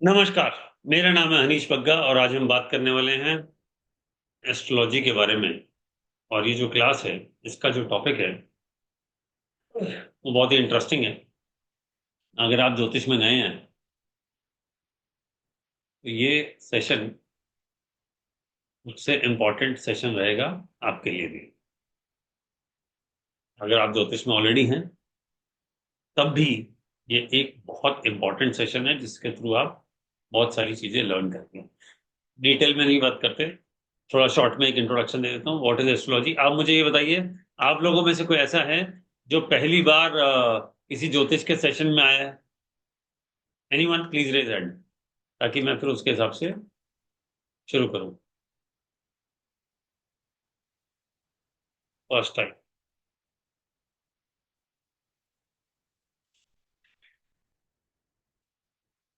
नमस्कार। मेरा नाम है हनीश बग्गा और आज हम बात करने वाले हैं एस्ट्रोलॉजी के बारे में। और ये जो क्लास है, इसका जो टॉपिक है वो बहुत ही इंटरेस्टिंग है। अगर आप ज्योतिष में नए हैं तो ये सेशन सबसे इम्पोर्टेंट सेशन रहेगा आपके लिए भी। अगर आप ज्योतिष में ऑलरेडी हैं तब भी ये एक बहुत इम्पोर्टेंट सेशन है जिसके थ्रू आप बहुत सारी चीजें लर्न करते हैं। डिटेल में नहीं बात करते, थोड़ा शॉर्ट में एक इंट्रोडक्शन दे देता हूँ। व्हाट इज एस्ट्रोलॉजी, आप मुझे ये बताइए, आप लोगों में से कोई ऐसा है जो पहली बार किसी ज्योतिष के सेशन में आया है? एनीवन प्लीज रेज हैंड, ताकि मैं फिर उसके हिसाब से शुरू करूँ। First time?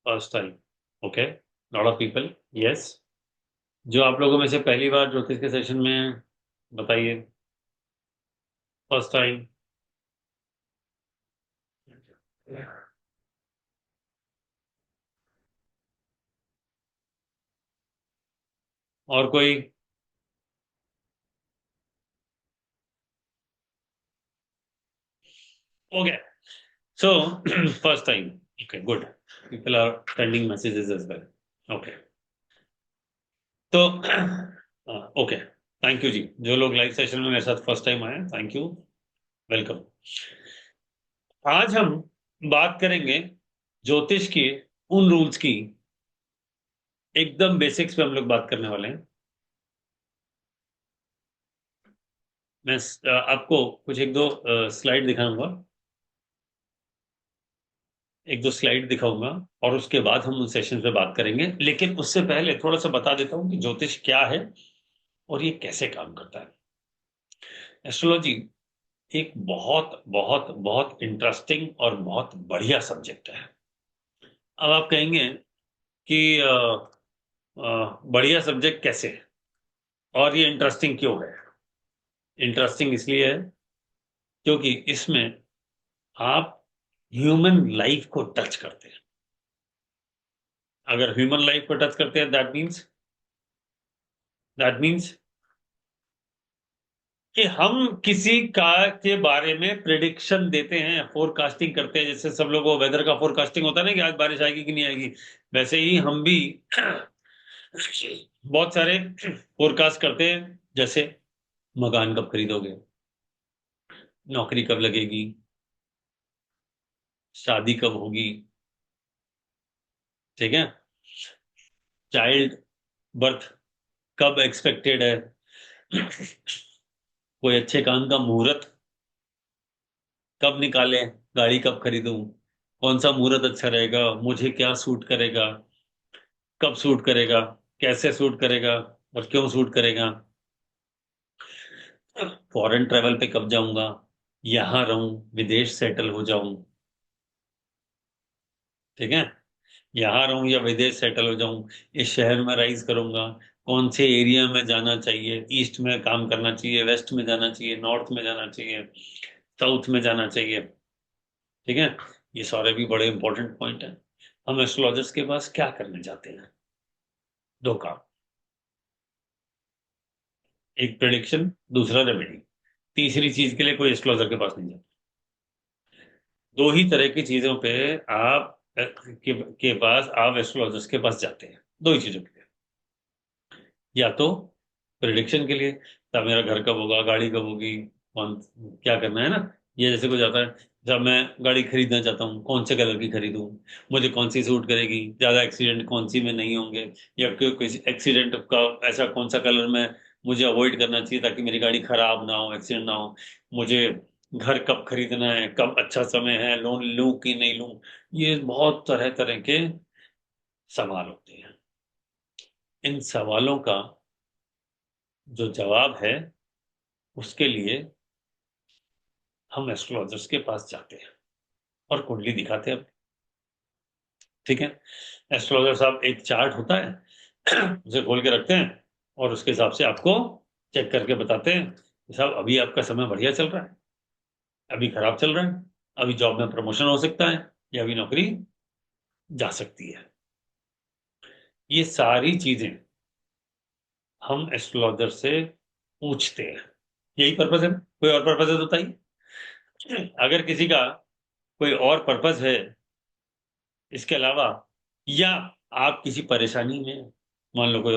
First time, okay. Lot of people, yes. जो आप लोगों में से पहली बार ज्योतिष के सेशन में, बताइए। First time. और कोई? Okay, so first time, okay, good. People are sending messages as well, okay. तो ओके, थैंक यू जी। जो लोग लाइव सेशन में मेरे साथ फर्स्ट टाइम आए, थैंक यू, वेलकम। आज हम बात करेंगे ज्योतिष के उन रूल्स की, एकदम बेसिक्स पे हम लोग बात करने वाले हैं। मैं आपको कुछ एक दो स्लाइड दिखाऊंगा, एक दो स्लाइड दिखाऊंगा, और उसके बाद हम उन सेशन पे बात करेंगे। लेकिन उससे पहले थोड़ा सा बता देता हूँ कि ज्योतिष क्या है और ये कैसे काम करता है। एस्ट्रोलॉजी एक बहुत बहुत बहुत इंटरेस्टिंग और बहुत बढ़िया सब्जेक्ट है। अब आप कहेंगे कि बढ़िया सब्जेक्ट कैसे है और ये इंटरेस्टिंग क्यों है? इंटरेस्टिंग इसलिए है क्योंकि इसमें आप ह्यूमन लाइफ को टच करते हैं। अगर ह्यूमन लाइफ को टच करते हैं, दैट मीन्स कि हम किसी का के बारे में प्रिडिक्शन देते हैं, फोरकास्टिंग करते हैं। जैसे सब लोगों को वेदर का फोरकास्टिंग होता है ना, कि आज बारिश आएगी कि नहीं आएगी, वैसे ही हम भी बहुत सारे फोरकास्ट करते हैं। जैसे मकान कब खरीदोगे, नौकरी कब लगेगी, शादी कब होगी, ठीक है, चाइल्ड बर्थ कब एक्सपेक्टेड है, कोई अच्छे काम का मुहूर्त कब निकालें, गाड़ी कब खरीदूं, कौन सा मुहूर्त अच्छा रहेगा, मुझे क्या सूट करेगा, कब सूट करेगा, कैसे सूट करेगा और क्यों सूट करेगा, फॉरेन ट्रेवल पे कब जाऊंगा, यहां रहूं, विदेश सेटल हो जाऊं, ठीक है, यहाँ रहूं या विदेश सेटल हो जाऊं, इस शहर में राइज करूंगा, कौन से एरिया में जाना चाहिए, ईस्ट में काम करना चाहिए, वेस्ट में जाना चाहिए, नॉर्थ में जाना चाहिए, साउथ में जाना चाहिए, ठीक है। ये सारे भी बड़े इंपॉर्टेंट पॉइंट हैं। हम एस्ट्रोलॉजर्स के पास क्या करने जाते हैं? दो काम, एक प्रिडिक्शन, दूसरा रेमेडी। तीसरी चीज के लिए कोई एस्ट्रोलॉजर के पास नहीं जाता। दो ही तरह की चीजों पे आप के पास, आप एस्ट्रोलॉजर्स के पास जाते हैं, दो ही चीजों के लिए। या तो प्रिडिक्शन के लिए, तब मेरा घर कब होगा, गाड़ी कब होगी, कौन क्या करना है ना, ये जैसे कुछ आता है। जब मैं गाड़ी खरीदना चाहता हूँ, कौन से कलर की खरीदूं, मुझे कौन सी सूट करेगी, ज्यादा एक्सीडेंट कौन सी में नहीं होंगे, या कोई एक्सीडेंट का ऐसा कौन सा कलर में मुझे अवॉइड करना चाहिए ताकि मेरी गाड़ी खराब ना हो, एक्सीडेंट ना हो, मुझे घर कब खरीदना है, कब अच्छा समय है, लोन लूं कि नहीं लूं। ये बहुत तरह तरह के सवाल होते हैं। इन सवालों का जो जवाब है, उसके लिए हम एस्ट्रोलॉजर्स के पास जाते हैं और कुंडली दिखाते हैं, ठीक है। एस्ट्रोलॉजर साहब एक चार्ट होता है उसे खोल के रखते हैं और उसके हिसाब से आपको चेक करके बताते हैं कि साहब अभी आपका समय बढ़िया चल रहा है, अभी खराब चल रहा है, अभी जॉब में प्रमोशन हो सकता है, या भी नौकरी जा सकती है। ये सारी चीजें हम एस्ट्रोलॉजर से पूछते हैं। यही पर्पज है, कोई और पर्पज है तो बताइए। अगर किसी का कोई और पर्पज है इसके अलावा, या आप किसी परेशानी में, मान लो कोई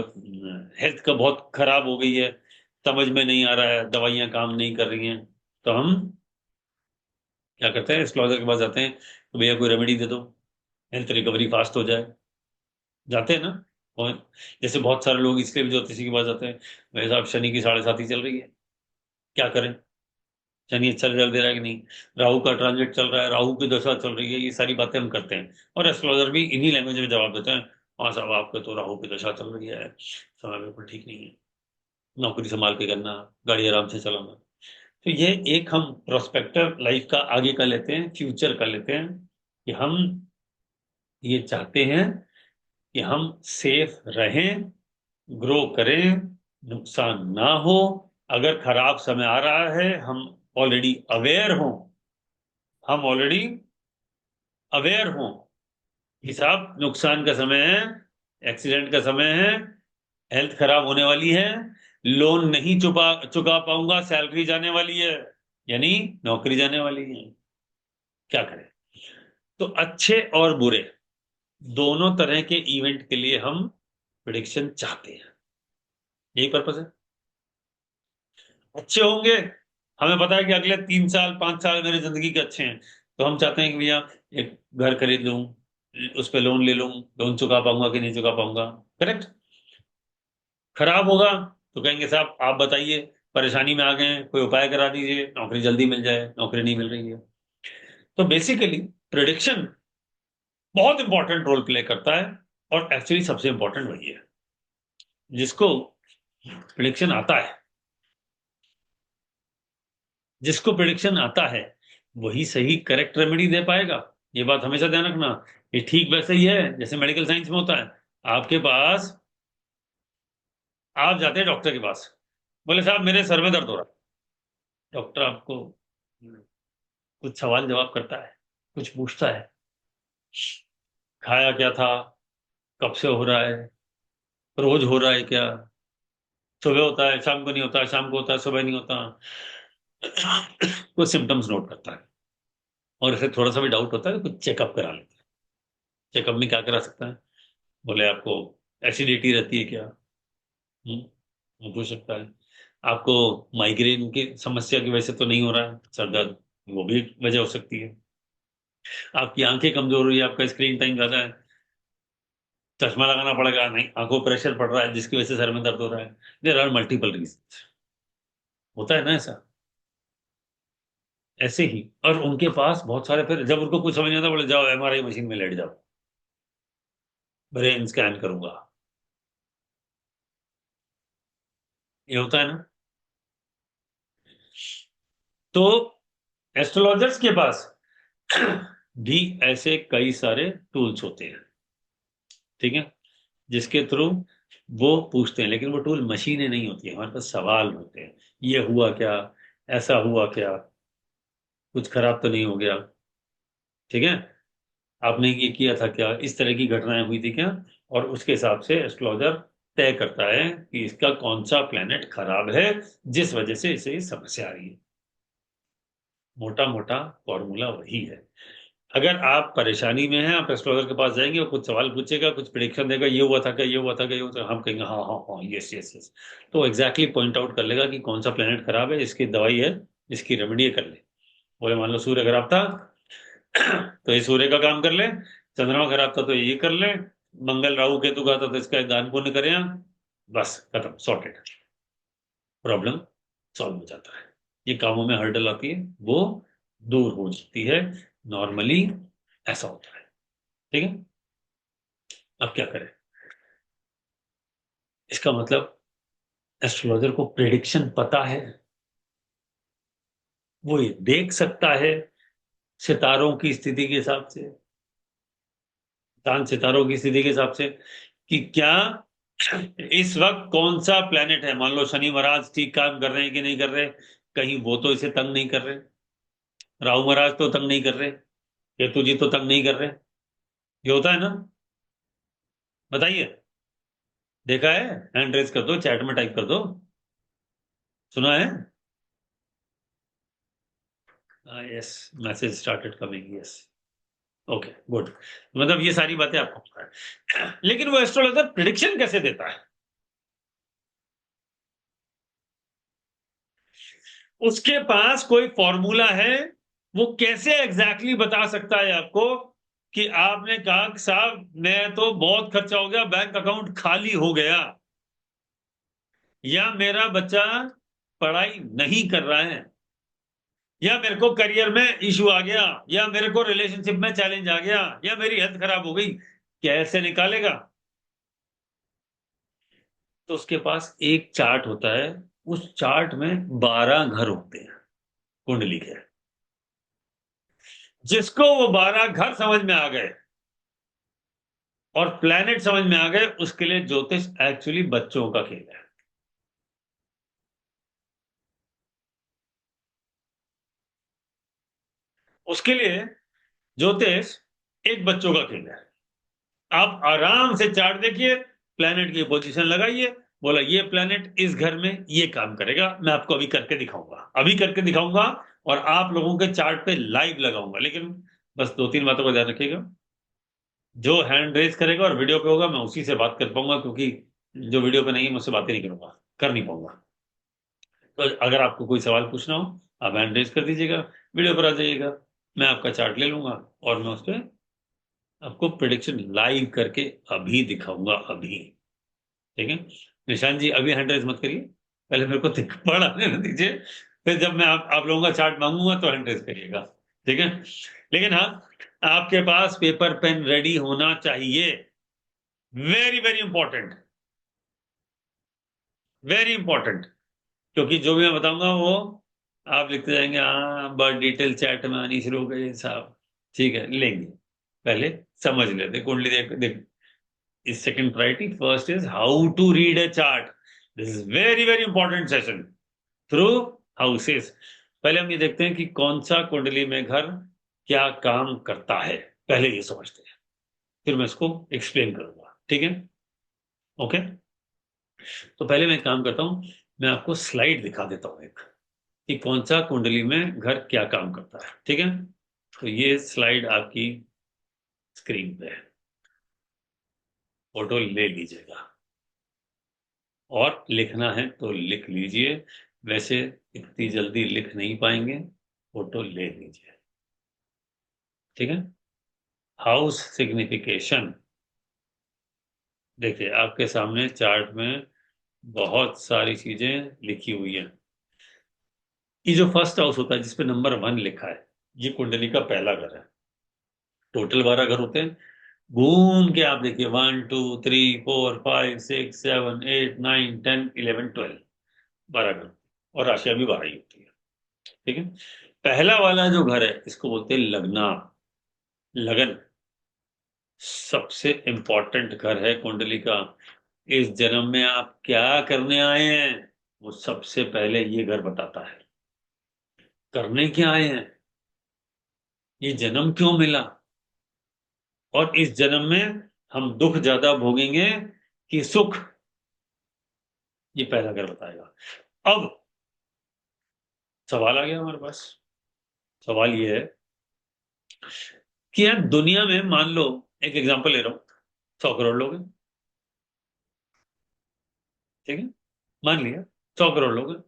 हेल्थ का बहुत खराब हो गई है, समझ में नहीं आ रहा है, दवाइयां काम नहीं कर रही हैं, तो हम क्या करते हैं, एस्ट्रोलॉजर के पास जाते हैं, तो भैया कोई रेमेडी दे दो, हेल्थ रिकवरी फास्ट हो जाए। जाते हैं ना। और जैसे बहुत सारे लोग इसलिए भी ज्योतिषी के पास जाते हैं, भाई साहब शनि की 7.5 चल रही है, क्या करें, शनि अच्छा रिजल्ट दे रहा है कि नहीं, राहु का ट्रांजिट चल रहा है, राहु की दशा चल रही है, ये सारी बातें हम करते हैं। और एस्ट्रोलॉजर भी इन्हीं लैंग्वेज में जवाब देते हैं, हाँ साहब आपके तो राहु की दशा चल रही है, समय बिल्कुल ठीक नहीं है, नौकरी संभाल के करना, गाड़ी आराम से चलाना। तो ये एक हम प्रोस्पेक्टिव लाइफ का आगे का लेते हैं, फ्यूचर का लेते हैं, कि हम ये चाहते हैं कि हम सेफ रहें, ग्रो करें, नुकसान ना हो। अगर खराब समय आ रहा है, हम ऑलरेडी अवेयर हों, हम ऑलरेडी अवेयर हों कि साहब नुकसान का समय है, एक्सीडेंट का समय है, हेल्थ खराब होने वाली है, लोन नहीं चुका चुका पाऊंगा, सैलरी जाने वाली है, यानी नौकरी जाने वाली है, क्या करें। तो अच्छे और बुरे दोनों तरह के इवेंट के लिए हम प्रिडिक्शन चाहते हैं। यही पर्पस है। अच्छे होंगे, हमें पता है कि अगले 3 साल 5 साल मेरी जिंदगी के अच्छे हैं, तो हम चाहते हैं कि भैया एक घर खरीद लूं, उस पर लोन ले लूं, लोन चुका पाऊंगा कि नहीं चुका पाऊंगा। करेक्ट। खराब होगा तो कहेंगे साहब आप बताइए, परेशानी में आ गए हैं, कोई उपाय करा दीजिए, नौकरी जल्दी मिल जाए, नौकरी नहीं मिल रही है। तो बेसिकली प्रिडिक्शन बहुत इंपॉर्टेंट रोल प्ले करता है, और एक्चुअली सबसे इंपॉर्टेंट वही है। जिसको प्रिडिक्शन आता है, जिसको प्रिडिक्शन आता है, वही सही करेक्ट रेमेडी दे पाएगा। ये बात हमेशा ध्यान रखना। ये ठीक वैसे ही है जैसे मेडिकल साइंस में होता है। आपके पास, आप जाते हैं डॉक्टर के पास, बोले साहब मेरे सर में दर्द हो रहा है। डॉक्टर आपको कुछ सवाल जवाब करता है, कुछ पूछता है, खाया क्या था, कब से हो रहा है, रोज हो रहा है क्या, सुबह होता है शाम को नहीं होता, शाम को होता है सुबह नहीं होता। कुछ सिम्टम्स नोट करता है, और इसे थोड़ा सा भी डाउट होता है तो कुछ चेकअप करा लेता है। चेकअप में क्या करा सकता है, बोले आपको एसिडिटी रहती है क्या, वो पूछ सकता है। आपको माइग्रेन की समस्या की वजह से तो नहीं हो रहा है सर दर्द, वो भी वजह हो सकती है। आपकी आंखें कमजोर हुई है, आपका स्क्रीन टाइम ज्यादा है, चश्मा लगाना पड़ेगा, नहीं आंखों पर प्रेशर पड़ रहा है जिसकी वजह से सर में दर्द हो रहा है। देर आर मल्टीपल रीजन, होता है ना ऐसा। ऐसे ही, और उनके पास बहुत सारे, फिर जब उनको कुछ समझ नहीं आता बोले जाओ एमआरआई मशीन में लेट जाओ, ब्रेन स्कैन करूंगा। ये होता है ना। तो एस्ट्रोलॉजर्स के पास भी ऐसे कई सारे टूल्स होते हैं, ठीक है, जिसके थ्रू वो पूछते हैं। लेकिन वो टूल मशीनें नहीं होती है, हमारे पास सवाल होते हैं। ये हुआ क्या, ऐसा हुआ क्या, कुछ खराब तो नहीं हो गया, ठीक है, आपने ये किया था क्या, इस तरह की घटनाएं हुई थी क्या। और उसके हिसाब से एस्ट्रोलॉजर तय करता है कि इसका कौन सा प्लेनेट खराब है, जिस वजह से इसे ये समस्या आ रही है। मोटा मोटा फॉर्मूला वही है। अगर आप परेशानी में हैं, आप एस्ट्रोलॉजर के पास जाएंगे, वो कुछ सवाल पूछेगा, कुछ प्रिडिक्शन देगा, ये हुआ था क्या, ये हुआ था क्या, ये हुआ था, हम कहेंगे हाँ हाँ हाँ यस यस यस। तो एग्जैक्टली पॉइंट आउट कर लेगा कि कौन सा प्लेनेट खराब है, इसकी दवाई है, इसकी रेमेडी कर ले। बोले मान लो सूर्य खराब था तो ये सूर्य का काम कर ले, चंद्रमा खराब था तो ये कर ले, मंगल राहु केतु का था तो इसका दान पुण्य करें, बस खत्म, सॉर्टेड, प्रॉब्लम सॉल्व हो जाता है। ये कामों में हर्डल आती है वो दूर हो जाती है, नॉर्मली ऐसा होता है। ठीक है। अब क्या करें, इसका मतलब एस्ट्रोलॉजर को प्रेडिक्शन पता है, वो ये देख सकता है सितारों की स्थिति के हिसाब से, चांद सितारों की स्थिति के हिसाब से, कि क्या इस वक्त कौन सा प्लेनेट है। मान लो शनि महाराज ठीक काम कर रहे हैं कि नहीं कर रहे, कहीं वो तो इसे तंग नहीं कर रहे, राहु महाराज तो तंग नहीं कर रहे, ये तुझे तो तंग नहीं कर रहे, ये होता है ना? बताइए। देखा है? हैंड रेज कर दो, चैट में टाइप कर दो। सुना है? Yes, message started coming, yes. Okay, good. मतलब ये सारी बातें आपको पता है, लेकिन वो एस्ट्रोलॉजर प्रिडिक्शन कैसे देता है? उसके पास कोई फॉर्मूला है? वो कैसे एग्जैक्टली बता सकता है आपको कि आपने कहा कि साहब मैं तो बहुत खर्चा हो गया, बैंक अकाउंट खाली हो गया, या मेरा बच्चा पढ़ाई नहीं कर रहा है, या मेरे को करियर में इशू आ गया, या मेरे को रिलेशनशिप में चैलेंज आ गया, या मेरी हेल्थ खराब हो गई? कैसे निकालेगा? तो उसके पास एक चार्ट होता है, उस चार्ट में 12 घर होते हैं कुंडली के। जिसको वो 12 घर समझ में आ गए और प्लेनेट समझ में आ गए, उसके लिए ज्योतिष एक्चुअली बच्चों का खेल है। उसके लिए ज्योतिष एक बच्चों का खेल है। आप आराम से चार्ट देखिए, प्लेनेट की पोजीशन लगाइए, बोला ये प्लेनेट इस घर में ये काम करेगा। मैं आपको अभी करके दिखाऊंगा, अभी करके दिखाऊंगा, और आप लोगों के चार्ट पे लाइव लगाऊंगा। लेकिन बस दो तीन बातों का ध्यान रखिएगा। जो हैंड रेज करेगा और वीडियो पे होगा, मैं उसी से बात कर पाऊंगा, क्योंकि जो वीडियो पे नहीं है, मुझसे बातें नहीं करूंगा, कर नहीं पाऊंगा। तो अगर आपको कोई सवाल पूछना हो, आप हैंड रेज कर दीजिएगा, वीडियो पर आ जाइएगा, मैं आपका चार्ट ले लूंगा, और मैं उस पर आपको प्रिडिक्शन लाइव करके अभी दिखाऊंगा, अभी। ठीक है? निशान जी, अभी हैंड रेज मत करिए, पहले मेरे को पढ़ आने दीजिए, फिर जब मैं आप लोगों का चार्ट मांगूंगा तो हैंड रेज करिएगा। ठीक है? लेकिन हाँ, आपके पास पेपर पेन रेडी होना चाहिए। Very very important, very important. क्योंकि जो भी मैं बताऊंगा वो आप लिखते जाएंगे, हाँ बस डिटेल चैट में आनी शुरू हो गई साहब। ठीक है, लेंगे, पहले समझ लेते कुंडली। देख देख, इस second priority, first is how to read a chart. This is very very important session through houses. पहले हम ये देखते हैं कि कौन सा कुंडली में घर क्या काम करता है, पहले ये समझते हैं, फिर मैं इसको एक्सप्लेन करूंगा। ठीक है? ओके। तो पहले मैं एक काम करता हूं, मैं आपको स्लाइड दिखा देता हूं एक, कि कौन सा कुंडली में घर क्या काम करता है। ठीक है? तो ये स्लाइड आपकी स्क्रीन पे है, फोटो ले लीजिएगा, और लिखना है तो लिख लीजिए। वैसे इतनी जल्दी लिख नहीं पाएंगे, फोटो ले लीजिए। ठीक है? हाउस सिग्निफिकेशन, देखिए आपके सामने चार्ट में बहुत सारी चीजें लिखी हुई हैं। ये जो फर्स्ट हाउस होता है जिसपे नंबर 1 लिखा है, ये कुंडली का पहला घर है। टोटल 12 घर होते हैं। घूम के आप देखिए, 1 2 3 4 5 6 7 8 9 10 11 12, 12 घर, और राशियां भी 12 ही होती है। ठीक है? पहला वाला जो घर है, इसको बोलते हैं लगना, लगन। सबसे इंपॉर्टेंट घर है कुंडली का। इस जन्म में आप क्या करने आए हैं, वो सबसे पहले ये घर बताता है। करने क्या आए हैं, ये जन्म क्यों मिला, और इस जन्म में हम दुख ज्यादा भोगेंगे कि सुख, ये पहला घर बताएगा। अब सवाल आ गया हमारे पास। सवाल ये है कि यार दुनिया में, मान लो, एक एग्जांपल ले रहा हूं, 100 करोड़ लोग हैं। ठीक है? मान लिया 100 करोड़ लोग हैं,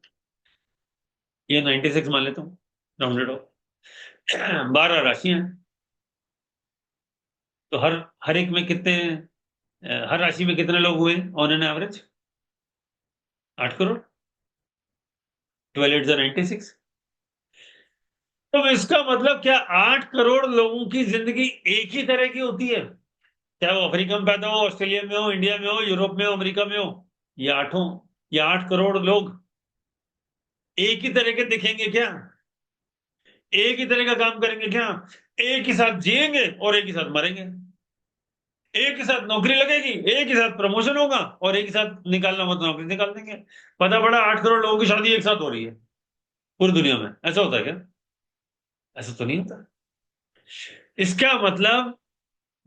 ये 96 मान लेता हूँ, राउंडेड ऑफ। 12 राशियां हैं, तो हर हर एक में कितने, हर राशि में कितने लोग हुए ऑन एन एवरेज? 8 करोड़। 12 8 96। तो इसका मतलब क्या 8 करोड़ लोगों की जिंदगी एक ही तरह की होती है? चाहे वो अफ्रीका में पैदा हो, ऑस्ट्रेलिया में हो, इंडिया में हो, यूरोप में हो, अमेरिका में हो, ये आठों, ये 8 करोड़ लोग एक ही तरह के दिखेंगे क्या? एक ही तरह का काम करेंगे क्या? एक ही साथ जिएंगे और एक ही साथ मरेंगे। एक ही साथ नौकरी लगेगी, एक ही साथ प्रमोशन होगा, और एक ही साथ निकालना हो तो नौकरी निकाल देंगे। पता पड़ा 8 करोड़ लोगों की शादी एक साथ हो रही है पूरी दुनिया में। ऐसा होता है क्या? ऐसा तो नहीं होता। इसका मतलब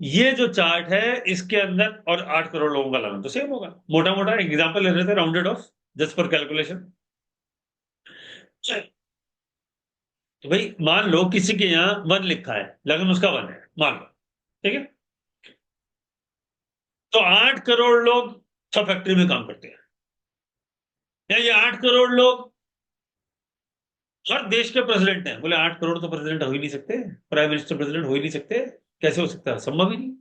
ये जो चार्ट है इसके अंदर और 8 करोड़ लोगों का लगन तो सेम होगा। मोटा मोटा एग्जांपल ले रहे थे, rounded off, just for calculation. तो भाई मान लो किसी के यहाँ 1 लिखा है, लगन उसका 1 है, मान लो, ठीक है। तो 8 करोड़ लोग सब फैक्ट्री में काम करते हैं, या ये 8 करोड़ लोग हर देश के प्रेसिडेंट हैं। बोले 8 करोड़ तो प्रेसिडेंट हो ही नहीं सकते, प्राइम मिनिस्टर प्रेसिडेंट हो ही नहीं सकते, कैसे हो सकता है, संभव ही नहीं,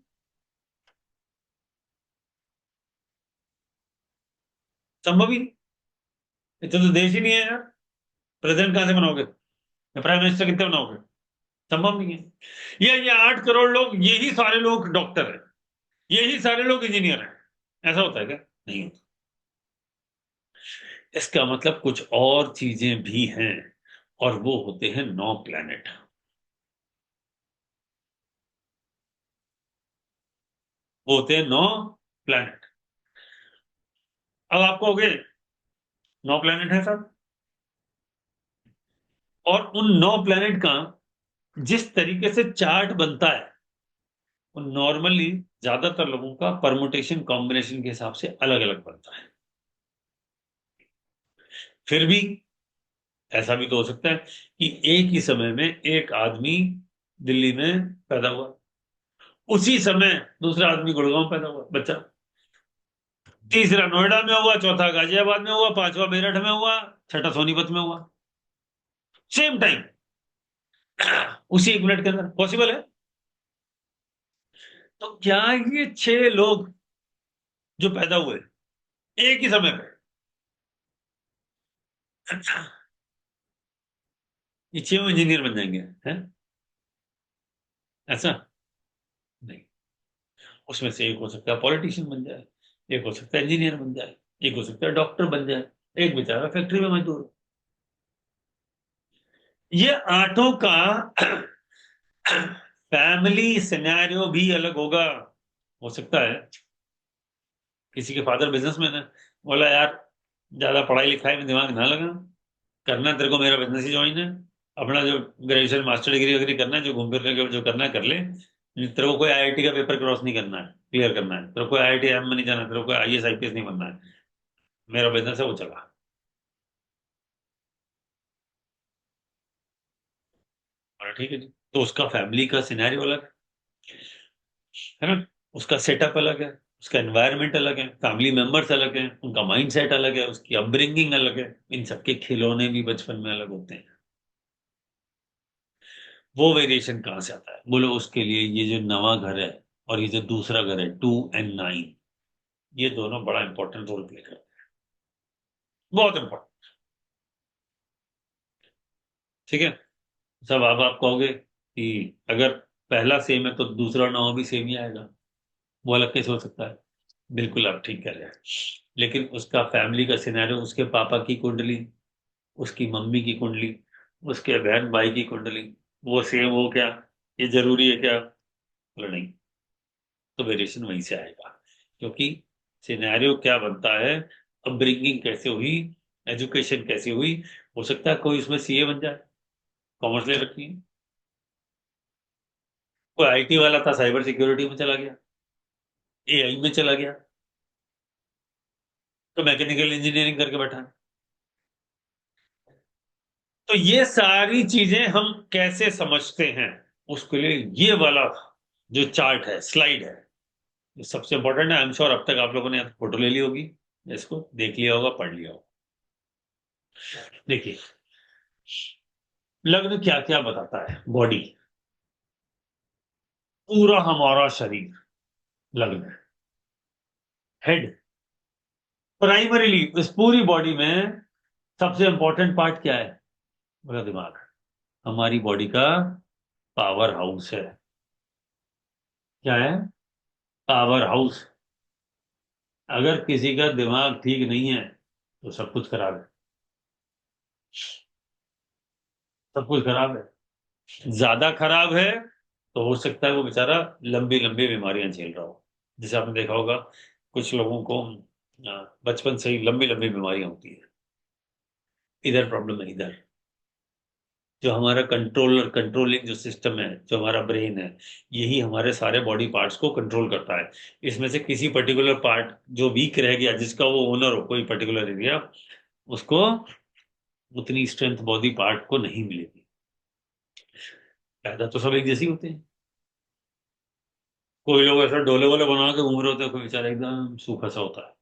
संभव ही नहीं। इतना तो देश ही नहीं है यार, प्रेसिडेंट कहां से बनाओगे, प्राइम मिनिस्टर कितने बनाओगे, संभव नहीं है। ये 8 करोड़ लोग, यही सारे लोग डॉक्टर हैं, यही सारे लोग इंजीनियर हैं, ऐसा होता है क्या, नहीं होता। इसका मतलब कुछ और चीजें भी हैं, और वो होते हैं 9 प्लैनेट। वो होते हैं 9 प्लैनेट। अब आप कहोगे 9 प्लैनेट है साहब, और उन 9 प्लैनेट का जिस तरीके से चार्ट बनता है, वो नॉर्मली ज्यादातर लोगों का परमुटेशन कॉम्बिनेशन के हिसाब से अलग अलग बनता है। फिर भी ऐसा भी तो हो सकता है कि एक ही समय में एक आदमी दिल्ली में पैदा हुआ, उसी समय दूसरा आदमी गुड़गांव पैदा हुआ बच्चा, तीसरा नोएडा में हुआ, चौथा गाजियाबाद में हुआ, पांचवा मेरठ में हुआ, छठा सोनीपत में हुआ, सेम टाइम, उसी 1 मिनट के अंदर पॉसिबल है। तो क्या ये 6 लोग जो पैदा हुए एक ही समय पे, ये 6 इंजीनियर बन जाएंगे, हैं? ऐसा नहीं। उसमें से एक हो सकता है पॉलिटिशियन बन जाए, एक हो सकता है इंजीनियर बन जाए, एक हो सकता है डॉक्टर बन जाए, एक बेचारा फैक्ट्री में मजदूर। ये आठों का फैमिली सिनेरियो भी अलग होगा। हो सकता है किसी के फादर बिजनेसमैन है, बोला यार ज्यादा पढ़ाई लिखाई में दिमाग ना लगा, करना तेरे को मेरा बिजनेस ही ज्वाइन है, अपना जो ग्रेजुएशन मास्टर डिग्री वगैरह करना है, जो घूम फिर के जो करना है कर ले, तेरे को कोई आईआईटी का पेपर क्रॉस नहीं करना है, क्लियर करना है, तेरे को आईआईटी एम में नहीं जाना, तेरे को आईएएस आईपीएस नहीं बनना है, मेरा बिजनेस है वो चला। और ठीक है जी, तो उसका फैमिली का सिनेरियो अलग है ना, उसका सेटअप अलग है, उसका एनवायरनमेंट अलग है, फैमिली मेंबर्स अलग हैं, उनका माइंड सेट अलग है, उसकी अपब्रिंगिंग अलग है, इन सबके खिलौने भी बचपन में अलग होते हैं। वो वेरिएशन कहाँ से आता है, बोलो उसके लिए ये जो नवा घर है और ये जो दूसरा घर है 2 और 9, ये दोनों बड़ा इंपॉर्टेंट रोल प्ले करते हैं, बहुत इंपॉर्टेंट। ठीक है। सब आप कहोगे कि अगर पहला सेम है तो दूसरा 9 भी सेम ही आएगा, वो अलग कैसे हो सकता है। बिल्कुल आप ठीक कह रहे हैं, लेकिन उसका फैमिली का सिनेरियो, उसके पापा की कुंडली, उसकी मम्मी की कुंडली, उसके बहन भाई की कुंडली, वो सेम हो क्या, ये जरूरी है क्या, बोला नहीं। तो वेरिएशन वहीं से आएगा, क्योंकि सिनेरियो क्या बनता है, अपब्रिंगिंग कैसे हुई, एजुकेशन कैसे हुई। हो सकता है कोई उसमें सीए बन जाए, कॉमर्स ले रखी है, कोई आईटी वाला था साइबर सिक्योरिटी में चला गया, एआई में चला गया, तो मैकेनिकल इंजीनियरिंग करके बैठा है। तो ये सारी चीजें हम कैसे समझते हैं, उसके लिए ये वाला जो चार्ट है, स्लाइड है, ये सबसे इंपॉर्टेंट है। आई एम श्योर अब तक आप लोगों ने फोटो ले ली होगी, इसको देख लिया होगा, पढ़ लिया होगा। देखिए, लग्न क्या क्या बताता है, बॉडी, पूरा हमारा शरीर लग्न है, हेड, प्राइमरीली इस पूरी बॉडी में सबसे इंपॉर्टेंट पार्ट क्या है, मेरा दिमाग, हमारी बॉडी का पावर हाउस है। क्या है, पावर हाउस। अगर किसी का दिमाग ठीक नहीं है तो सब कुछ खराब है, सब कुछ खराब है। ज्यादा खराब है तो हो सकता है वो बेचारा लंबी लंबी बीमारियां झेल रहा हो। जैसे आपने देखा होगा कुछ लोगों को बचपन से ही लंबी लंबी बीमारियां होती है, इधर प्रॉब्लम है इधर, जो हमारा कंट्रोलिंग जो सिस्टम है, जो हमारा ब्रेन है, यही हमारे सारे बॉडी पार्ट्स को कंट्रोल करता है। इसमें से किसी पर्टिकुलर पार्ट जो वीक रह गया, जिसका वो ओनर हो, कोई पर्टिकुलर एरिया, उसको उतनी स्ट्रेंथ बॉडी पार्ट को नहीं मिलेगी। पैदा तो सब एक जैसे ही होते हैं। कोई लोग ऐसा डोले वोले बना के घूम रहे होते हैं, कोई बेचारा एकदम सूखा सा होता है,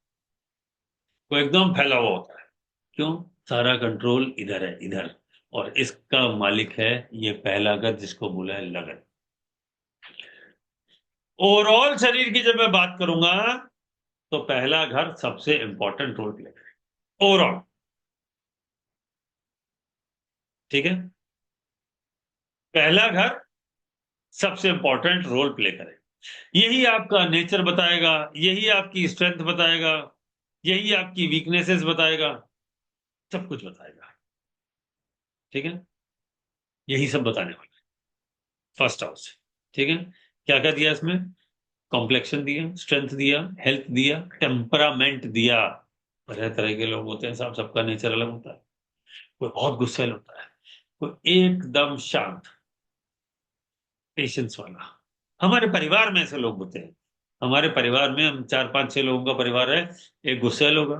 कोई एकदम फैला हुआ होता है। क्यों? सारा कंट्रोल इधर है, इधर। और इसका मालिक है ये पहला घर, जिसको बोला है लगन। ओवरऑल शरीर की जब मैं बात करूंगा, तो पहला घर सबसे इंपॉर्टेंट रोल प्ले करेगा ओवरऑल। ठीक है? पहला घर सबसे इंपॉर्टेंट रोल प्ले करेगा। यही आपका नेचर बताएगा, यही आपकी स्ट्रेंथ बताएगा, यही आपकी वीकनेसेस बताएगा, सब कुछ बताएगा। ठीक है? यही सब बताने वाला है फर्स्ट हाउस। ठीक है? क्या क्या दिया इसमें? कॉम्प्लेक्शन दिया, स्ट्रेंथ दिया, हेल्थ दिया, टेम्परामेंट दिया। तरह तरह के लोग होते हैं साहब, सबका नेचर अलग होता है। कोई बहुत गुस्सैल होता है, कोई एकदम शांत, पेशेंस वाला। हमारे परिवार में ऐसे लोग होते हैं। हमारे परिवार में हम 4 5 6 लोगों का परिवार है। एक गुस्सैल होगा,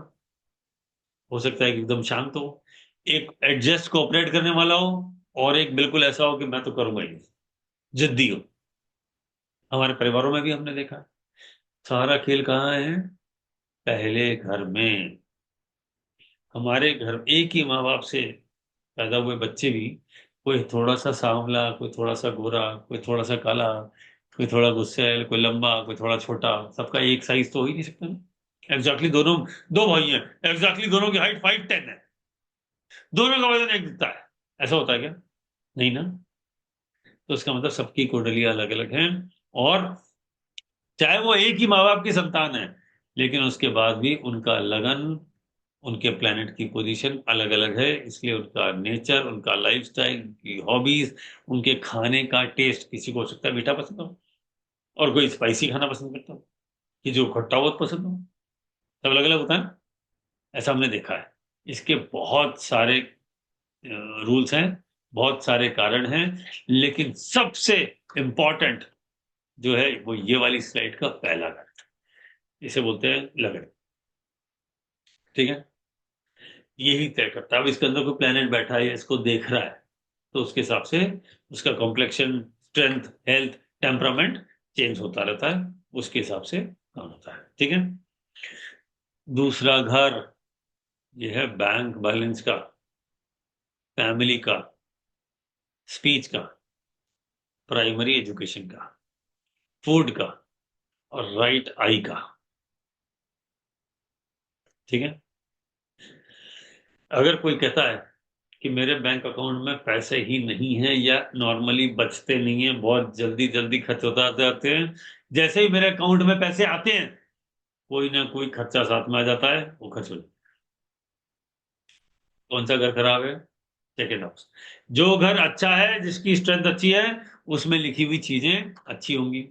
हो सकता है कि एकदम शांत हो, एक एडजस्ट कोऑपरेट करने वाला हो, और एक बिल्कुल ऐसा हो कि मैं तो करूंगा ही, जिद्दी हो। हमारे परिवारों में भी हमने देखा है। सारा खेल कहाँ है? पहले घर में। हमारे घर एक ही माँ बाप से पैदा हुए बच्चे भी, कोई थोड़ा सा सांवला, कोई थोड़ा सा गोरा, कोई थोड़ा सा काला, कोई थोड़ा गुस्सैल, कोई लंबा, कोई थोड़ा छोटा, सबका एक साइज तो हो ही नहीं सकता ना। एग्जैक्टली दोनों, दो भाई हैं, एग्जैक्टली दोनों की हाइट 5'10" है, दोनों का वजन एक दिखता है, ऐसा होता है क्या? नहीं ना। तो इसका मतलब सबकी कुंडलियां अलग अलग हैं। और चाहे वो एक ही माँ बाप की संतान है, लेकिन उसके बाद भी उनका लगन, उनके प्लेनेट की पोजीशन अलग अलग है। इसलिए उनका नेचर, उनका लाइफस्टाइल, उनकी हॉबीज, उनके खाने का टेस्ट, किसी को हो सकता है मीठा पसंद हो, और कोई स्पाइसी खाना पसंद करता हो, कि जो खट्टा बहुत पसंद हो। सब अलग अलग होता है ना। ऐसा हमने देखा है। इसके बहुत सारे रूल्स हैं, बहुत सारे कारण हैं, लेकिन सबसे इंपॉर्टेंट जो है वो ये वाली स्लाइड का पहला कारण, इसे बोलते हैं लगन। ठीक है? यही तय करता है। अब इसके अंदर कोई प्लेनेट बैठा है या इसको देख रहा है, तो उसके हिसाब से उसका complexion, strength, health, temperament change होता रहता है। उसके हिसाब से काम होता है। ठीक है? दूसरा घर, ये है बैंक बैलेंस का, फैमिली का, स्पीच का, प्राइमरी एजुकेशन का, फूड का, और राइट आई का। ठीक है? अगर कोई कहता है कि मेरे बैंक अकाउंट में पैसे ही नहीं है, या नॉर्मली बचते नहीं है, बहुत जल्दी जल्दी खर्च होता जाते हैं, जैसे ही मेरे अकाउंट में पैसे आते हैं, कोई ना कोई खर्चा साथ में आ जाता है, वो खर्च हो जाता है। कौन सा घर खराब है? Second house. जो घर अच्छा है, जिसकी स्ट्रेंथ अच्छी है, उसमें लिखी हुई चीजें अच्छी होंगी।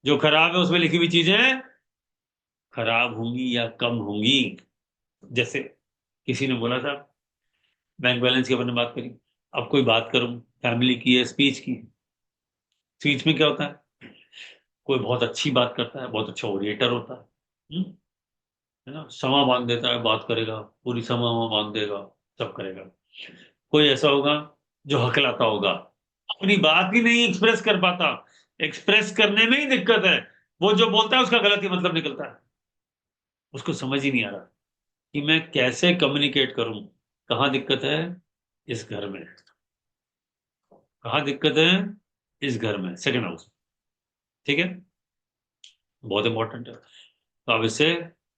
जो खराब है, उसमें लिखी हुई चीजें खराब होंगी या कम होंगी। जैसे किसी ने बोला था, बैंक बैलेंस के बारे में बात करी, अब कोई बात करूं, फैमिली की है, स्पीच की। स्पीच में क्या होता है? कोई बहुत अच्छी बात करता है, बहुत अच्छा ओरिएटर होता है, है ना, समा बांध देता है, बात करेगा, पूरी समा वमा बांध देगा, सब करेगा। कोई ऐसा होगा जो हकलाता होगा, अपनी बात ही नहीं एक्सप्रेस कर पाता, एक्सप्रेस करने में ही दिक्कत है, वो जो बोलता है उसका गलत ही मतलब निकलता है, उसको समझ ही नहीं आ रहा कि मैं कैसे कम्युनिकेट करूं। कहाँ दिक्कत है? इस घर में। कहाँ दिक्कत है? इस घर में, सेकंड हाउस। ठीक है? बहुत इंपॉर्टेंट है। तो आप इससे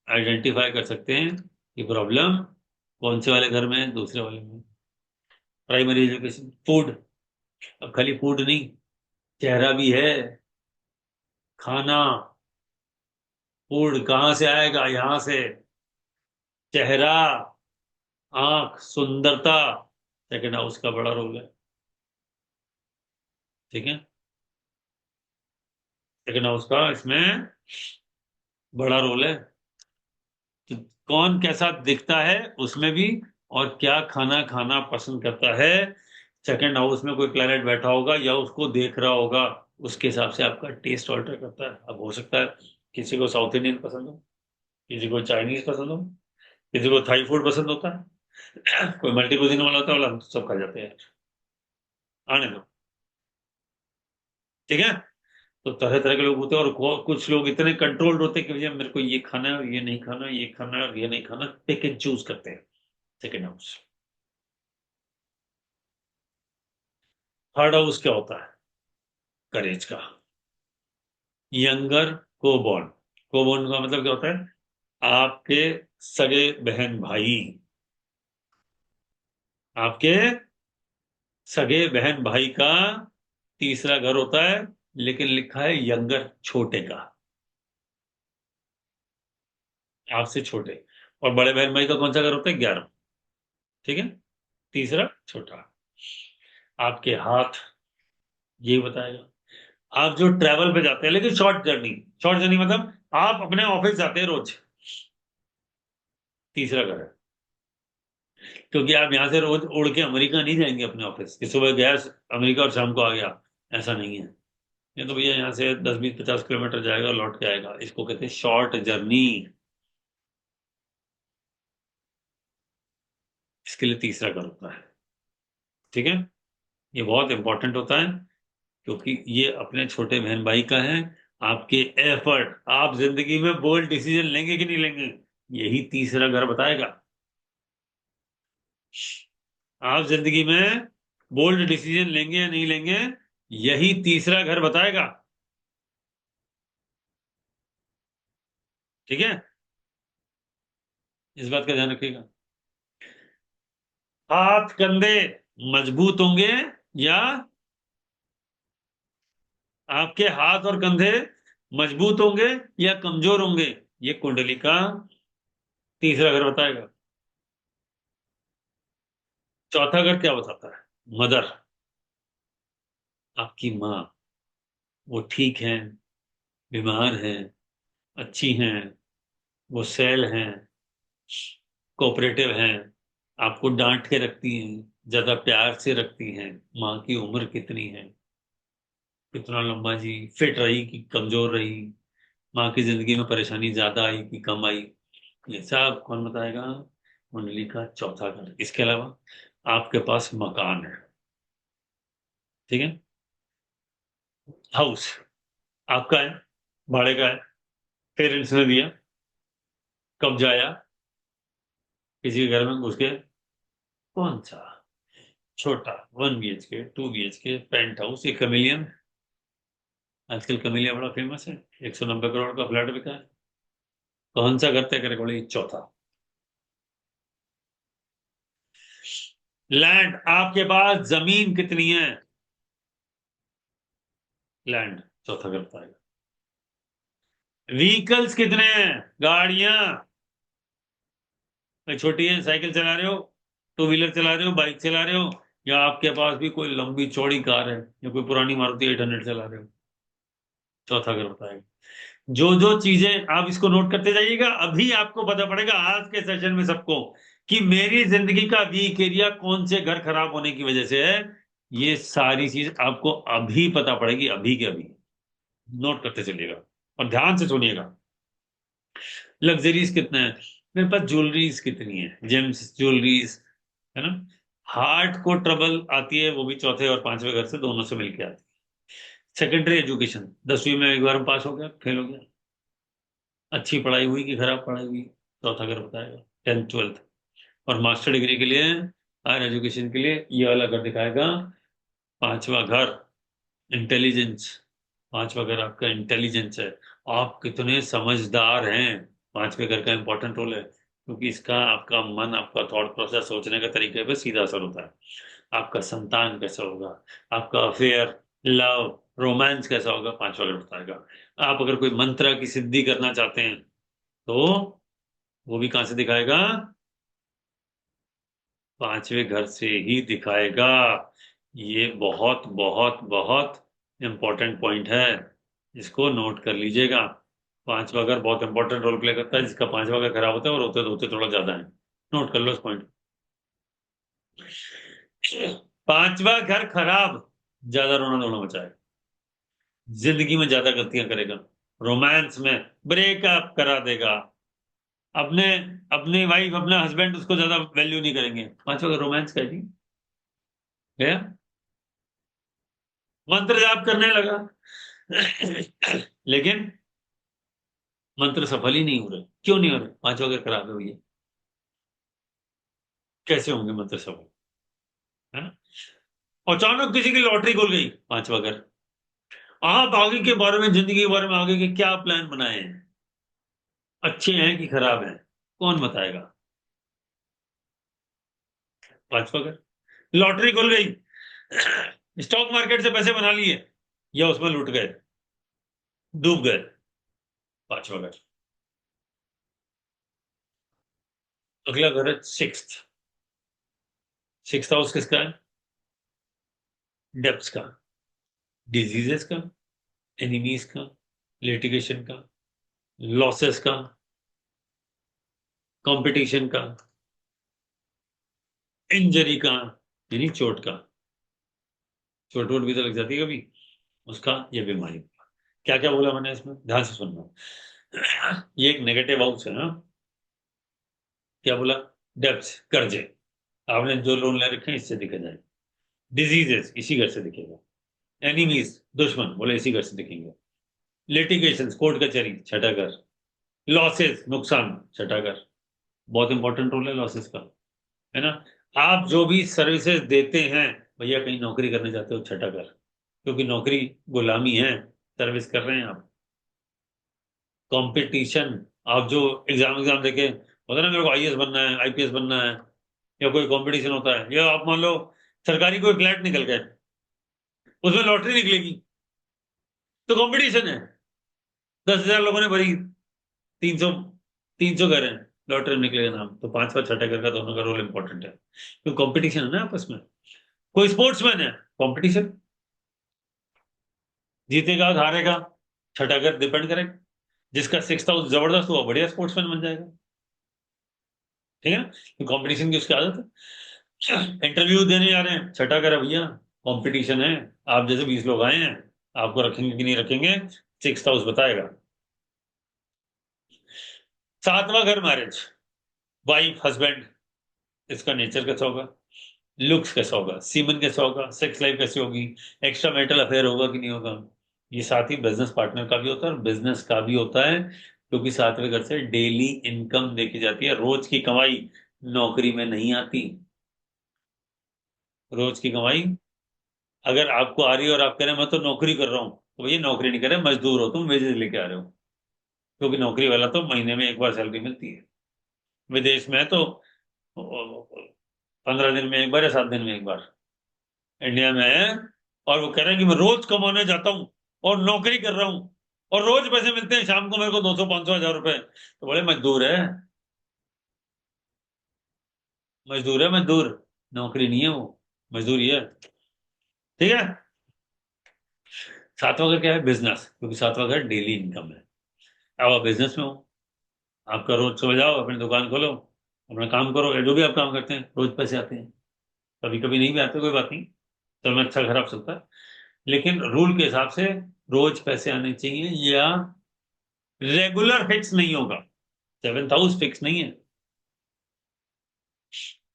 आइडेंटिफाई कर सकते हैं कि प्रॉब्लम कौन से वाले घर में है, दूसरे वाले में। Primary education, food. अब खाली फूड नहीं, चेहरा भी है, खाना। फूड कहाँ से आएगा? यहां से। चेहरा, आंख, सुंदरता, सेकंड हाउस का बड़ा रोल है। ठीक है? सेकंड हाउस का इसमें बड़ा रोल है। तो कौन कैसा दिखता है उसमें भी, और क्या खाना खाना पसंद करता है। सेकंड हाउस में कोई प्लेनेट बैठा होगा या उसको देख रहा होगा, उसके हिसाब से आपका टेस्ट ऑल्टर करता है। अब हो सकता है किसी को साउथ इंडियन पसंद हो, किसी को चाइनीज पसंद हो, किसी को थाई फूड पसंद होता है, कोई मल्टी कुजिन वाला होता है, वाला हम तो सब खा जाते हैं। आने दो, ठीक है। तो तरह तरह के लोग होते हैं, और कुछ लोग इतने कंट्रोल्ड होते हैं कि भैया मेरे को ये खाना है और ये नहीं खाना, ये खाना है और ये नहीं खाना, पिक एंड चूज करते हैं। Second house. थर्ड हाउस क्या होता है? करेज का। यंगर कोबॉर्न। कोबॉर्न का मतलब क्या होता है? आपके सगे बहन भाई, आपके सगे बहन भाई का तीसरा घर होता है, लेकिन लिखा है यंगर, छोटे का, आपसे छोटे। और बड़े बहन भाई का कौन सा घर होता है? 11। ठीक है। तीसरा छोटा। आपके हाथ, ये बताएगा। आप जो ट्रैवल पे जाते हैं, लेकिन शॉर्ट जर्नी, शॉर्ट जर्नी मतलब आप अपने ऑफिस जाते हैं रोज, तीसरा घर है। क्योंकि आप यहाँ से रोज उड़ के अमेरिका नहीं जाएंगे अपने ऑफिस, कि सुबह गया अमेरिका और शाम को आ गया, ऐसा नहीं है। ये तो भैया यहाँ से 10 20 50 किलोमीटर जाएगा, लौट के आएगा, इसको कहते हैं शॉर्ट जर्नी। इसके लिए तीसरा घर होता है। ठीक है। ये बहुत इंपॉर्टेंट होता है, क्योंकि ये अपने छोटे बहन भाई का है। आपके एफर्ट, आप जिंदगी में बोल्ड डिसीजन लेंगे कि नहीं लेंगे, यही तीसरा घर बताएगा। आप जिंदगी में बोल्ड डिसीजन लेंगे या नहीं लेंगे, यही तीसरा घर बताएगा। ठीक है। इस बात का ध्यान रखिएगा। हाथ कंधे मजबूत होंगे, या आपके हाथ और कंधे मजबूत होंगे या कमजोर होंगे, ये कुंडली का तीसरा घर बताएगा। चौथा घर क्या बताता है? मदर, आपकी माँ, वो ठीक है, बीमार है, अच्छी हैं, वो सेल हैं, कोऑपरेटिव हैं, आपको डांट के रखती हैं, ज्यादा प्यार से रखती हैं। माँ की उम्र कितनी है, कितना लंबा जी, फिट रही कि कमजोर रही, माँ की जिंदगी में परेशानी ज्यादा आई कि कम आई, ये सब कौन बताएगा? कुंडली का चौथा घर। इसके अलावा आपके पास मकान है, ठीक है, हाउस आपका है, भाड़े का है, पेरेंट्स ने दिया, कब जाया, किसी के घर में घुस के, कौन सा? छोटा 1 BHK 2 BHK पेंट हाउस, ये कमिलियन। आजकल कमिलिया बड़ा फेमस है, 190 करोड़ का फ्लैट बिका है। कौन सा घर तय करे? बोले चौथा। लैंड, आपके पास जमीन कितनी है? लैंड, चौथा घर बताएगा। व्हीकल्स कितने हैं? गाड़ियां, छोटी है, साइकिल चला रहे हो, टू व्हीलर चला रहे हो, बाइक चला रहे हो, या आपके पास भी कोई लंबी चौड़ी कार है, या कोई पुरानी मारुति 800 चला रहे हो, चौथा घर बताएगा। जो जो चीजें, आप इसको नोट करते जाइएगा, अभी आपको पता पड़ेगा आज के सेशन में सबको, कि मेरी जिंदगी का वीक एरिया कौन से घर खराब होने की वजह से है। ये सारी चीज आपको अभी पता पड़ेगी, अभी के अभी। नोट करते चलिएगा और ध्यान से सुनिएगा। लग्जरीज कितना है? मेरे पास ज्वेलरीज कितनी है, जेम्स ज्वेलरीज, है ना। हार्ट को ट्रबल आती है, वो भी चौथे और पांचवें घर से, दोनों से मिलके आती है। सेकेंडरी एजुकेशन, 10वीं में एक बार में पास हो गया, फेल हो गया, अच्छी पढ़ाई हुई कि खराब पढ़ाई हुई, चौथा घर बताएगा। 10th 12th। और मास्टर डिग्री के लिए, हायर एजुकेशन के लिए, ये वाला घर दिखाएगा। पांचवा घर इंटेलिजेंस, पांचवा घर आपका इंटेलिजेंस है। आप कितने समझदार हैं, पांचवे घर का इंपॉर्टेंट रोल है, क्योंकि इसका आपका मन, आपका थॉट प्रोसेस, सोचने का तरीके पे सीधा असर होता है। आपका संतान कैसा होगा, आपका अफेयर, लव, रोमांस कैसा होगा, पांचवा घर बताएगा। आप अगर कोई मंत्र की सिद्धि करना चाहते हैं, तो वो भी कहां से दिखाएगा? पांचवें घर से ही दिखाएगा। ये बहुत बहुत बहुत इंपॉर्टेंट पॉइंट है, इसको नोट कर लीजिएगा। पांचवा घर बहुत इंपॉर्टेंट रोल प्ले करता है, जिसका पांचवा घर खराब होता है, और होते तो होते थोड़ा ज्यादा है। नोट कर लो इस पॉइंट। पांचवा घर खराब, ज्यादा रोना धोना मचाएगा, जिंदगी में ज्यादा गलतियां करेगा, रोमांस में ब्रेकअप करा देगा, अपने अपने वाइफ अपने हस्बैंड उसको ज्यादा वैल्यू नहीं करेंगे। पांचवा घर रोमांस का जी गया, मंत्र जाप करने लगा लेकिन मंत्र सफल ही नहीं हो रहे। क्यों नहीं हो रहे? पांचवा घर खराब है भैया। कैसे होंगे मंत्र सफल? है ना? अचानक किसी की लॉटरी खुल गई, पांचवा घर। आप आगे के बारे में, जिंदगी के बारे में आगे के क्या प्लान बनाए हैं, अच्छे हैं कि खराब हैं, कौन बताएगा? पांचवा घर। लॉटरी खुल गई, स्टॉक मार्केट से पैसे बना लिए या उसमें लुट गए, डूब गए, पांचवा घर। अगला घर है सिक्स्थ। सिक्स्थ हाउस किसका है? डेब्ट्स का, डिजीजेस का, एनिमीज का, लिटिगेशन का, लॉसेस का, कंपटीशन का, इंजरी का, यानी चोट का। चोट वोट भी तो लग जाती है कभी, उसका, ये बीमारी का। क्या क्या बोला मैंने इसमें, ध्यान से सुनना। ये एक नेगेटिव हाउस है ना। क्या बोला? डेब्ट्स, कर्जे, आपने जो लोन ले रखे हैं इससे दिखे जाए। डिजीजेस, इसी घर से दिखेगा। एनिमीज, दुश्मन, बोले इसी घर से दिखेंगे। लिटिगेशन, कोर्ट कचहरी, छठा घर। लॉसेस, नुकसान, छठा घर। बहुत इंपॉर्टेंट रोल है लॉसेस का, है ना? आप जो भी सर्विसेज देते हैं, भैया कहीं नौकरी करने जाते हो, छठा घर, क्योंकि नौकरी गुलामी है, सर्विस कर रहे हैं आप। कंपटीशन, आप जो एग्जाम एग्जाम देके होता है ना, मेरे को आईएएस बनना है, आईपीएस बनना है, या कोई कंपटीशन होता है, या आप मान लो सरकारी कोई फ्लैट निकल गए, उसमें लॉटरी निकलेगी, तो कंपटीशन है। 10,000 लोगों ने भरी, 300, 300 घर हैं, लॉटरी में निकलेगा नाम, तो पांचवा छठा घर का दोनों का रोल इंपॉर्टेंट है, क्योंकि कंपटीशन है ना आपस में। कोई स्पोर्ट्समैन है, कंपटीशन, जीतेगा हारेगा, छठा घर डिपेंड करेगा। जिसका सिक्स हाउस जबरदस्त हुआ, बढ़िया स्पोर्ट्समैन बन जाएगा। ठीक है ना? तो कंपटीशन की उसकी आदत है। इंटरव्यू देने जा रहे हैं, छठा घर है भैया, कंपटीशन है। आप जैसे 20 लोग आए हैं, आपको रखेंगे कि नहीं रखेंगे, सिक्स हाउस बताएगा। सातवां घर मैरिज, वाइफ हस्बैंड, इसका नेचर कैसा होगा, लुक्स कैसा होगा, सीमन कैसा होगा, सेक्स लाइफ कैसी होगी, एक्स्ट्रा मैरिटल अफेयर होगा कि नहीं होगा। ये साथ ही बिजनेस पार्टनर का भी होता है और बिजनेस का भी होता है, क्योंकि सातवें घर से डेली इनकम देखी जाती है, रोज की कमाई नौकरी में नहीं आती। रोज की कमाई अगर आपको आ रही है और आप कह रहे हैं मैं तो नौकरी कर रहा हूं, तो भैया नौकरी नहीं कर रहे, मजदूर हो तुम, वेजेस लेके आ रहे हो। क्योंकि नौकरी वाला तो महीने में एक बार सैलरी मिलती है, विदेश में है तो 15 दिन में एक बार या 7 दिन में एक बार। इंडिया में है और वो कह रहे हैं कि मैं रोज कमाने जाता हूँ और नौकरी कर रहा हूँ और रोज पैसे मिलते हैं, शाम को मेरे को 200 500 हजार रुपए, तो बोले मजदूर है। मजदूर है, मजदूर, नौकरी नहीं है वो, मजदूरी है। ठीक है? सातवां घर क्या है? बिजनेस, क्योंकि सातवां घर डेली इनकम है। अब आप बिजनेस में हो, आपका रोज सुबह जाओ अपनी दुकान खोलो, अपना काम करो, या जो भी आप काम करते हैं, रोज पैसे आते हैं। कभी कभी नहीं भी आते, कोई बात नहीं, तो मैं अच्छा खराब चलता है, लेकिन रूल के हिसाब से रोज पैसे आने चाहिए, या रेगुलर फिक्स नहीं होगा। सेवेंथ हाउस फिक्स नहीं है,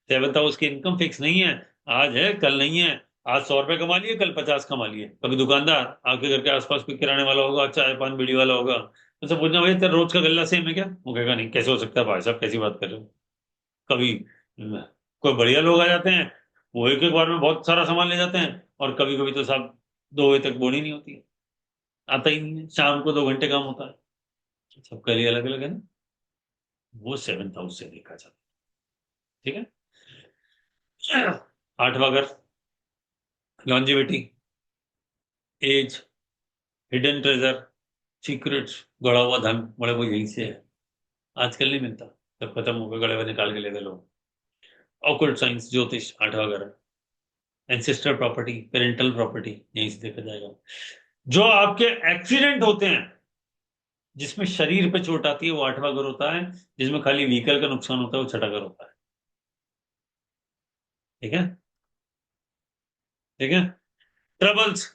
सेवेंथ हाउस की इनकम फिक्स नहीं है। आज है कल नहीं है, आज 100 रुपए कमा लिए, कल 50 कमा लिए। कभी दुकानदार आपके घर के आसपास कोई किराने वाला होगा, चाय पान बीड़ी वाला होगा, तो सब पूछना, भाई तेरा रोज का गल्ला सेम है क्या? वो कहेगा नहीं। कैसे हो सकता है भाई साहब, कैसी बात कर रहे हो? कभी कोई बढ़िया लोग आ जाते हैं, वो एक एक बार में बहुत सारा सामान ले जाते हैं, और कभी कभी तो साहब 2 बजे तक बोनी नहीं होती है, आता ही नहीं है, शाम को 2 घंटे काम होता है। सबका लिए अलग अलग है ना, वो सेवेंथ हाउस से देखा जाता है। ठीक है? आठवां घर, longevity, age, hidden treasure, secrets, गड़ा हुआ धन, बड़े वो यहीं से है। आजकल नहीं मिलता, जब खत्म हो गया गड़े हुए निकाल के ले गए लोग। ऑकल्ट साइंस, ज्योतिष, आठवां घर। एंसेस्टर प्रॉपर्टी, पेरेंटल प्रॉपर्टी, यहीं से देखा जाएगा। जो आपके एक्सीडेंट होते हैं, जिसमें शरीर पे चोट आती है, वो आठवां घर होता है। जिसमें खाली व्हीकल का नुकसान होता है, वो छठा घर होता है। ठीक है, ठीक है। ट्रबल्स,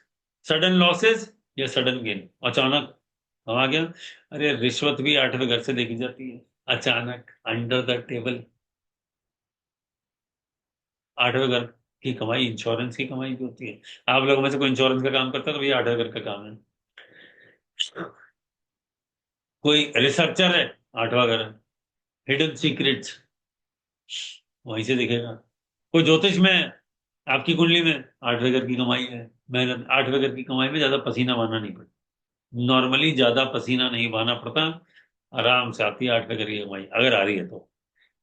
सडन लॉसेस या सडन गेन, अचानक हम आ गया। अरे रिश्वत भी 8वें घर से देखी जाती है, अचानक अंडर द टेबल। 8वें घर की कमाई इंश्योरेंस की कमाई भी होती है। आप लोगों में से कोई इंश्योरेंस का काम करता है तो ये 8वें घर का काम है। कोई रिसर्चर है, 8वां घर है। हिडन सीक्रेट्स, वहीं से दिखेगा। कोई ज्योतिष में है, आपकी कुंडली में 8वें घर की कमाई है। मेहनत, 8वें घर की कमाई में ज्यादा पसीना बहाना नहीं पड़ता। नॉर्मली ज्यादा पसीना नहीं बहाना पड़ता, आराम से आती है 8वें घर की कमाई, अगर आ रही है तो।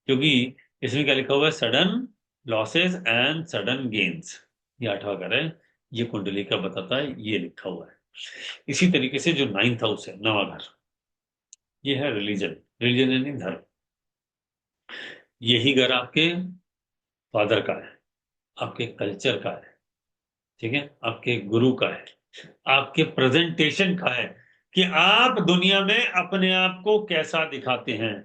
क्योंकि इसमें क्या लिखा हुआ है, sudden losses and sudden gains. ये 8वां घर है, ये कुंडली का बताता है, ये लिखा हुआ है। इसी तरीके से जो 9th हाउस है, 9वां घर, ये है रिलीजन। रिलीजन यानी धर्म। यही घर आपके फादर का है, आपके कल्चर का है, ठीक है, आपके गुरु का है, आपके प्रेजेंटेशन का है, कि आप दुनिया में अपने आप को कैसा दिखाते हैं।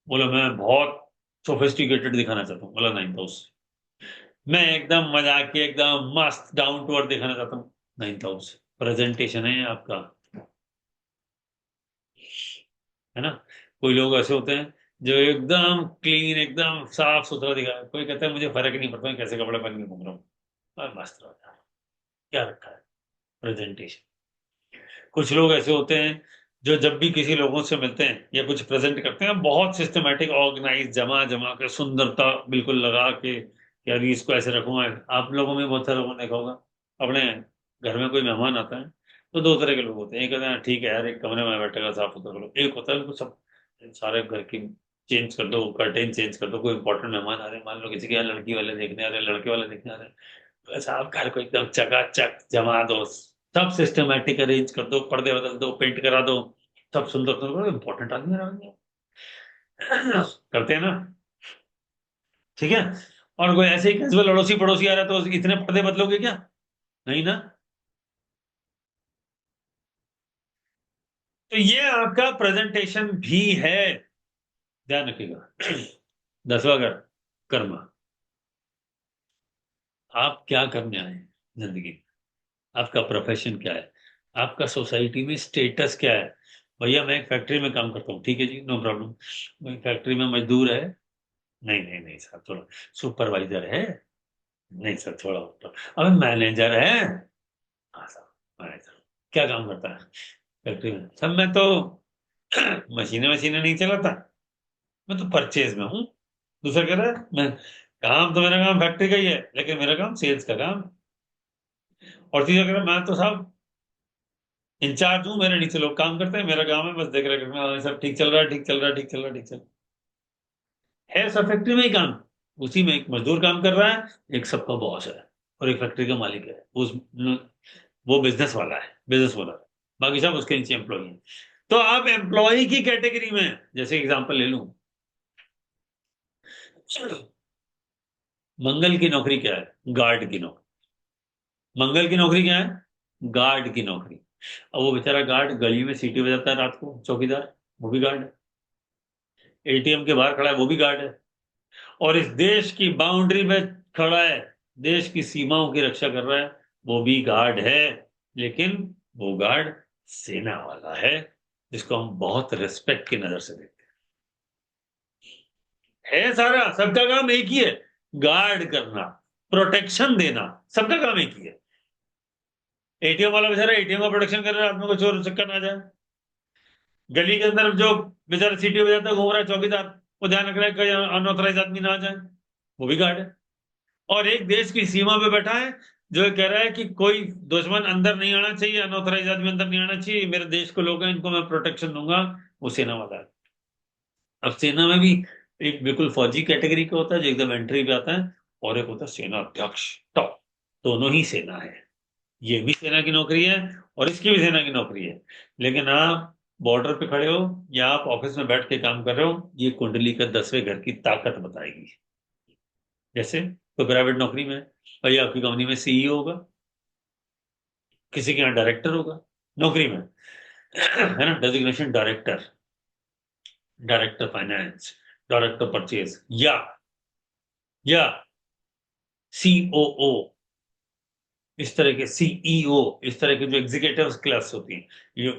बोला मैं बहुत सोफिस्टिकेटेड दिखाना चाहता हूँ, बोला 9th हाउस। मैं एकदम मजाक, एकदम मस्त डाउन टू अर्थ दिखाना चाहता हूँ, 9th हाउस प्रेजेंटेशन है आपका, है ना। कोई लोग ऐसे होते हैं जो एकदम क्लीन, एकदम साफ सुथरा दिखा है, कोई कहता है मुझे फर्क ही नहीं पड़ता मैं कैसे कपड़े पहन के घूम रहा हूँ, और मस्त रहो यार, क्या रखा है, प्रेजेंटेशन। कुछ लोग ऐसे होते हैं जो जब भी किसी लोगों से मिलते हैं या कुछ प्रेजेंट करते हैं, बहुत सिस्टमेटिक, ऑर्गेनाइज, जमा जमा के, सुंदरता बिल्कुल लगा के, कि यार इसको ऐसे रखूंगा। आप लोगों में बहुत सारे लोगों ने देखा होगा, अपने घर में कोई मेहमान आता है तो दो तरह के लोग होते हैं। एक कहते हैं ठीक है यार, एक कमरे में बैठेगा साफ सुथरा करो। एक होता है बिल्कुल सब, सारे घर की चेंज कर दो, कर्टेन चेंज कर दो, कोई इंपॉर्टेंट मेहमान आ रहे हैं, मान लो किसी के यहाँ लड़की वाले देखने आ रहे हैं, लड़के वाले देखने आ रहे हैं, बस आप घर को एकदम चकाचक जमा दो, सब सिस्टमेटिक अरेंज कर दो, पर्दे बदल दो, पेंट करा दो, सब सुंदर सुंदर, इंपॉर्टेंट आदमी रहेंगे। करते हैं ना, ठीक है। और कोई ऐसे ही कैजुअल अड़ोसी पड़ोसी आ रहा है तो इतने पर्दे बदलोगे क्या? नहीं ना। तो ये आपका प्रेजेंटेशन भी है, ध्यान रखिएगा। 10वां घर, कर्म। आप क्या करने आए हैं जिंदगी में, आपका प्रोफेशन क्या है, आपका सोसाइटी में स्टेटस क्या है। भैया मैं एक फैक्ट्री में काम करता हूँ, ठीक है जी, नो प्रॉब्लम। मैं फैक्ट्री में मजदूर है, नहीं नहीं नहीं सर थोड़ा। सुपरवाइजर है, नहीं सर थोड़ा ऊपर। अब मैनेजर है, हाँ सर मैनेजर। क्या काम करता है फैक्ट्री में? सब मैं तो मशीनें मशीनें नहीं चलाता, मैं तो परचेज में हूँ। दूसरा कह रहा है मैं, काम तो मेरा काम फैक्ट्री का ही है, लेकिन मेरा काम सेल्स का काम। और तीसरा कह रहा है मैं तो साहब इंचार्ज हूँ, मेरे नीचे लोग काम करते हैं, मेरा काम है बस देख रेख रखना, हाँ, सब ठीक चल रहा है, ठीक चल रहा है, ठीक चल रहा है, ठीक चल रहा है सब फैक्ट्री में ही काम। उसी में एक मजदूर काम कर रहा है, एक सबका बॉस है, और एक फैक्ट्री का मालिक है। वो बिजनेस वाला है, बिजनेस वाला है, बाकी सब उसके नीचे एम्प्लॉई हैं। तो आप एम्प्लॉय की कैटेगरी में, जैसे एग्जांपल ले लूं, मंगल की नौकरी क्या है? गार्ड की नौकरी। मंगल की नौकरी क्या है? गार्ड की नौकरी। अब वो बेचारा गार्ड गली में सीटी बजाता है रात को, चौकीदार, वो भी गार्ड है। एटीएम के बाहर खड़ा है, वो भी गार्ड है। और इस देश की बाउंड्री में खड़ा है, देश की सीमाओं की रक्षा कर रहा है, वो भी गार्ड है। लेकिन वो गार्ड सेना वाला है, जिसको हम बहुत रिस्पेक्ट की नजर से देखते हैं। सारा सबका काम एक ही है, गार्ड करना, प्रोटेक्शन देना, सबका काम एक ही है। एटीएम वाला बेचारा एटीएम का प्रोटेक्शन कर रहा है, आदमी को चोर चक्कर ना जाए। गली के अंदर जो बेचारा सीटी बजाता है घूम रहा है चौकीदार, वो ध्यान रख रहा है कहीं अनऑथराइज आदमी ना आ जाए, वो भी गार्ड है। और एक देश की सीमा पे बैठा है, जो ये कह रहा है कि कोई दुश्मन अंदर नहीं आना चाहिए, अनऑथराइज आदमी अंदर नहीं आना चाहिए, मेरे देश के लोग हैं, इनको मैं प्रोटेक्शन दूंगा। वो सेना वाला है। अब सेना में भी एक बिल्कुल फौजी कैटेगरी का होता है जो एकदम एंट्री पे आता है, और एक होता है सेना अध्यक्ष, टॉप। दोनों ही सेना है, ये भी सेना की नौकरी है और इसकी भी सेना की नौकरी है। लेकिन आप बॉर्डर पे खड़े हो या आप ऑफिस में बैठ के काम कर रहे हो, ये कुंडली का 10वें घर की ताकत बताएगी। जैसे कोई प्राइवेट नौकरी में है, भाई आपकी कंपनी में सीईओ होगा, किसी के यहाँ डायरेक्टर होगा, नौकरी में है ना, designation director, director finance, director purchase, या COO, इस तरह के CEO, इस तरह के जो एग्जीक्यूटिव क्लास होती है,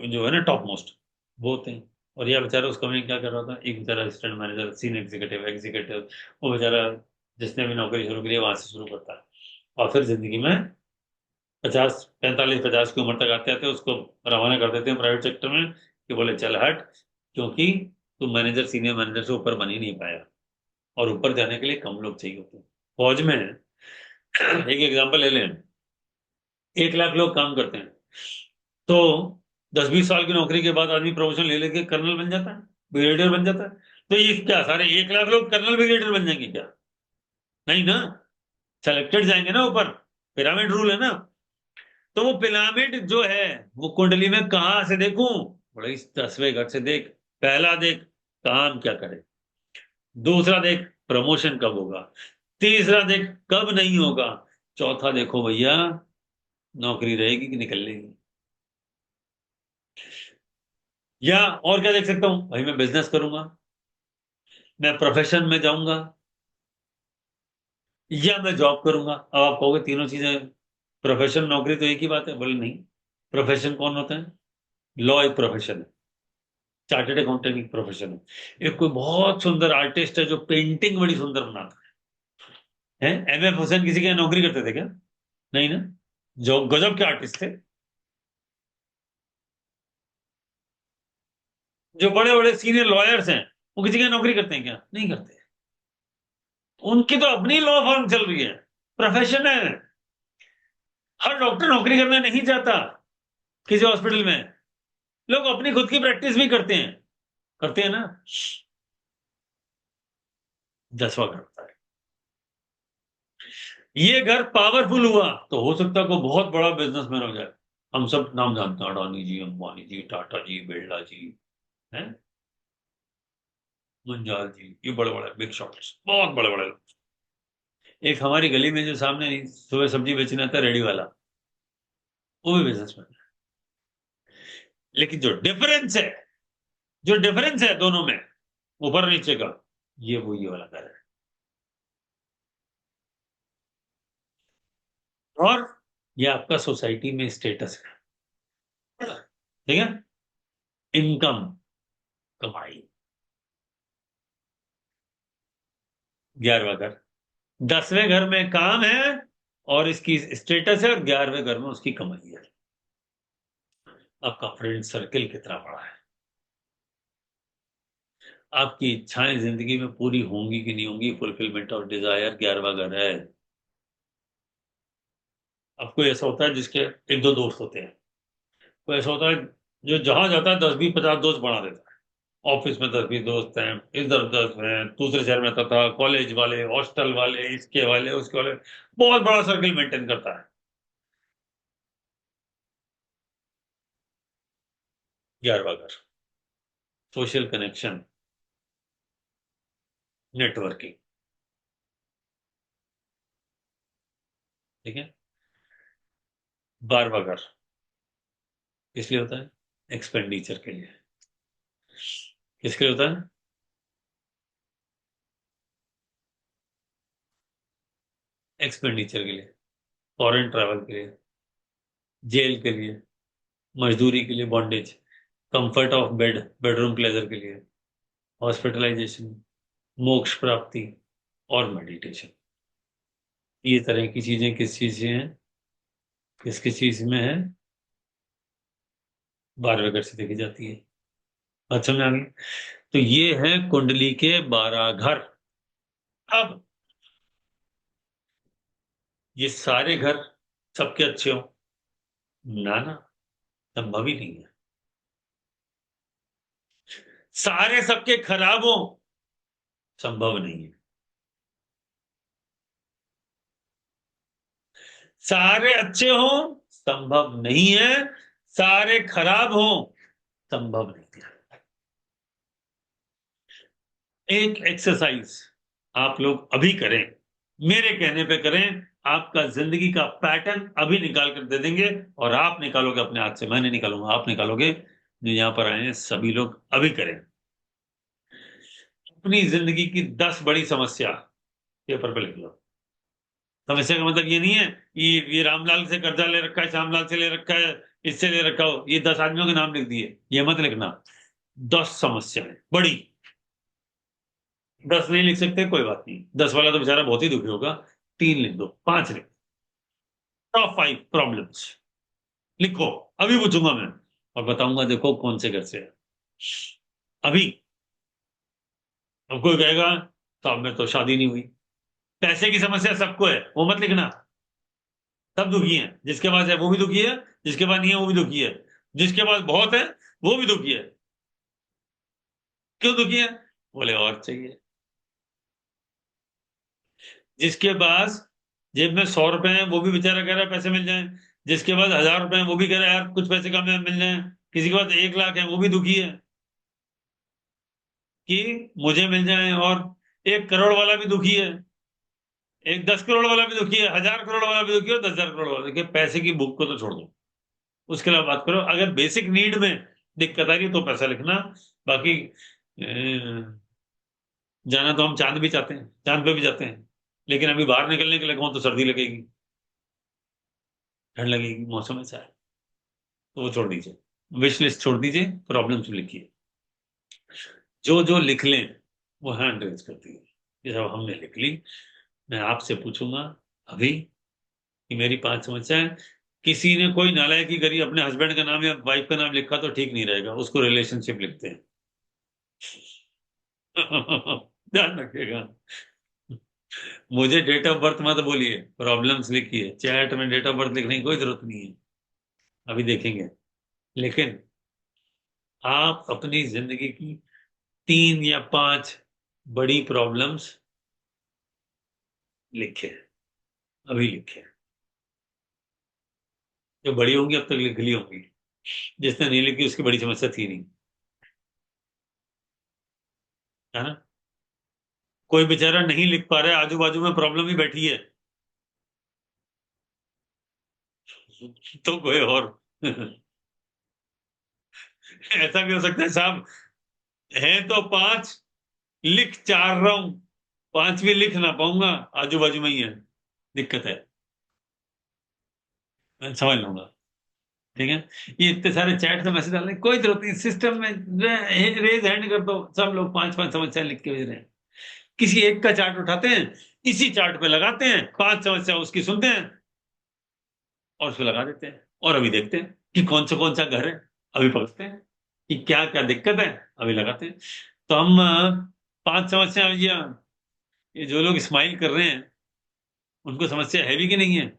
जो है ना टॉप मोस्ट, वो होते हैं। और यह बेचारा उस कंपनी में क्या कर रहा था, एक बेचारा assistant manager, senior executive executive, वो बेचारा जिसने भी नौकरी शुरू की वहां से शुरू करता है, और फिर जिंदगी में 50 45 50 की उम्र तक आते आते उसको रवाना कर देते हैं प्राइवेट सेक्टर में, कि बोले चल हट, क्योंकि तू मैनेजर सीनियर मैनेजर से ऊपर बन ही नहीं पाया, और ऊपर जाने के लिए कम लोग चाहिए होते हैं। फौज में एक एग्जांपल ले लें, 1 लाख लोग काम करते हैं, तो 10 20 साल की नौकरी के बाद आदमी प्रमोशन ले लेके कर्नल बन जाता है, ब्रिगेडियर बन जाता है। तो ये क्या सारे 1 लाख लोग कर्नल ब्रिगेडियर बन जाएंगे क्या? नहीं ना, सेलेक्टेड जाएंगे ना ऊपर, पिरामिड रूल है ना। तो वो पिरामिड जो है, वो कुंडली में कहां से देखूं? बोले इस 10वें घर से देख। पहला देख काम क्या करे, दूसरा देख प्रमोशन कब होगा, तीसरा देख कब नहीं होगा, चौथा देखो भैया नौकरी रहेगी कि निकल लेगी। या और क्या देख सकता हूं भाई, मैं बिजनेस करूंगा, मैं प्रोफेशन में जाऊंगा, या मैं जॉब करूंगा। अब आप कहोगे तीनों चीजें, प्रोफेशन नौकरी तो एक ही बात है। बोले नहीं, प्रोफेशन कौन होता है? लॉ एक प्रोफेशन है, चार्टेड अकाउंटेंट एक प्रोफेशन है, एक कोई बहुत सुंदर आर्टिस्ट है जो पेंटिंग बड़ी सुंदर बनाता है। MF हुसैन किसी के यहाँ नौकरी करते थे क्या? नहीं ना, जो गजब के आर्टिस्ट थे। जो बड़े बड़े सीनियर लॉयर्स हैं, वो किसी के यहाँ नौकरी करते हैं क्या? नहीं करते। उनकी तो अपनी लॉ फर्म चल रही है, प्रोफेशन है। हर डॉक्टर नौकरी करना नहीं चाहता किसी हॉस्पिटल में, लोग अपनी खुद की प्रैक्टिस भी करते हैं ना। 10वां घर होता है। ये घर पावरफुल हुआ तो हो सकता है कोई बहुत बड़ा बिजनेसमैन हो जाए। हम सब नाम जानते हैं, अडानी जी, अंबानी जी, टाटा जी, बिरला जी, हैं, मुंजाल जी, ये बड़े बड़े बिग शॉट्स, बहुत बड़े बड़े लोग। एक हमारी गली में जो सामने सुबह सब्जी बेचने आता है रेडी वाला, वो भी बिजनेसमैन है। लेकिन जो डिफरेंस है दोनों में, ऊपर नीचे का, ये वाला घर है। और ये आपका सोसाइटी में स्टेटस है, ठीक है, इनकम, कमाई। 11वां घर, 10वें घर में काम है और इसकी स्टेटस है, और 11वें घर में उसकी कमाई है। आपका फ्रेंड सर्किल कितना बड़ा है, आपकी इच्छाएं जिंदगी में पूरी होंगी कि नहीं होंगी, फुलफिलमेंट ऑफ डिजायर 11वां घर है। अब कोई ऐसा होता है जिसके 1 2 दोस्त होते हैं, कोई ऐसा होता है जो जहां जाता है 10 20 50 दोस्त बना देता है। ऑफिस में 10 20 दोस्त हैं, इधर 10 हैं, दूसरे शहर में तथा कॉलेज वाले, हॉस्टल वाले, इसके वाले उसके वाले, बहुत बड़ा सर्किल मेंटेन करता है। 11वां घर, सोशल कनेक्शन, नेटवर्किंग, ठीक है। 12वां घर किस लिए होता है? एक्सपेंडिचर के लिए। किसके लिए होता है? एक्सपेंडिचर के लिए, फॉरेन ट्रैवल के लिए, जेल के लिए, मजदूरी के लिए, bondage, comfort of bedroom pleasure के लिए, हॉस्पिटलाइजेशन, मोक्ष प्राप्ति, और मेडिटेशन। ये तरह की चीजें किस चीज से हैं, किस किस चीज में है? 12वें घर से देखी जाती है। अच्छा में आ गई। तो ये है कुंडली के 12 घर। अब ये सारे घर सबके अच्छे हो? ना ना, संभव ही नहीं है। सारे सबके खराब हो? संभव नहीं है। सारे अच्छे हो? संभव नहीं है। सारे खराब हो? संभव नहीं है। एक एक्सरसाइज आप लोग अभी करें, मेरे कहने पे करें, आपका जिंदगी का पैटर्न अभी निकाल कर दे देंगे। और आप निकालोगे अपने हाथ से, मैं नहीं निकालूंगा, आप निकालोगे। जो यहां पर आए हैं सभी लोग अभी करें। अपनी जिंदगी की 10 बड़ी समस्या पेपर पे लिख लो। समस्या का मतलब ये नहीं है ये रामलाल से कर्जा ले रखा है, श्यामलाल से ले रखा है, इससे ले रखा हो, ये 10 आदमियों के नाम लिख दिए, ये मत लिखना। 10 समस्याएं बड़ी। 10 नहीं लिख सकते कोई बात नहीं, 10 वाला तो बेचारा बहुत ही दुखी होगा। 3 लिख दो, 5 लिख। टॉप 5 प्रॉब्लम्स लिखो। अभी पूछूंगा मैं और बताऊंगा देखो कौन से घर से है। अभी अब कोई कहेगा साहब में तो शादी नहीं हुई। पैसे की समस्या सबको है, वो मत लिखना। सब दुखी हैं, जिसके पास है वो भी दुखी है, जिसके पास नहीं है वो भी दुखी है, जिसके पास बहुत है वो भी दुखी है। क्यों दुखी है? बोले और चाहिए। जिसके पास जेब में 100 रुपए हैं वो भी बेचारा कह रहा है पैसे मिल जाएं। जिसके पास 1000 रुपए हैं वो भी कह रहा है यार कुछ पैसे कम है मिल जाएं। किसी के पास 1 लाख है वो भी दुखी है कि मुझे मिल जाए। और 1 करोड़ वाला भी दुखी है, एक 10 करोड़ वाला भी दुखी है, 1000 करोड़ वाला भी दुखी है, 10,000 करोड़ वाला। देखिए पैसे की भूख को तो छोड़ दो, उसके अलावा बात करो। अगर बेसिक नीड में दिक्कत आ रही है तो पैसा लिखना। बाकी जाना तो हम चांद भी चाहते हैं, चांद पे भी जाते हैं, लेकिन अभी बाहर निकलने के लिए कहूँ तो सर्दी लगेगी, ठंड लगेगी, मौसम ऐसा है। तो वो छोड़ दीजिए, विश लिस्ट छोड़ दीजिए, प्रॉब्लम्स लिखिए। जो जो लिख लें वो हैंड रेज करती है। ये सब हमने लिख ली। मैं आपसे पूछूंगा अभी कि मेरी 5 समस्याएं। किसी ने कोई नालायकी करी, अपने हस्बैंड का नाम या वाइफ का नाम लिखा तो ठीक नहीं रहेगा, उसको रिलेशनशिप लिखते हैं। ध्यान रखिएगा। मुझे डेट ऑफ बर्थ मत बोलिए, प्रॉब्लम्स लिखिए। चैट में डेट ऑफ बर्थ लिखने की कोई जरूरत नहीं है, अभी देखेंगे। लेकिन आप अपनी जिंदगी की 3 या 5 बड़ी प्रॉब्लम्स लिखे, अभी लिखे। जो बड़ी होंगी अब तक लिख ली होंगी, जिसने नहीं लिखी उसकी बड़ी समस्या थी नहीं, है ना। कोई बेचारा नहीं लिख पा रहा है, आजू बाजू में प्रॉब्लम ही बैठी है, तो कोई और ऐसा भी हो सकता है साहब, है तो 5, लिख 4 रहा हूं, 5वीं लिख ना पाऊंगा, आजू बाजू में ही है, दिक्कत है। मैं समझ लूंगा। ठीक है। ये इतने सारे चैट से मैसेज डालने की कोई जरूरत नहीं, सिस्टम में रेज हैंड कर दो, सब लोग 5-5 समस्या लिख के भेज रहे हैं। किसी एक का चार्ट उठाते हैं, इसी चार्ट पे लगाते हैं, 5 समस्या उसकी सुनते हैं और उसको लगा देते हैं। और अभी देखते हैं कि कौन सा घर है, अभी पकड़ते हैं कि क्या क्या दिक्कत है, अभी लगाते हैं। तो हम 5 समस्या, ये जो लोग स्माइल कर रहे हैं उनको समस्या है भी कि नहीं है?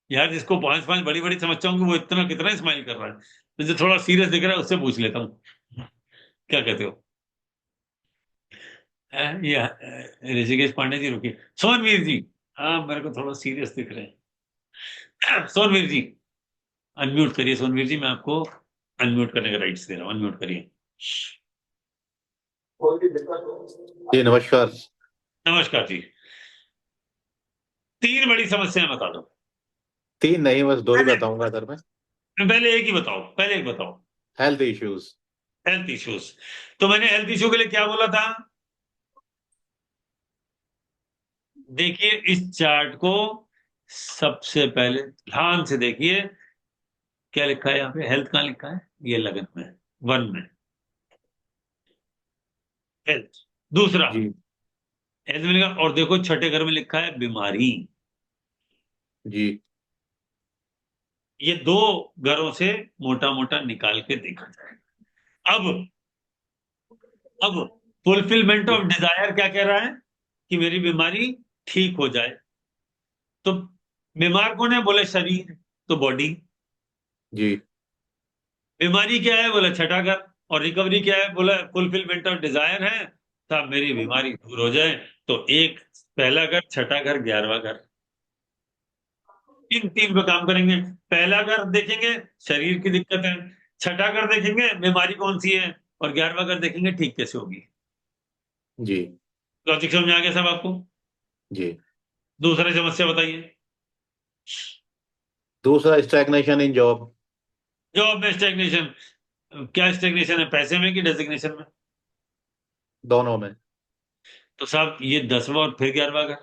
यार जिसको 5-5 बड़ी बड़ी समस्याओं की वो इतना कितना स्माइल कर रहा है, तो जो थोड़ा सीरियस दिख रहा है उससे पूछ लेता हूँ, क्या कहते हो? ये ऋषिकेश पांडे जी रुकिए, सोनवीर जी। हाँ मेरे को थोड़ा सीरियस दिख रहे हैं। सोनवीर जी अनम्यूट करिए, सोनवीर जी मैं आपको अनम्यूट करने का राइट्स दे रहा हूँ, अनम्यूट करिए। जी नमस्कार। नमस्कार जी। 3 बड़ी समस्याएं बता दो। 3 नहीं, बस 2 ही पहले बताऊंगा सर मैं। पहले एक ही बताओ, पहले एक बताओ। Health issues. Health issues. तो मैंने हेल्थ इश्यू के लिए क्या बोला था? देखिए इस चार्ट को सबसे पहले ध्यान से देखिए, क्या लिखा है यहाँ पे, हेल्थ कहाँ लिखा है? ये लगन में, 1 में हेल्थ। दूसरा जी हेल्थ मिलेगा, और देखो छठे घर में लिखा है बीमारी। जी ये 2 घरों से मोटा मोटा निकाल के देखा जाएगा। अब फुलफिलमेंट जी ऑफ डिजायर क्या कह रहा है कि मेरी बीमारी ठीक हो जाए। तो बीमार कौन है? बोले शरीर, तो बॉडी। जी बीमारी क्या है? बोला छठा घर। और रिकवरी क्या है? बोला फुलफिलमेंट ऑफ डिजायर है, साहब मेरी बीमारी दूर हो जाए। तो एक पहला घर, छठा घर, 11वां घर, इन 3 पे काम करेंगे। पहला घर देखेंगे शरीर की दिक्कत है, छठा घर देखेंगे बीमारी कौन सी है, और 11वां घर देखेंगे ठीक कैसे होगी। जी लॉजिक समझ में आ गया साहब आपको? जी। दूसरी समस्या बताइए। दूसरा स्टैग्नेशन इन जॉब। जॉब में स्टेग्नेशन। क्या स्टेग्नेशन है, पैसे में कि डेजिग्नेशन में? दोनों में। तो साहब ये 10वां और फिर 11वां घर,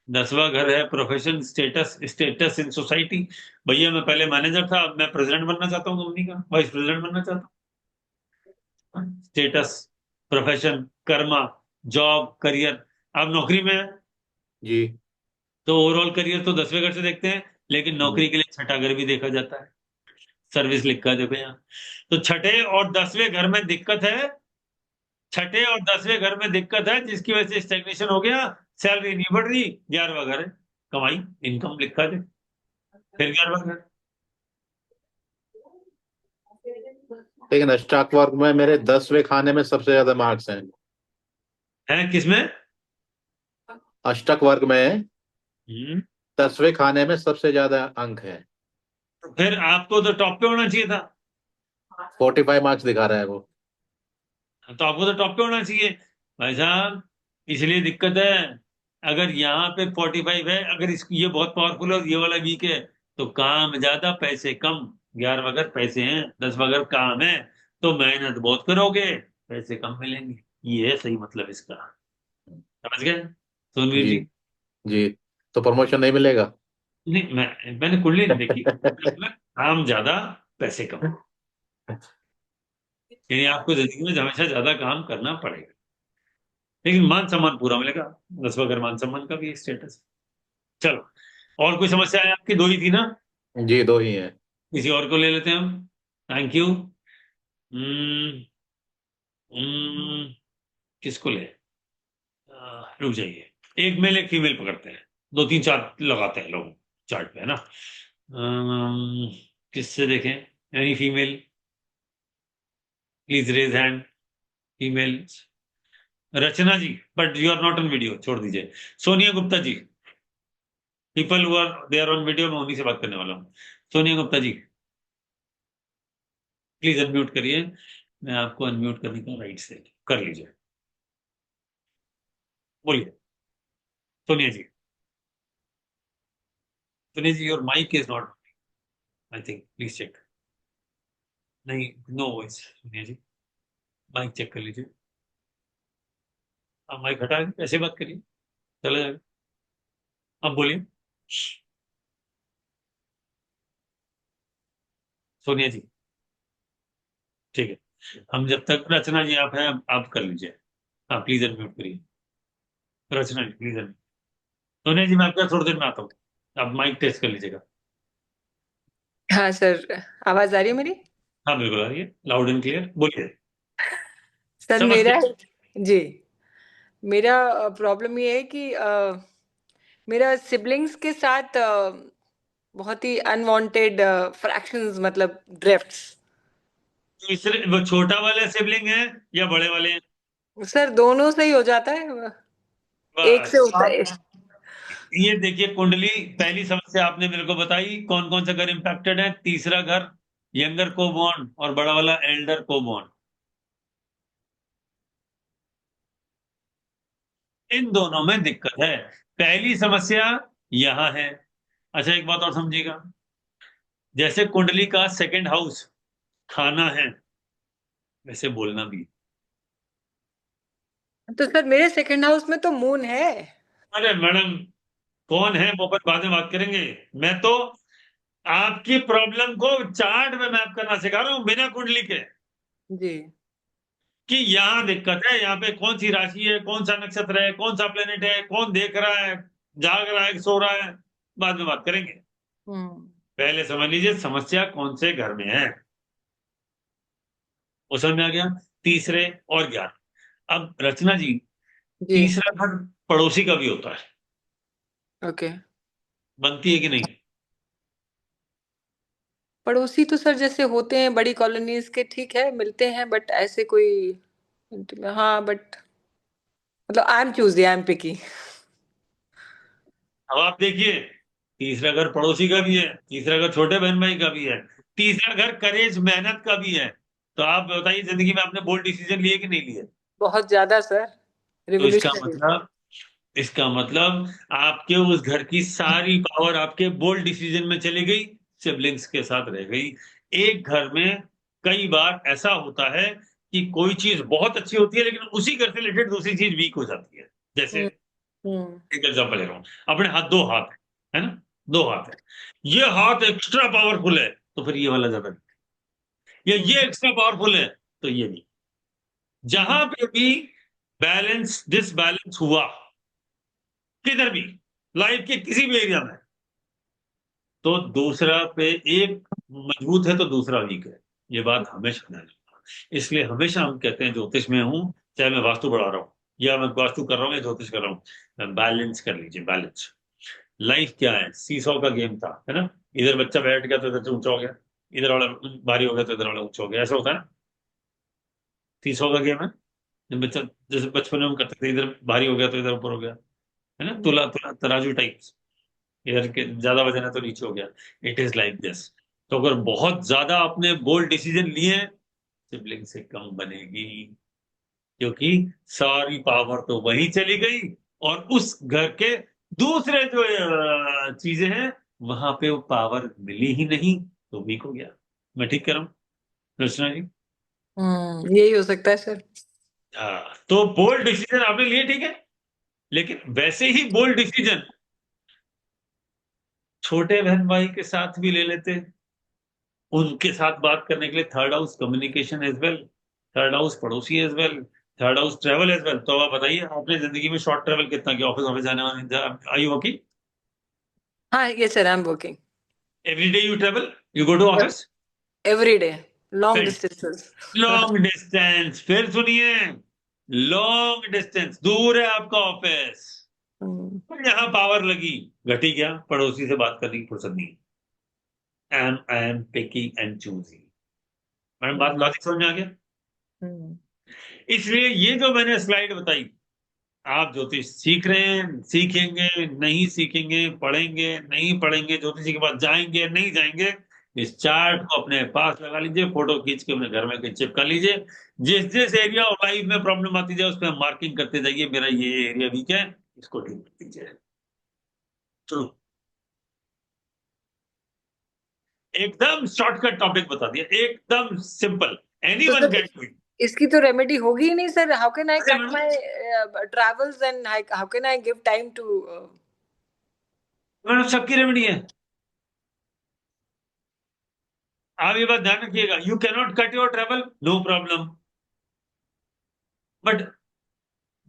10वां घर है profession, status, status in society. भैया मैं पहले मैनेजर था, अब मैं प्रेसिडेंट बनना चाहता हूँ कंपनी का, वाइस प्रेसिडेंट बनना चाहता हूँ। Status, profession, Karma, job, career. आप नौकरी में है जी। तो ओवरऑल करियर तो 10वें घर से देखते हैं, लेकिन हम्म, नौकरी के लिए छठा घर भी देखा जाता है। सर्विस लिखा है देखो यहाँ। तो छठे और 10वें घर में दिक्कत है, छठे और 10वें घर में दिक्कत है, जिसकी वजह से स्टैग्नेशन हो गया, सैलरी नहीं बढ़ रही। 11वां घर है कमाई, इनकम लिखा है, फिर 11वां घर लेकिन स्टॉक वर्क में मेरे 10वें खाने में सबसे ज्यादा मार्क्स हैं। है किसमें? अष्टक वर्ग में हम्म। 10वें खाने में सबसे ज्यादा अंक है। तो फिर आपको तो टॉप पे होना चाहिए था। 45 मार्क्स दिखा रहा है वो। तो आपको तो टॉप पे होना चाहिए भाई साहब, इसलिए दिक्कत है। अगर यहाँ पे 45 है, अगर इस ये बहुत पावरफुल है और ये वाला वीक है, तो काम ज्यादा पैसे कम। 11 अगर पैसे हैं, 10 अगर काम है, तो मेहनत बहुत करोगे, पैसे कम मिलेंगे। ये है सही मतलब इसका। समझ गए सुनील जी। जी? जी। तो प्रमोशन नहीं मिलेगा। नहीं, मैंने कुंडली नहीं देखी, मतलब काम ज्यादा पैसे कम, यानी आपको जिंदगी में हमेशा ज्यादा काम करना पड़ेगा, लेकिन मान सम्मान पूरा मिलेगा। 10 अगर मान सम्मान का भी स्टेटस। चलो, और कोई समस्या है आपकी? दो ही थी ना? जी, दो ही हैं। किसी और को ले लेते हैं हम। Thank you. हम्म, हम्म, किसको ले? रुक जाइए, एक मेल एक फीमेल पकड़ते हैं, दो तीन चार लगाते हैं लोग चार्ट पे, है ना? अम्म, किससे देखें? Any female, please raise hand. Female, Rachna ji, but you are not on video, छोड़ दीजिए। Sonia Gupta ji, people who are they are on video, मैं उन्हीं से बात करने वाला हूँ। सोनिया गुप्ता जी, प्लीज अनम्यूट करिए। मैं आपको अनम्यूट करने का राइट से कर लीजिए। बोलिए Sonia ji. Sonia ji, your mic is not, I think, please check. नहीं, no voice Sonia ji, mic check कर लीजिए। आप माइक हटा के ऐसे बात करिए, चला जाएगा। आप बोलिए सोनिया जी। ठीक है, हम जब तक, रचना जी आप हैं, आप कर लीजिए। हाँ प्लीज अनम्यूट करिए। रचना जी प्लीज अनम्यूट। सोनिया जी मैं आपका थोड़ी देर में आता हूँ, आप माइक टेस्ट कर लीजिएगा। हाँ सर, आवाज आ रही है मेरी? हाँ बिल्कुल आ रही है, लाउड एंड क्लियर, बोलिए। सर समझते मेरा जी, मेरा प्रॉब्लम ये है कि मेरा सिबलिंग्स के साथ बहुत ही अनवांटेड फ्रैक्शंस, मतलब ड्रिफ्ट्स। तीसरे वो छोटा वाले सिबलिंग है या बड़े वाले हैं? सर दोनों से ही हो जाता है, एक से बस होता आप है। ये देखिए कुंडली, पहली समस्या आपने मेरे को बताई, कौन कौन सा घर इंपैक्टेड है? तीसरा घर, यंगर को बॉर्न, और बड़ा वाला एल्डर को बॉर्न, इन दोनों में दिक्कत है। पहली समस्या यहां है। अच्छा एक बात और समझिएगा, जैसे कुंडली का सेकंड हाउस खाना है, वैसे बोलना भी। तो सर मेरे सेकंड हाउस में तो मून है। अरे मैडम, कौन है वो पर बाद में बात करेंगे। मैं तो आपकी प्रॉब्लम को चार्ट में मैप करना सिखा रहा हूं, बिना कुंडली के, जी। कि यहाँ दिक्कत है, यहाँ पे कौन सी राशि है, कौन सा नक्षत्र है, कौन सा प्लेनेट है, कौन देख रहा है, जाग रहा है, सो रहा है, बाद में बात करेंगे। हम्म। पहले समझ लीजिए समस्या कौन से घर में है, वो समझ में आ गया? तीसरे और ज्ञान। अब रचना जी, जी। तीसरा घर पड़ोसी का भी होता है, ओके। बनती है कि नहीं? पड़ोसी तो सर जैसे होते हैं बड़ी कॉलोनीज के, ठीक है, मिलते हैं, बट ऐसे कोई हाँ, बट मतलब I am choosy, I am picky. अब आप देखिए, तीसरा घर पड़ोसी का भी है, तीसरा घर छोटे बहन भाई का भी है, तीसरा घर करेज मेहनत का भी है। तो आप बताइए जिंदगी में आपने बोल्ड डिसीजन लिए कि नहीं लिए? बहुत ज्यादा सर, तो इसका रिवोल्यूशनरी। मतलब, इसका मतलब आपके उस घर की सारी पावर आपके बोल्ड डिसीजन में चली गई, सिबलिंग्स के साथ रह गई। एक घर में कई बार ऐसा होता है कि कोई चीज बहुत अच्छी होती है, लेकिन उसी घर से रिलेटेड दूसरी चीज वीक हो जाती है। जैसे एक एग्जाम्पल ले रहा हूँ, अपने हाथ, दो हाथ है ना, दो हाथ है, ये हाथ एक्स्ट्रा पावरफुल है तो फिर ये वाला ज्यादा नहीं, या ये एक्स्ट्रा पावरफुल है तो ये नहीं। जहां पे भी बैलेंस डिसबैलेंस हुआ, किधर भी, लाइफ के किसी भी एरिया में, तो दूसरा पे एक मजबूत है तो दूसरा वीक है, ये बात हमेशा ध्यान रखना। इसलिए हमेशा हम कहते हैं, ज्योतिष में हूं, चाहे मैं वास्तु बढ़ा रहा हूं या मैं वास्तु कर रहा हूं या ज्योतिष कर रहा हूं, बैलेंस कर लीजिए, बैलेंस। लाइफ क्या है, सीसॉ का गेम था, है ना, इधर बच्चा बैठ गया तो इधर से ऊंचा हो गया, इधर वाला भारी हो गया तो इधर वाला ऊंचा हो गया, ऐसा होता है ना, सीसॉ का गेम है। जब बच्चा, जैसे बचपन में हम करते थे, इधर भारी हो गया तो इधर ऊपर हो गया, है ना, तुला तुला तराजू टाइप, इधर के ज्यादा वजन है तो नीचे हो गया। It is like this. तो अगर बहुत ज्यादा आपने बोल्ड डिसीजन लिए, सिबलिंग से कम बनेगी, क्योंकि सारी पावर तो वहीं चली गई, और उस घर के दूसरे जो चीजें हैं, वहां पे वो पावर मिली ही नहीं, तो वीक हो गया। मैं ठीक कर रहा हूँ रचना जी? यही हो सकता है सर। हाँ, तो बोल्ड डिसीजन आपने लिए, ठीक है, लेकिन वैसे ही बोल्ड डिसीजन छोटे बहन भाई के साथ भी ले लेते, उनके साथ बात करने के लिए third house communication as well, third house पड़ोसी as well, third house travel as well. तो आप बताइए, आपने जिंदगी में शॉर्ट ट्रेवल कितना किया, ऑफिस ऑफिस जाने वाले, आई वर्किंग हाँ yes sir, I am working every day, you travel, you go to office, every day, long distances. Long distance, फिर सुनिए, लॉन्ग डिस्टेंस, दूर है आपका ऑफिस, यहाँ पावर लगी, घटी क्या, पड़ोसी से बात करने की फुर्सत नहीं, I am picky and choosy. Madam बात लॉजिक समझ में आ गया? इसलिए ये जो मैंने स्लाइड बताई, आप ज्योतिष सीख रहे हैं, सीखेंगे नहीं सीखेंगे, पढ़ेंगे नहीं पढ़ेंगे, ज्योतिषी के पास जाएंगे नहीं जाएंगे, इस चार्ट को अपने पास लगा लीजिए, फोटो खींच के अपने घर में कहीं चिपका लीजिए, जिस जिस एरिया ऑफ लाइफ में प्रॉब्लम आती जाए उस पर मार्किंग करते जाइए, मेरा ये एरिया वीक है, इसको ठीक कर दीजिए। चलो, एकदम शॉर्टकट टॉपिक बता दिया, एकदम सिंपल, तो anyone sir can do it. इसकी तो रेमेडी होगी ही नहीं सर। हाउ कैन आई अरे cut madam, my travels and how can I give time to. Madam सबकी रेमेडी है, आप ये बात ध्यान रखिएगा, you can not cut your travel, no problem, but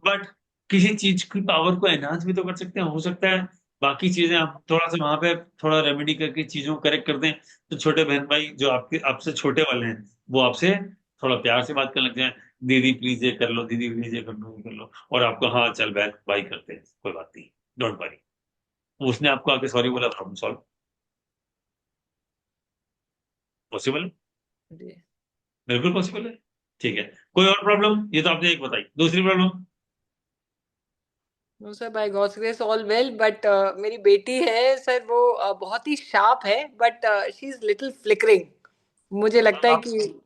but किसी चीज की पावर को एनहांस भी तो कर सकते हैं, हो सकता है बाकी चीजें आप थोड़ा सा वहां पे थोड़ा रेमेडी करके चीजों को करेक्ट कर दें, तो छोटे बहन भाई जो आपके आपसे छोटे वाले हैं, वो आपसे थोड़ा प्यार से बात करने लग जाए, दीदी प्लीज ये कर लो, दीदी प्लीज ये कर लो, ये कर लो, और आपको हाँ चल बहन भाई करते हैं, कोई बात नहीं, डोंट वरी, उसने आपको आके सॉरी बोला, प्रॉब्लम सॉल्व, पॉसिबल, जी। बिल्कुल पॉसिबल है। ठीक है, कोई और प्रॉब्लम? ये तो आपने एक बताई, दूसरी problem? No sir, by god's grace all well, but मेरी बेटी है सर, वो बहुत ही शार्प है, but she is little flickering. मुझे लगता है आप कि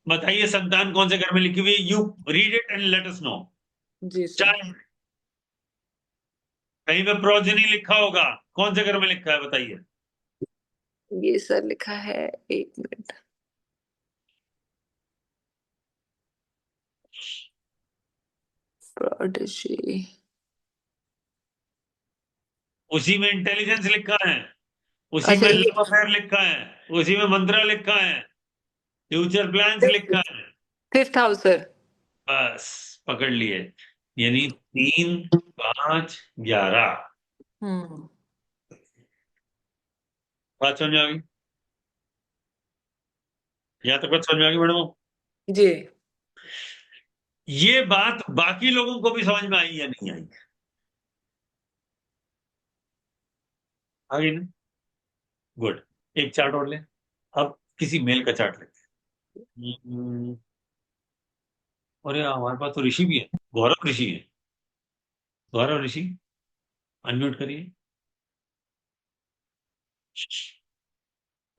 बताइए, संतान कौन से घर में लिखी हुई है, you read it and let us know. जी सर। चाहे कहीं पे प्रोजनी लिखा होगा, कौन से घर में लिखा है बताइए? ये सर लिखा है, एक मिनट। प्रोडिजी। उसी में इंटेलिजेंस लिखा है, उसी अच्छा में ये लव अफेयर लिखा है, उसी में मंत्रा लिखा है, फ्यूचर प्लान्स लिखा है, फिफ्थ हाउस सर। बस पकड़ लिए, यानी 3 5 11। हम्म। बात समझ में आ गई? यहाँ तक बात समझ में आ गई मैडम? जी। ये बात बाकी लोगों को भी समझ में आई या नहीं आई? आ गई ना? गुड। एक चार्ट और ले, अब किसी मेल का चार्ट लेते हैं। अरे हमारे पास तो ऋषि भी है, गौरव ऋषि है, गौरव ऋषि अनम्यूट करिए,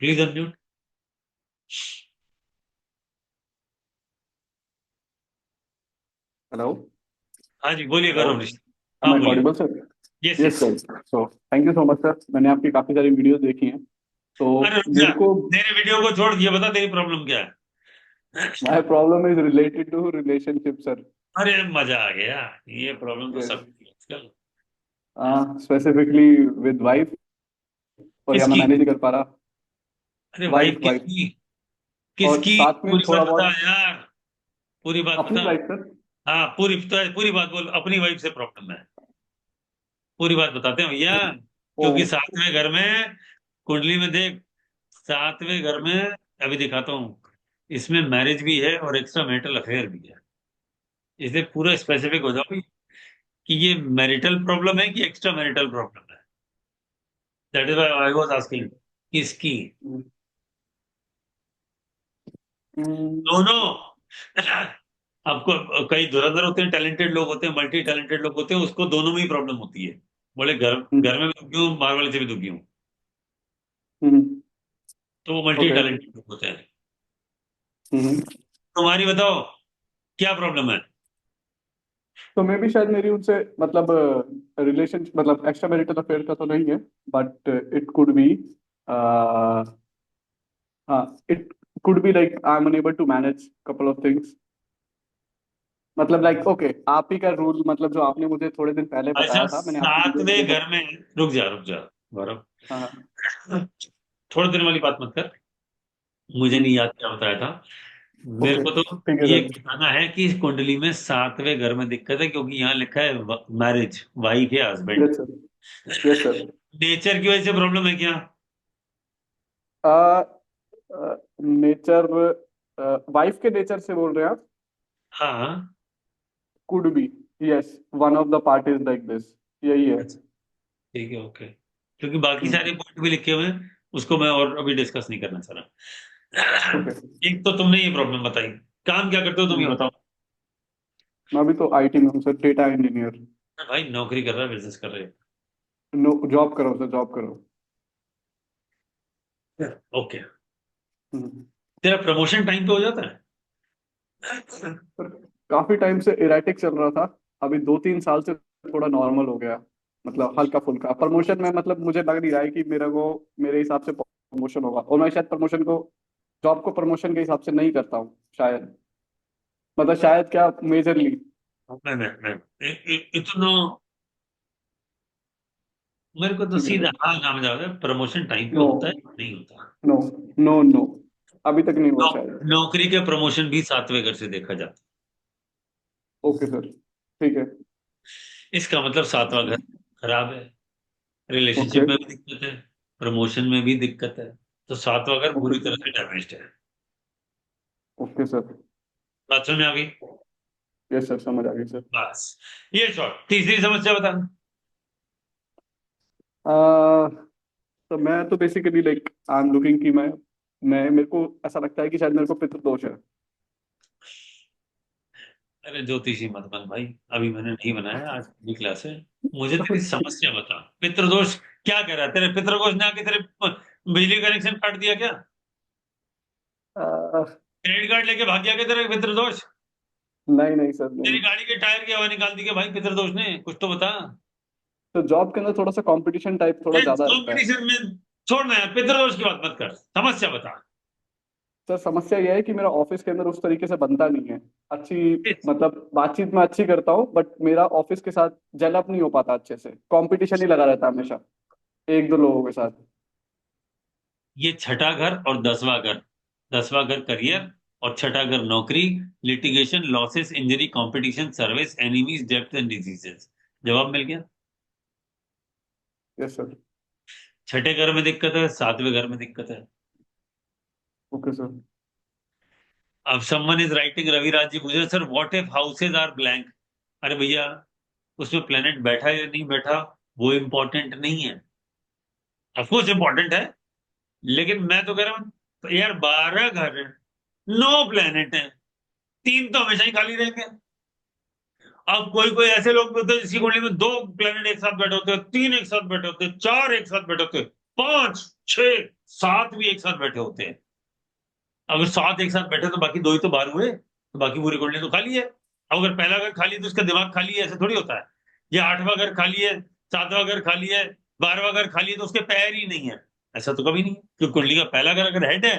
प्लीज अनम्यूट। हेलो। हाँ जी बोलिए हेलो। गौरव ऋषि। एम हाँ आई बोलिए। Audible sir? Yes yes yes. Sir. So thank you so much sir, मैंने आपकी काफ़ी सारी वीडियोस देखी हैं। तो अरे रुक जा, मेरे को तेरे वीडियो को छोड़ दिया, बता तेरी प्रॉब्लम क्या है? My problem is related to relationship sir. अरे मजा आ गया, ये प्रॉब्लम तो यस, सबकी है आजकल। स्पेसिफिकली विद वाइफ, और या मैं किसकी? मैनेज नहीं कर पा रहा। अरे वाइफ वाइफ वाइफ, किसकी? और किसकी? साथ में पूरी थोड़ा बात बता बहुत यार, पूरी बात अपनी बता। Wife sir. हाँ पूरी बात बोल, अपनी वाइफ से प्रॉब्लम है, पूरी बात बताते हैं भैया। ओ, क्योंकि सातवें घर में, कुंडली में देख, सातवें घर में, अभी दिखाता हूँ, इसमें मैरिज भी है और एक्स्ट्रा मैरिटल अफेयर भी है। इसलिए पूरा स्पेसिफिक हो जाओ कि ये मैरिटल प्रॉब्लम है कि एक्स्ट्रा मैरिटल प्रॉब्लम है। That is why I was asking किसकी। दोनों। आपको कई धुरंधर होते हैं, टैलेंटेड लोग होते हैं, मल्टी टैलेंटेड लोग होते हैं, उसको दोनों में ही प्रॉब्लम होती है। बोले घर घर में भी दुखी हूँ, बाहर वाले से भी दुखी हूँ। तो वो मल्टी ओके। टैलेंटेड लोग होते हैं। तुम्हारी बताओ, क्या प्रॉब्लम है? तो मैं भी शायद मेरी उनसे मतलब रिलेशन मतलब एक्स्ट्रा मैरिटल अफेयर का तो नहीं है, बट इट कुड बी, हाँ, it could be like I am unable to manage couple of things. मतलब लाइक ओके, आप ही का रूल, मतलब जो आपने मुझे थोड़े दिन पहले भाई बताया साहब, था, मैंने आपकी वीडियो सातवें देखा। घर में, रुक जा गौरव, हाँ हाँ। थोड़े दिन वाली बात मत कर। मुझे नहीं याद क्या बताया था मेरे ओके, को तो। ठीक है ये सर। बताना है कि इस कुंडली में सातवें घर में दिक्कत है, क्योंकि यहाँ लिखा है मैरिज, वाइफ या husband. Yes sir. Yes sir. Nature की वजह से प्रॉब्लम है क्या? नेचर, वाइफ के नेचर से बोल रहे हैं आप? हाँ। Could be, yes, one of the part is like this, यही है। अच्छा, ठीक है, ओके। क्योंकि बाकी हम्म, सारे पॉइंट भी लिखे हुए हैं, उसको मैं और अभी डिस्कस नहीं करना चाह रहा। ओके। एक तो तुमने ये प्रॉब्लम बताई, काम क्या करते हो तुम ये हम्म, बताओ। मैं अभी तो आईटी में हूँ सर, डेटा इंजीनियर। भाई नौकरी कर रहा है, बिजनेस कर रहे नो, जॉब करो सर, जॉब करो। हो? ओके। हम्म। तेरा प्रमोशन टाइम पे हो जाता है? सर, काफी टाइम से इरेटिक चल रहा था, अभी 2-3 साल से थोड़ा नॉर्मल हो गया, मतलब हल्का फुल्का प्रमोशन में, मतलब मुझे लग नहीं रहा है कि मेरे को, मेरे हिसाब से प्रमोशन होगा, और मैं शायद प्रमोशन को, जॉब को प्रमोशन के हिसाब से नहीं करता हूँ शायद, मतलब शायद क्या, मेजरली। नहीं, इतना मेरे को तो ठीक है सीधा सर। हाँ काम जाता है, प्रमोशन टाइम पे नो, होता है नहीं होता? नो, नो, नो, अभी तक नहीं हुआ नौ, शायद। नौकरी के प्रमोशन भी सातवें घर से देखा जाता ओके सर, ठीक है। है। इसका मतलब सातवां घर खराब है, ओके। रिलेशनशिप में भी दिक्कत है, प्रमोशन में भी दिक्कत है। तो सातवां घर ओके बुरी तरह सर। से डैमेज्ड है। Okay sir. बात समझ में आ गई? यस सर, समझ आ गई सर। बस, ये शॉर्ट। तीसरी समस्या बता। आ, तो मैं तो basically like I am looking कि मैं मेरे को ऐसा लगता है कि शायद मेरे को पितृदोष है। अरे ज्योतिषी मत बन भाई, अभी मैंने नहीं बनाया, आज की क्लास है। मुझे तेरी समस्या बता, पितृदोष क्या कह रहा है? तेरे पितृदोष ने आके तेरे बिजली कनेक्शन काट दिया क्या? आ, क्रेडिट कार्ड लेके भाग गया क्या तेरे पितृदोष? नहीं नहीं सर, तेरी नहीं। गाड़ी के टायर की हवा निकाल दी क्या भाई पितृदोष ने? कुछ तो बता। तो जॉब के अंदर थोड़ा सा कंपटीशन टाइप थोड़ा ज्यादा रहता है। कंपटीशन में छोड़ना है, पितृदोष की बात मत कर, समस्या बता। सर, समस्या यह है कि मेरा ऑफिस के अंदर उस तरीके से बनता नहीं है अच्छी, मतलब बातचीत में अच्छी करता हूँ, बट मेरा ऑफिस के साथ जेल अप नहीं हो पाता अच्छे से, कंपटीशन ही लगा रहता है हमेशा एक दो लोगों के साथ। ये छठा घर और 10वां घर, 10वां घर करियर और छठा घर नौकरी, litigation, losses, injury, competition, service, enemies, depth and diseases. जवाब मिल गया। Yes sir. छठे घर में दिक्कत है, सातवें घर में दिक्कत है। Okay sir. अब someone is writing, Raviraj ji पूछ रहे sir what if houses are blank. अरे भैया, उसमें प्लेनेट बैठा या नहीं बैठा वो इंपॉर्टेंट नहीं है। ऑफकोर्स इंपॉर्टेंट है, लेकिन मैं तो कह रहा हूँ तो यार 12 घर है, 9 प्लेनेट है, 3 तो हमेशा ही खाली रहेंगे। अब कोई कोई ऐसे लोग भी होते हैं जिसकी कुंडली में 2 प्लेनेट एक साथ बैठे होते हैं, 3 एक साथ बैठे होते हैं, 4 एक साथ बैठे होते हैं, 5, 6, 7 भी एक साथ बैठे होते हैं। अगर 7 एक साथ बैठे तो बाकी 2 ही तो बाहर हुए, तो बाकी पूरी कुंडली तो खाली है। अब अगर पहला घर खाली है तो उसका दिमाग खाली है, ऐसा थोड़ी होता है। ये 8वां घर खाली है, 7वां घर खाली है, 12वां घर खाली है, तो उसके पैर ही नहीं है, ऐसा तो कभी नहीं है। क्योंकि कुंडली का पहला घर अगर हेड है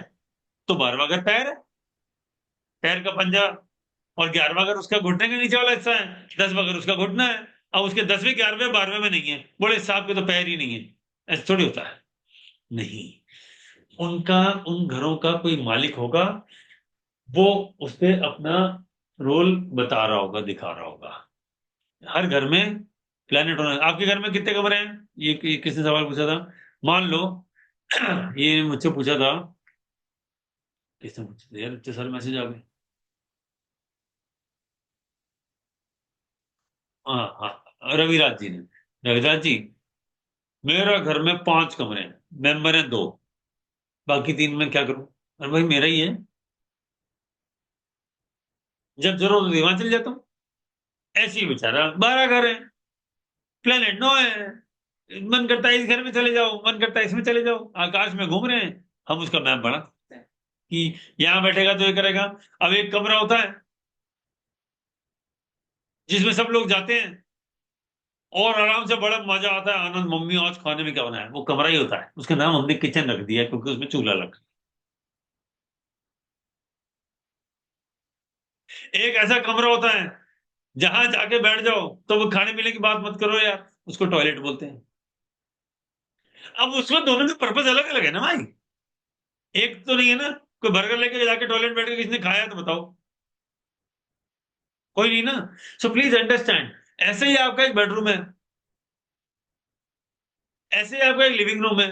तो 12वां घर पैर है, पैर का पंजा और 11वां घर उसका घुटने के नीचे वाला हिस्सा है, 10वां घर उसका घुटना है। अब उसके 10वें 11वें 12वें में नहीं है, बोले साहब के तो पैर ही नहीं है। ऐसा थोड़ी होता है। नहीं, उनका उन घरों का कोई मालिक होगा, वो उस पे अपना रोल बता रहा होगा, दिखा रहा होगा। हर घर में प्लेनेट होना। आपके घर में कितने कमरे हैं? ये किसने सवाल पूछा था? मान लो ये मुझसे पूछा था, किसने पूछा था यार, इतने सारे मैसेज आ गए। हाँ हाँ, रविराज जी ने। रविराज जी, मेरा घर में 5 कमरे हैं, मेंबर हैं 2, बाकी 3 में क्या करूं? अरे भाई मेरा ही है, जब जरूरत होती है वहां चल जाता हूँ। ऐसे ही बेचारा 12 घर है, प्लेनेट 9 है, मन करता है इस घर में चले जाओ, मन करता है इसमें चले जाओ, आकाश में घूम रहे हैं। हम उसका मैप बना सकते हैं कि यहाँ बैठेगा तो ये करेगा। अब एक कमरा होता है जिसमें सब लोग जाते हैं और आराम से बड़ा मजा आता है, आनंद, मम्मी आज खाने में क्या बनाया, वो कमरा ही होता है, उसका नाम हमने किचन रख दिया है, क्योंकि उसमें चूल्हा लगा। एक ऐसा कमरा होता है जहां जाके बैठ जाओ तो वो खाने पीने की बात मत करो यार, उसको टॉयलेट बोलते हैं। अब उसमें दोनों के पर्पज अलग अलग है ना भाई, एक तो नहीं है ना। कोई बर्गर लेके जाके टॉयलेट बैठ के किसने खाया तो बताओ? कोई नहीं ना। सो प्लीज अंडरस्टैंड, ऐसे ही आपका एक बेडरूम है, ऐसे ही आपका एक लिविंग रूम है।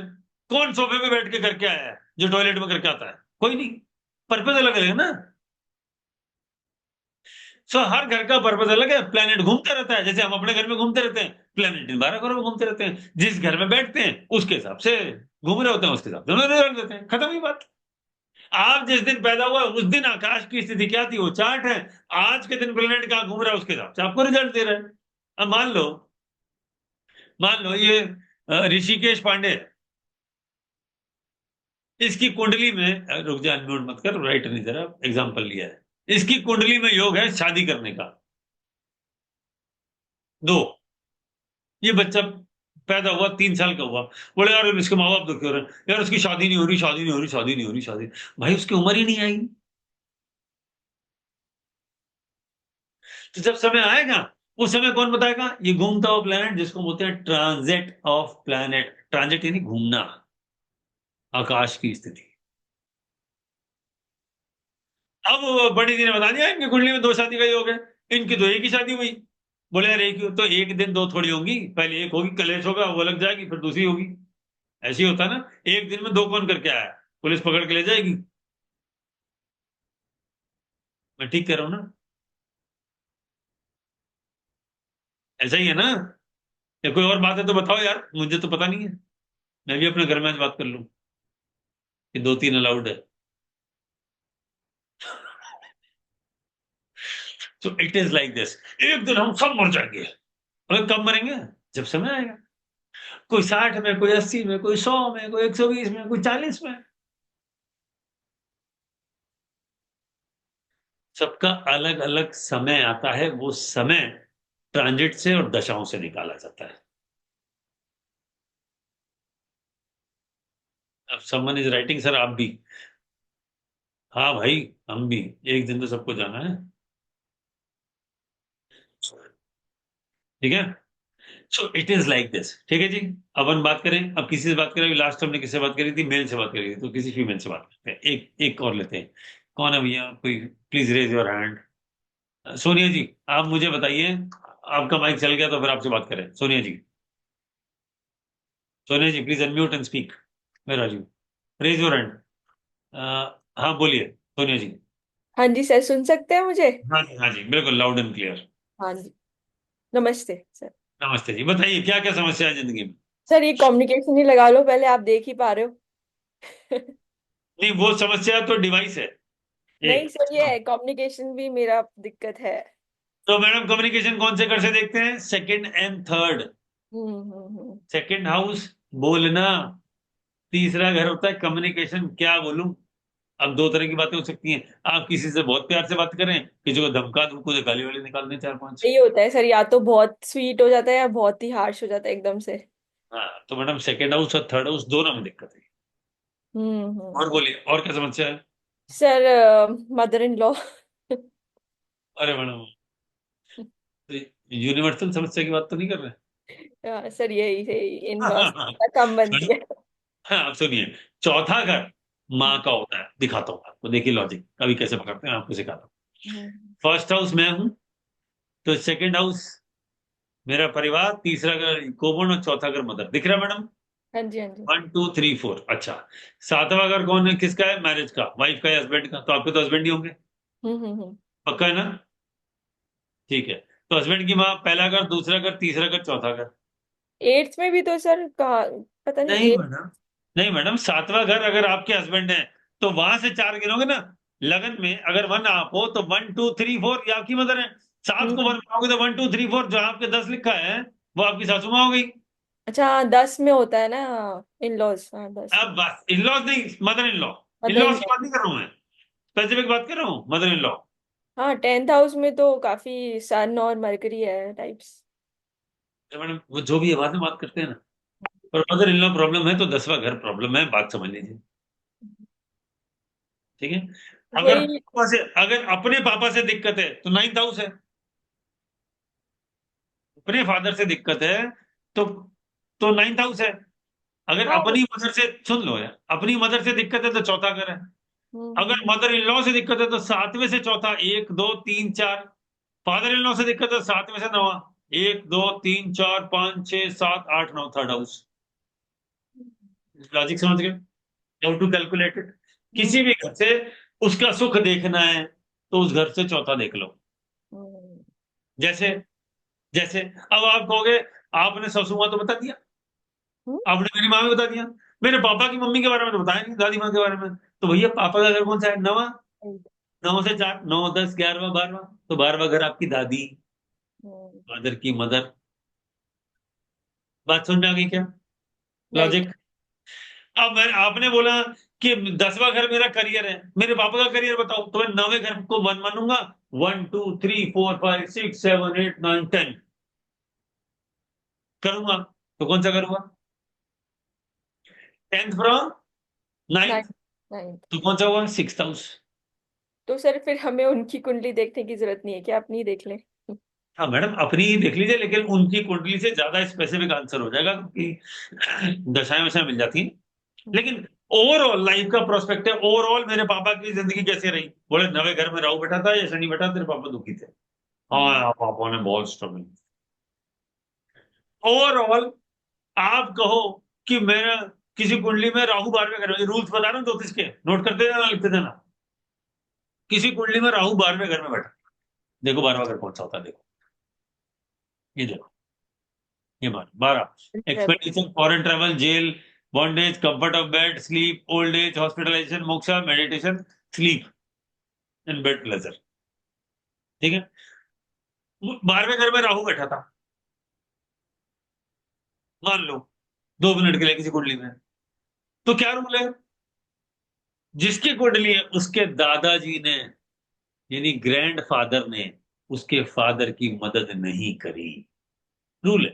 कौन सोफे पे बैठ के करके आया है जो टॉयलेट में करके आता है? कोई नहीं। पर्पज अलग अलग है ना। सो हर घर का पर्पज अलग है। प्लेनेट घूमता रहता है, जैसे हम अपने घर में घूमते रहते हैं, प्लेनेट इन 12 घरों में घूमते रहते हैं। जिस घर में बैठते हैं उसके हिसाब से घूम रहे होते हैं, उसके हिसाब से उन्हें रख देते हैं, खत्म ही बात। आप जिस दिन पैदा हुआ उस दिन आकाश की स्थिति क्या थी वो चार्ट है। आज के दिन प्लेनेट कहाँ घूम रहा है उसके हिसाब से आपको रिजल्ट दे रहा है। अब मान लो ये ऋषिकेश पांडे, इसकी कुंडली में रुक जा, अनम्यूट मत कर, राइट नहीं जरा, एग्जाम्पल लिया है। इसकी कुंडली में योग है शादी करने का, 2। ये बच्चा पैदा हुआ, 3 साल का हुआ, बोले यार इसके माँ बाप दुखी हो रहे हैं, यार उसकी शादी नहीं हो रही, शादी नहीं हो रही, शादी नहीं हो रही, शादी। भाई उसकी उम्र ही नहीं आई। तो जब समय आएगा उस समय कौन बताएगा? ये घूमता हुआ प्लैनेट, जिसको बोलते हैं ट्रांजिट ऑफ प्लैनेट। ट्रांजिट यानी घूमना, आकाश की स्थिति। अब वो बड़ी दिन बता दिया इनकी कुंडली में 2 शादी का योग है, इनकी तो एक ही शादी हुई। बोले यार एक ही तो एक दिन 2 थोड़ी होंगी, पहले एक होगी, कलेश होगा, वो लग जाएगी, फिर दूसरी होगी। ऐसे ही होता है ना, एक दिन में 2 कौन करके आया? पुलिस पकड़ के ले जाएगी। मैं ठीक कह रहा हूं ना? ऐसा ही है ना? या कोई और बात है तो बताओ यार, मुझे तो पता नहीं है। मैं भी अपने घर में आज बात कर लूं कि 2-3 अलाउड है। तो इट इज लाइक दिस। एक दिन हम सब मर जाएंगे। और कब मरेंगे? जब समय आएगा। कोई 60 में, कोई 80 में, कोई 100 में, कोई 120 में, कोई 40 में। सबका अलग अलग समय आता है, वो समय ट्रांजिट से और दशाओं से निकाला जाता है। अब समवन इज राइटिंग सर आप भी। हाँ भाई, हम भी। एक दिन तो सबको जाना है। ठीक है। So it is like this. ठीक है जी। अब हम बात करें, अब किसी से बात करें। लास्ट हमने किससे बात करी थी? मेल से बात करी थी, तो किसी फीमेल से बात करते हैं। एक एक और लेते हैं। कौन है भैया? कोई please raise your hand. Sonia ji, आप मुझे बताइए। आपका माइक चल गया तो फिर आपसे बात करें। Sonia ji, Sonia ji please unmute and speak. Where are you? Raise your hand. हाँ बोलिए सोनिया जी। हाँ जी सर, सुन सकते हैं मुझे? हाँ जी बिल्कुल लाउड एंड क्लियर। हाँ जी। नमस्ते सर। नमस्ते जी, बताइए क्या क्या समस्या है जिंदगी में? सर ये कम्युनिकेशन ही लगा लो पहले, आप देख ही पा रहे हो। नहीं, वो समस्या तो डिवाइस है नहीं एक। सर, ये है कम्युनिकेशन भी मेरा दिक्कत है। तो मैडम कम्युनिकेशन कौन से घर से देखते हैं? Second and third. Hmm. Second house, बोलना। तीसरा घर होता है कम्युनिकेशन, क्या बोलूं। अब 2 तरह की बातें हो सकती हैं। आप किसी से बहुत प्यार से बात करें, किसी को धमका दूं, कुछ गाली वाली निकाल दें 4-5। यही होता है सर, या तो बहुत स्वीट हो जाता है या बहुत ही हार्श हो जाता है एकदम से। हाँ तो मैडम सेकंड हाउस और थर्ड हाउस दोनों में दिक्कत है। और हम्म। बोलिए और क्या समस्या है? Sir mother in law. अरे मैडम, यूनिवर्सल समस्या की बात तो नहीं कर रहे? सर यही यही इन लॉज का कम बनती है। हाँ, आप सुनिए। चौथा घर माँ का होता है, दिखाता हूँ आपको, देखिए लॉजिक अभी कैसे पकड़ते हैं, आपको सिखाता हूँ। हम्म, फर्स्ट हाउस मैं हूं, तो सेकंड हाउस मेरा परिवार, तीसरा घर कोबन और चौथा घर मदर। दिख रहा है मैडम? हाँ जी हाँ जी। 1 2 3 4। अच्छा, सातवां घर कौन है, किसका है? मैरिज का, वाइफ का या हस्बैंड का? तो आपके तो हस्बैंड ही होंगे, हम्म। पक्का है ना? ठीक है। तो हस्बैंड की माँ, पहला घर, दूसरा घर, तीसरा घर, चौथा घर। एट्थ में भी तो सर कहा, पता नहीं नहीं एट। मैडम, नहीं मैडम, सातवां घर अगर आपके हस्बैंड है तो वहां से चार गिनोगे ना। लगन में अगर वन आप हो तो 1 2 3 4 ये आपकी मदर है। सात को वन पाओगे तो 1 2 3 4 जो आपके 10 लिखा है वो आपकी सासू माँ हो गई। अच्छा हाँ, 10 में होता है ना इन लॉज, हाँ 10 में। अब बस इन लॉज नहीं, mother in law. In mother in laws की लॉ। बात नहीं कर रहा हूं मैं, स्पेसिफिक बात कर रहा हूँ, मदर इन लॉ। हाँ 10th हाउस में तो काफी सन और मरकरी है टाइप्स। मैडम वो जो भी है बाद में बात करते हैं ना। पर मदर इन लॉ प्रॉब्लम है तो 10वां घर प्रॉब्लम है, बात समझ लीजिए। ठीक है। अगर वही। पापा से, अगर अपने पापा से दिक्कत है तो 9th हाउस है। अपने फादर से दिक्कत है तो 9th हाउस है। अगर हाँ। अपनी मदर से, सुन लो यार, अपनी मदर से दिक्कत है तो चौथा घर है। हम्म। अगर मदर इन लॉ से दिक्कत है तो सातवें से चौथा, 1 2 3 4। फादर इन लॉ से दिक्कत है तो सातवें से नवा, 1 2 3 4 5 6 7 8 9, थर्ड हाउस। लॉजिक समझ गए? How to calculate it. Hmm, किसी भी घर से उसका सुख देखना है तो उस घर से चौथा देख लो। हम्म, जैसे, जैसे अब आप कहोगे आपने ससु माँ तो बता दिया, हम्म, आपने मेरी माँ भी बता दिया, मेरे पापा की मम्मी के बारे में तो बताया नहीं, दादी माँ के बारे में। तो भैया पापा का घर कौन सा है? नवा। नौ से चार, 9 10 11वां 12वां, तो 12वां घर आपकी दादी, हम्म, फादर की मदर। बात समझ में आ गई क्या? राइट। लॉजिक। अब मैं, आपने बोला कि 10वां घर मेरा करियर है, मेरे पापा का करियर बताओ, तो मैं 9वें घर को वन मानूंगा। 1 2 3 4 5 6 7 8 9 10 करूंगा। तो कौन सा करूंगा? 10th from nine. 9th, nine. तो कौन सा हुआ? 6th house. तो सर फिर हमें उनकी कुंडली देखने की जरूरत नहीं है क्या, अपनी ही देख लें? हाँ मैडम, अपनी ही देख लीजिए, लेकिन उनकी कुंडली से ज्यादा स्पेसिफिक आंसर हो जाएगा क्योंकि दशाएं वशाएं मिल जाती हैं। लेकिन ओवरऑल लाइफ का प्रोस्पेक्ट है, ओवरऑल मेरे पापा की जिंदगी कैसे रही? बोले नवे घर में राहु बैठा था या शनि बैठा, तेरे पापा दुखी थे? हाँ यार, पापा ने बहुत स्ट्रगल। ओवरऑल आप कहो कि मेरा किसी कुंडली में राहु 12वें घर में, रूल्स बता रहा हूँ ज्योतिष के, नोट करते जाना, लिखते जाना। किसी कुंडली में राहु 12वें घर में बैठा, देखो 12वां घर कौन सा होता है, देखो ये देखो, ये 12 expenditure, foreign travel, jail, bondage, comfort of bed, sleep, old age, hospitalization, moksha, meditation, sleep and bed pleasure. ठीक है। 12वें घर में राहु बैठा था, मान लो 2 मिनट के लिए किसी कुंडली में, तो क्या रूल है? जिसकी कुंडली है उसके दादाजी ने, यानी ग्रैंड फादर ने, उसके फादर की मदद नहीं करी। रूल है।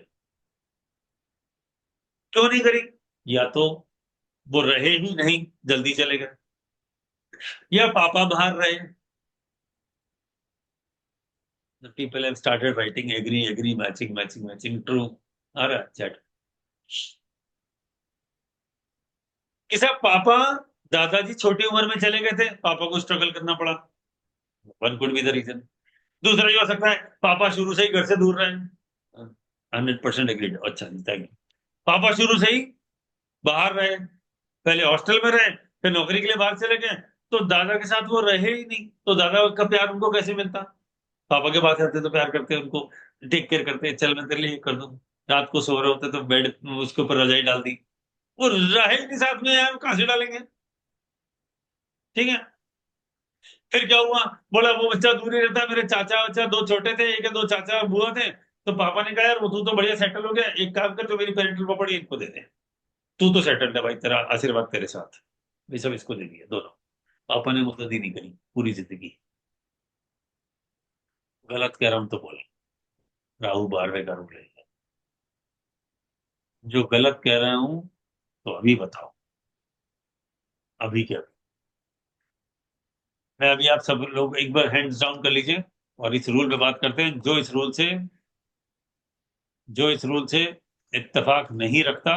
क्यों नहीं करी? या तो वो रहे ही नहीं, जल्दी चले गए, या पापा बाहर रहे। The people have started writing agree, agree, matching, matching, matching, true or chat. कि साहब पापा, दादाजी छोटी उम्र में चले गए थे, पापा को स्ट्रगल करना पड़ा। One could be the reason. दूसरा ये हो सकता है पापा शुरू से ही घर से दूर रहे। 100% एग्रीड। अच्छा जी, थैंक यू। पापा शुरू से ही बाहर रहे, पहले हॉस्टल में रहे, फिर नौकरी के लिए बाहर चले गए, तो दादा के साथ वो रहे ही नहीं, तो दादा का प्यार उनको कैसे मिलता? पापा के पास रहते तो प्यार करते, उनको टेक केयर करते, चल मैं तेरे लिए ये कर दूं। रात को सो रहे होते तो बेड उसके ऊपर रजाई डाल दी। वो रहे ही नहीं साथ में यार, कहां से डालेंगे? ठीक है। फिर क्या हुआ? बोला वो बच्चा दूर ही रहता, मेरे चाचा वच्चा दो छोटे थे, एक या दो चाचा बुआ थे, तो पापा ने कहा यार वो तू तो बढ़िया सेटल हो गया, एक काम कर, जो मेरी पेरेंटल प्रॉपर्टी इनको दे दे, तू तो सेटल्ड है भाई, तेरा आशीर्वाद तेरे साथ, ये सब इसको दे दिया दोनों। पापा ने मदद ही नहीं करी पूरी जिंदगी। गलत कह रहा हूं तो बोला, राहु 12वें का रूल है। जो गलत कह रहा हूं तो अभी बताओ, अभी क्या? मैं अभी, आप सब लोग एक बार हैंड्स डाउन कर लीजिए, और इस रूल पे बात करते हैं। जो इस रूल से इत्तेफाक नहीं रखता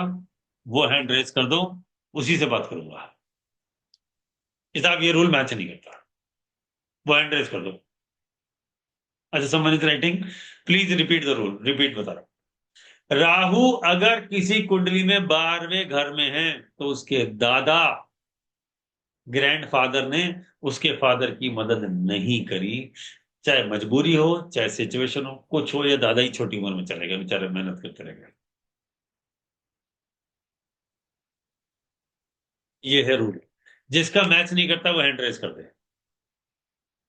वो हैंड रेज कर दो, उसी से बात करूंगा। कि साहब ये रूल मैच नहीं करता, वो हैंड रेज कर दो। अच्छा, someone is writing, please repeat the rule. Repeat बता रहा हूं। राहु अगर किसी कुंडली में 12वें घर में है तो उसके दादा ग्रैंडफादर ने उसके फादर की मदद नहीं करी। चाहे मजबूरी हो, चाहे सिचुएशन हो, कुछ हो, या दादा ही छोटी उम्र में चलेगा, बेचारे मेहनत करते रहेंगे। ये है रूल। जिसका मैच नहीं करता वो हैंड रेज कर दे,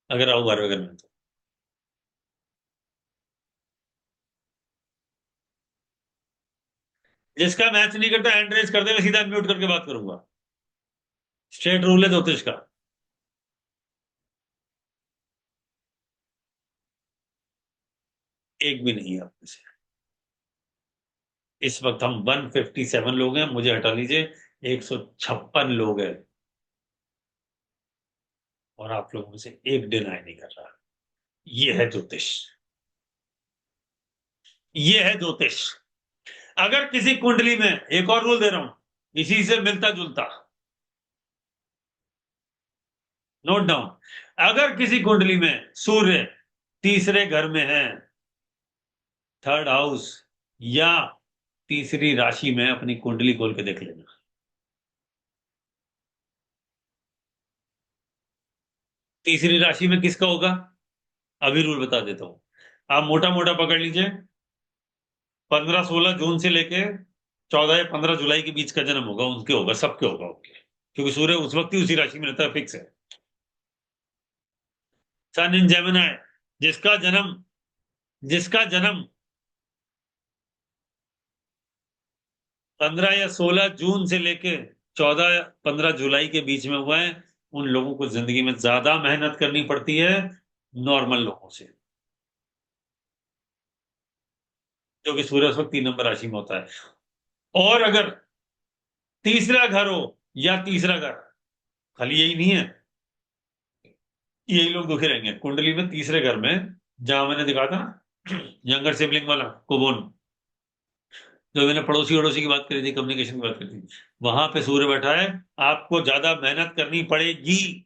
अगर राहु 12वें घर में है तो। जिसका मैच नहीं करता हैंड रेज कर दे, मैं सीधा म्यूट करके बात करूंगा। स्ट्रेट रूल है ज्योतिष का। एक भी नहीं है आप में से। इस वक्त हम 157 लोग हैं, मुझे हटा लीजिए, 156 लोग हैं, और आप लोगों में से एक डिनाई नहीं कर रहा। ये है ज्योतिष। ये है ज्योतिष। अगर किसी कुंडली में, एक और रूल दे रहा हूं इसी से मिलता जुलता, नोट डाउन। अगर किसी कुंडली में सूर्य तीसरे घर में है, थर्ड हाउस, या तीसरी राशि में, अपनी कुंडली खोल के देख लेना। तीसरी राशि में किसका होगा, अभी रूल बता देता हूं। आप मोटा मोटा पकड़ लीजिए, 15-16 जून से लेके 14 या 15 जुलाई के बीच का जन्म होगा उनके, होगा, सबके होगा उनके, क्योंकि सूर्य उस वक्त ही उसी राशि में रहता है, फिक्स है। सन इन जेमिनाई, जिसका जन्म 15 या 16 जून से लेके 14 या 15 जुलाई के बीच में हुआ है, उन लोगों को जिंदगी में ज्यादा मेहनत करनी पड़ती है नॉर्मल लोगों से, जो कि सूर्य उस वक्त 3 नंबर राशि में होता है। और अगर तीसरा घर हो, या तीसरा घर, खाली यही नहीं है, यही लोग दुखी रहेंगे कुंडली में तीसरे घर में, जहां मैंने दिखा था ना यंगर सिबलिंग वाला कुबोन, जो मैंने पड़ोसी वड़ोसी की बात करी थी, कम्युनिकेशन की बात करी थी, वहां पे सूर्य बैठा है। आपको ज्यादा मेहनत करनी पड़ेगी,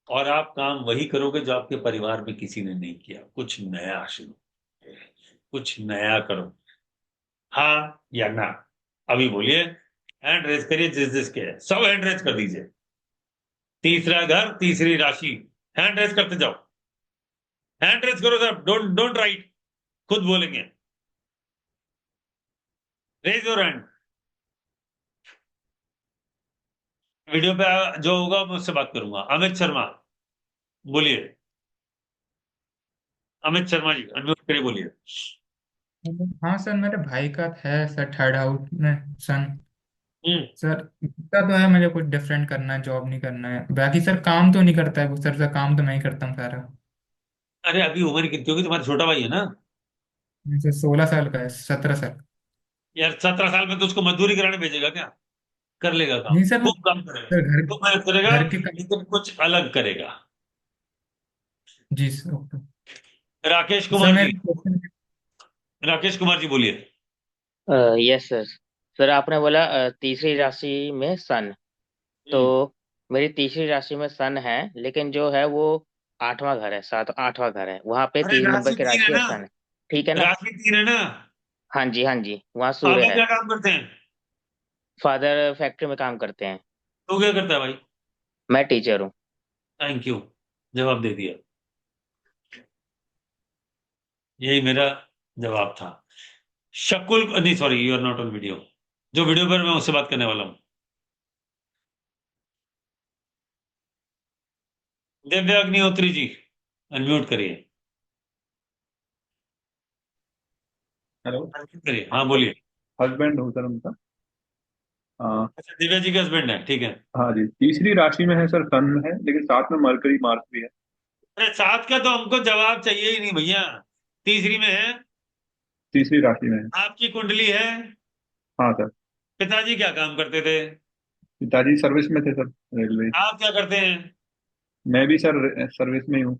और आप काम वही करोगे जो आपके परिवार में किसी ने नहीं किया। कुछ नया शुरू, कुछ नया करो। हाँ या ना, अभी बोलिए। हैंड रेज करिए, जिस जिसके है सब हैंड रेज कर दीजिए। तीसरा घर, तीसरी राशि, हैंड रेज करते जाओ। हैंड रेज करो सर, डोंट डोंट राइट, खुद बोलेंगे। Raise your hand. वीडियो पे जो होगा मैं उससे बात करूंगा। अमित शर्मा, बोलिए। अमित शर्मा जी, अनम्यूट करिए, बोलिए। हाँ सर, मेरे भाई का है सर, थर्ड हाउस में सन। हम्म। सर इतना तो है, मुझे कुछ डिफरेंट करना है, जॉब नहीं करना है, बाकी सर काम तो नहीं करता है वो सर काम तो मैं ही करता हूँ सारा। अरे अभी उम्र कितनी होगी, तुम्हारा छोटा भाई है ना? सर 16 साल का है, 17 साल। यार 17 साल में तो उसको मजदूरी कराने भेजेगा क्या? कर लेगा काम, नहीं सर, खूब काम करेगा, सर घर खूब मेहनत करेगा, घर के काम। लेकिन कुछ अलग करेगा। जी sir, okay. Rakesh sir Kumar ji, मेरे क्वेश्चन। राकेश कुमार जी बोलिए। Yes sir. सर आपने बोला तीसरी राशि में सन, तो हम्म। मेरी तीसरी राशि में सन है, लेकिन जो है वो 8वां घर है, 8वां घर है, वहां पे अरे 3 नंबर राशि की 3 है राशि है ना, सन। ठीक है ना? राशि 3 है ना। हाँ जी, हाँ जी, वहाँ सूर्य पापा है। क्या काम करते हैं? फादर फैक्ट्री में काम करते हैं। तू क्या करता है भाई? मैं टीचर हूँ। थैंक यू, जवाब दे दिया। यही मेरा जवाब था। शकुल, नहीं sorry, you are not on video. जो वीडियो पर मैं उससे बात करने वाला हूँ। दिव्या अग्निहोत्री जी, अनम्यूट करिए। हेलो। unmute करिए, हाँ बोलिए। हस्बैंड हूँ सर उनका। हाँ। अच्छा, दिव्या जी के हस्बैंड है, ठीक है। हाँ जी, तीसरी राशि में है सर, सन में है, लेकिन साथ में मरकरी मार्स भी है। अरे साथ का तो हमको जवाब चाहिए ही नहीं भैया। तीसरी में है, तीसरी राशि में है। आपकी कुंडली है। हाँ सर। पिताजी क्या काम करते थे? पिताजी सर्विस में थे सर, रेलवे। आप क्या करते हैं? मैं भी सर सर्विस में ही हूँ।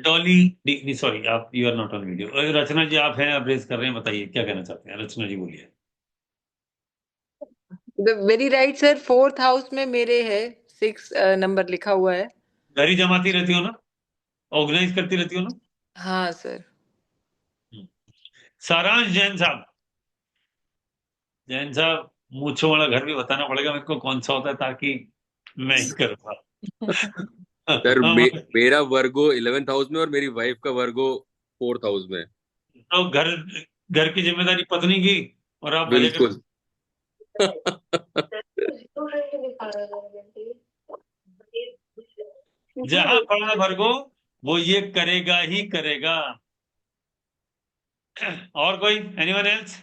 डॉली सॉरी, आप you are not on video. Rachna ji आप हैं, आप रेज कर रहे हैं, बताइए क्या कहना चाहते हैं। रचना जी बोलिए। Very right sir, 4th house में मेरे है 6 नंबर लिखा हुआ है। घर ही जमाती रहती हो ना, ऑर्गेनाइज करती रहती हो ना। हाँ सर। सारांश जैन साहब, जैन साहब मूछों वाला घर भी बताना पड़ेगा मेरे को कौन सा होता है, ताकि मैं ही कर पाऊं। सर मेरा वर्गो 11th हाउस में और मेरी वाइफ का वर्गो 4th हाउस में। तो घर घर की जिम्मेदारी पत्नी की, और आप मजे कर। बिल्कुल। जहां पड़ा वर्गो वो ये करेगा ही करेगा। और कोई, एनीवन एल्स?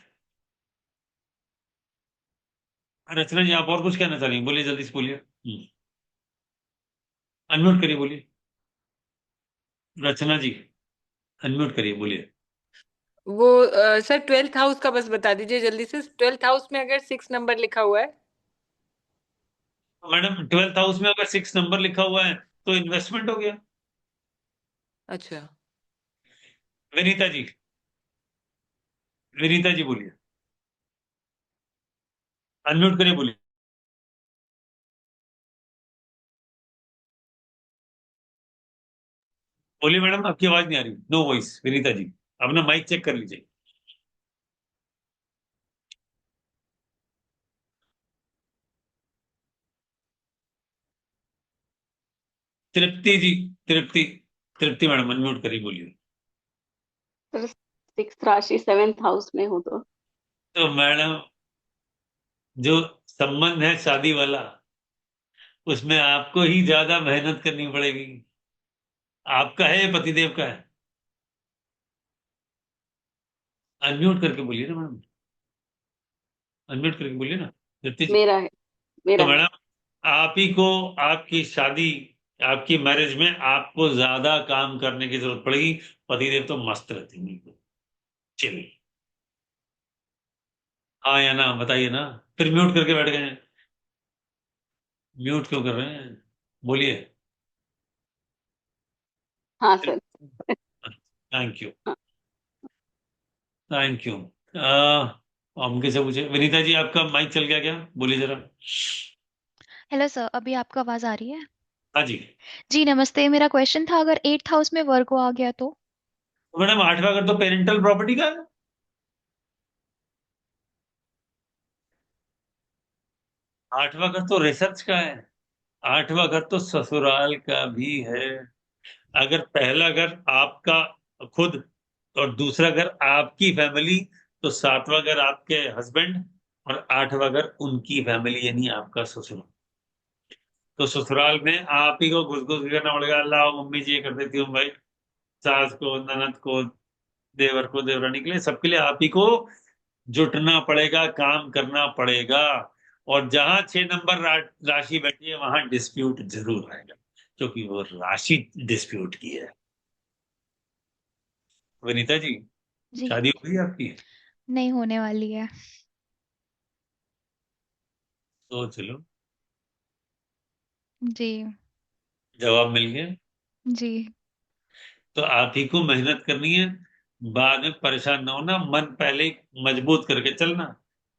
रचना जी आप और कुछ कहना चाह रही हैं? बोलिए, जल्दी से बोलिए। अनम्यूट करिए, बोलिए। रचना जी अनम्यूट करिए, बोलिए। वो सर 12th हाउस का बस बता दीजिए जल्दी से। 12th हाउस में अगर 6 नंबर लिखा हुआ है। मैडम 12th हाउस में अगर 6 नंबर लिखा हुआ है तो इन्वेस्टमेंट हो गया। अच्छा। विनीता जी, विनीता जी बोलिए, अनम्यूट करिए, बोलिए। बोलिए मैडम, आपकी आवाज नहीं आ रही, नो वॉइस। विनीता जी अपना माइक चेक कर लीजिए। तृप्ति जी, तृप्ति, तृप्ति मैडम अनम्यूट करिए, बोलिए। सर 6th राशि 7th हाउस में हो तो मैडम जो संबंध है शादी वाला, उसमें आपको ही ज्यादा मेहनत करनी पड़ेगी। आपका है या पतिदेव का है? अनम्यूट करके बोलिए ना मैडम, अनम्यूट करके बोलिए ना तृप्ति जी। मेरा है, मेरा तो है। मैडम आप ही को, आपकी शादी, आपकी मैरिज में आपको ज्यादा काम करने की जरूरत पड़ेगी। पतिदेव तो मस्त रहते हैं, चिल। हाँ या ना बताइए ना, फिर म्यूट करके बैठ गए हैं। म्यूट क्यों कर रहे हैं, बोलिए। हाँ sir. Thank you, thank you. हम कैसे पूछे, विनीता जी आपका माइक चल गया क्या, बोलिए जरा। हेलो सर, अभी आपको आवाज आ रही है? हाँ जी। जी नमस्ते, मेरा क्वेश्चन था अगर 8th हाउस में वर्गो आ गया तो? मैडम 8वां घर तो पेरेंटल प्रॉपर्टी का है। 8वां घर तो रिसर्च का है। 8वां घर तो ससुराल का भी है। अगर पहला घर आपका खुद और दूसरा घर आपकी फैमिली, तो 7वां घर आपके हस्बैंड और 8वां घर उनकी फैमिली, यानी आपका ससुराल। तो ससुराल में आप ही को घुस घुस के करना पड़ेगा। अल्लाह मम्मी जी ये कर देती हूँ भाई, सास को, ननद को, देवर को, देवरानी के लिए, सबके लिए आप ही को जुटना पड़ेगा, काम करना पड़ेगा। और जहां 6 नंबर राशि बैठी है वहां डिस्प्यूट जरूर आएगा, क्योंकि वो राशि डिस्प्यूट की है। विनीता जी जी शादी हो गई आपकी? नहीं होने वाली है। सोच लो, जी। जवाब मिल गया। जी। तो आप ही को मेहनत करनी है, बाद में परेशान ना होना। मन पहले ही मजबूत करके चलना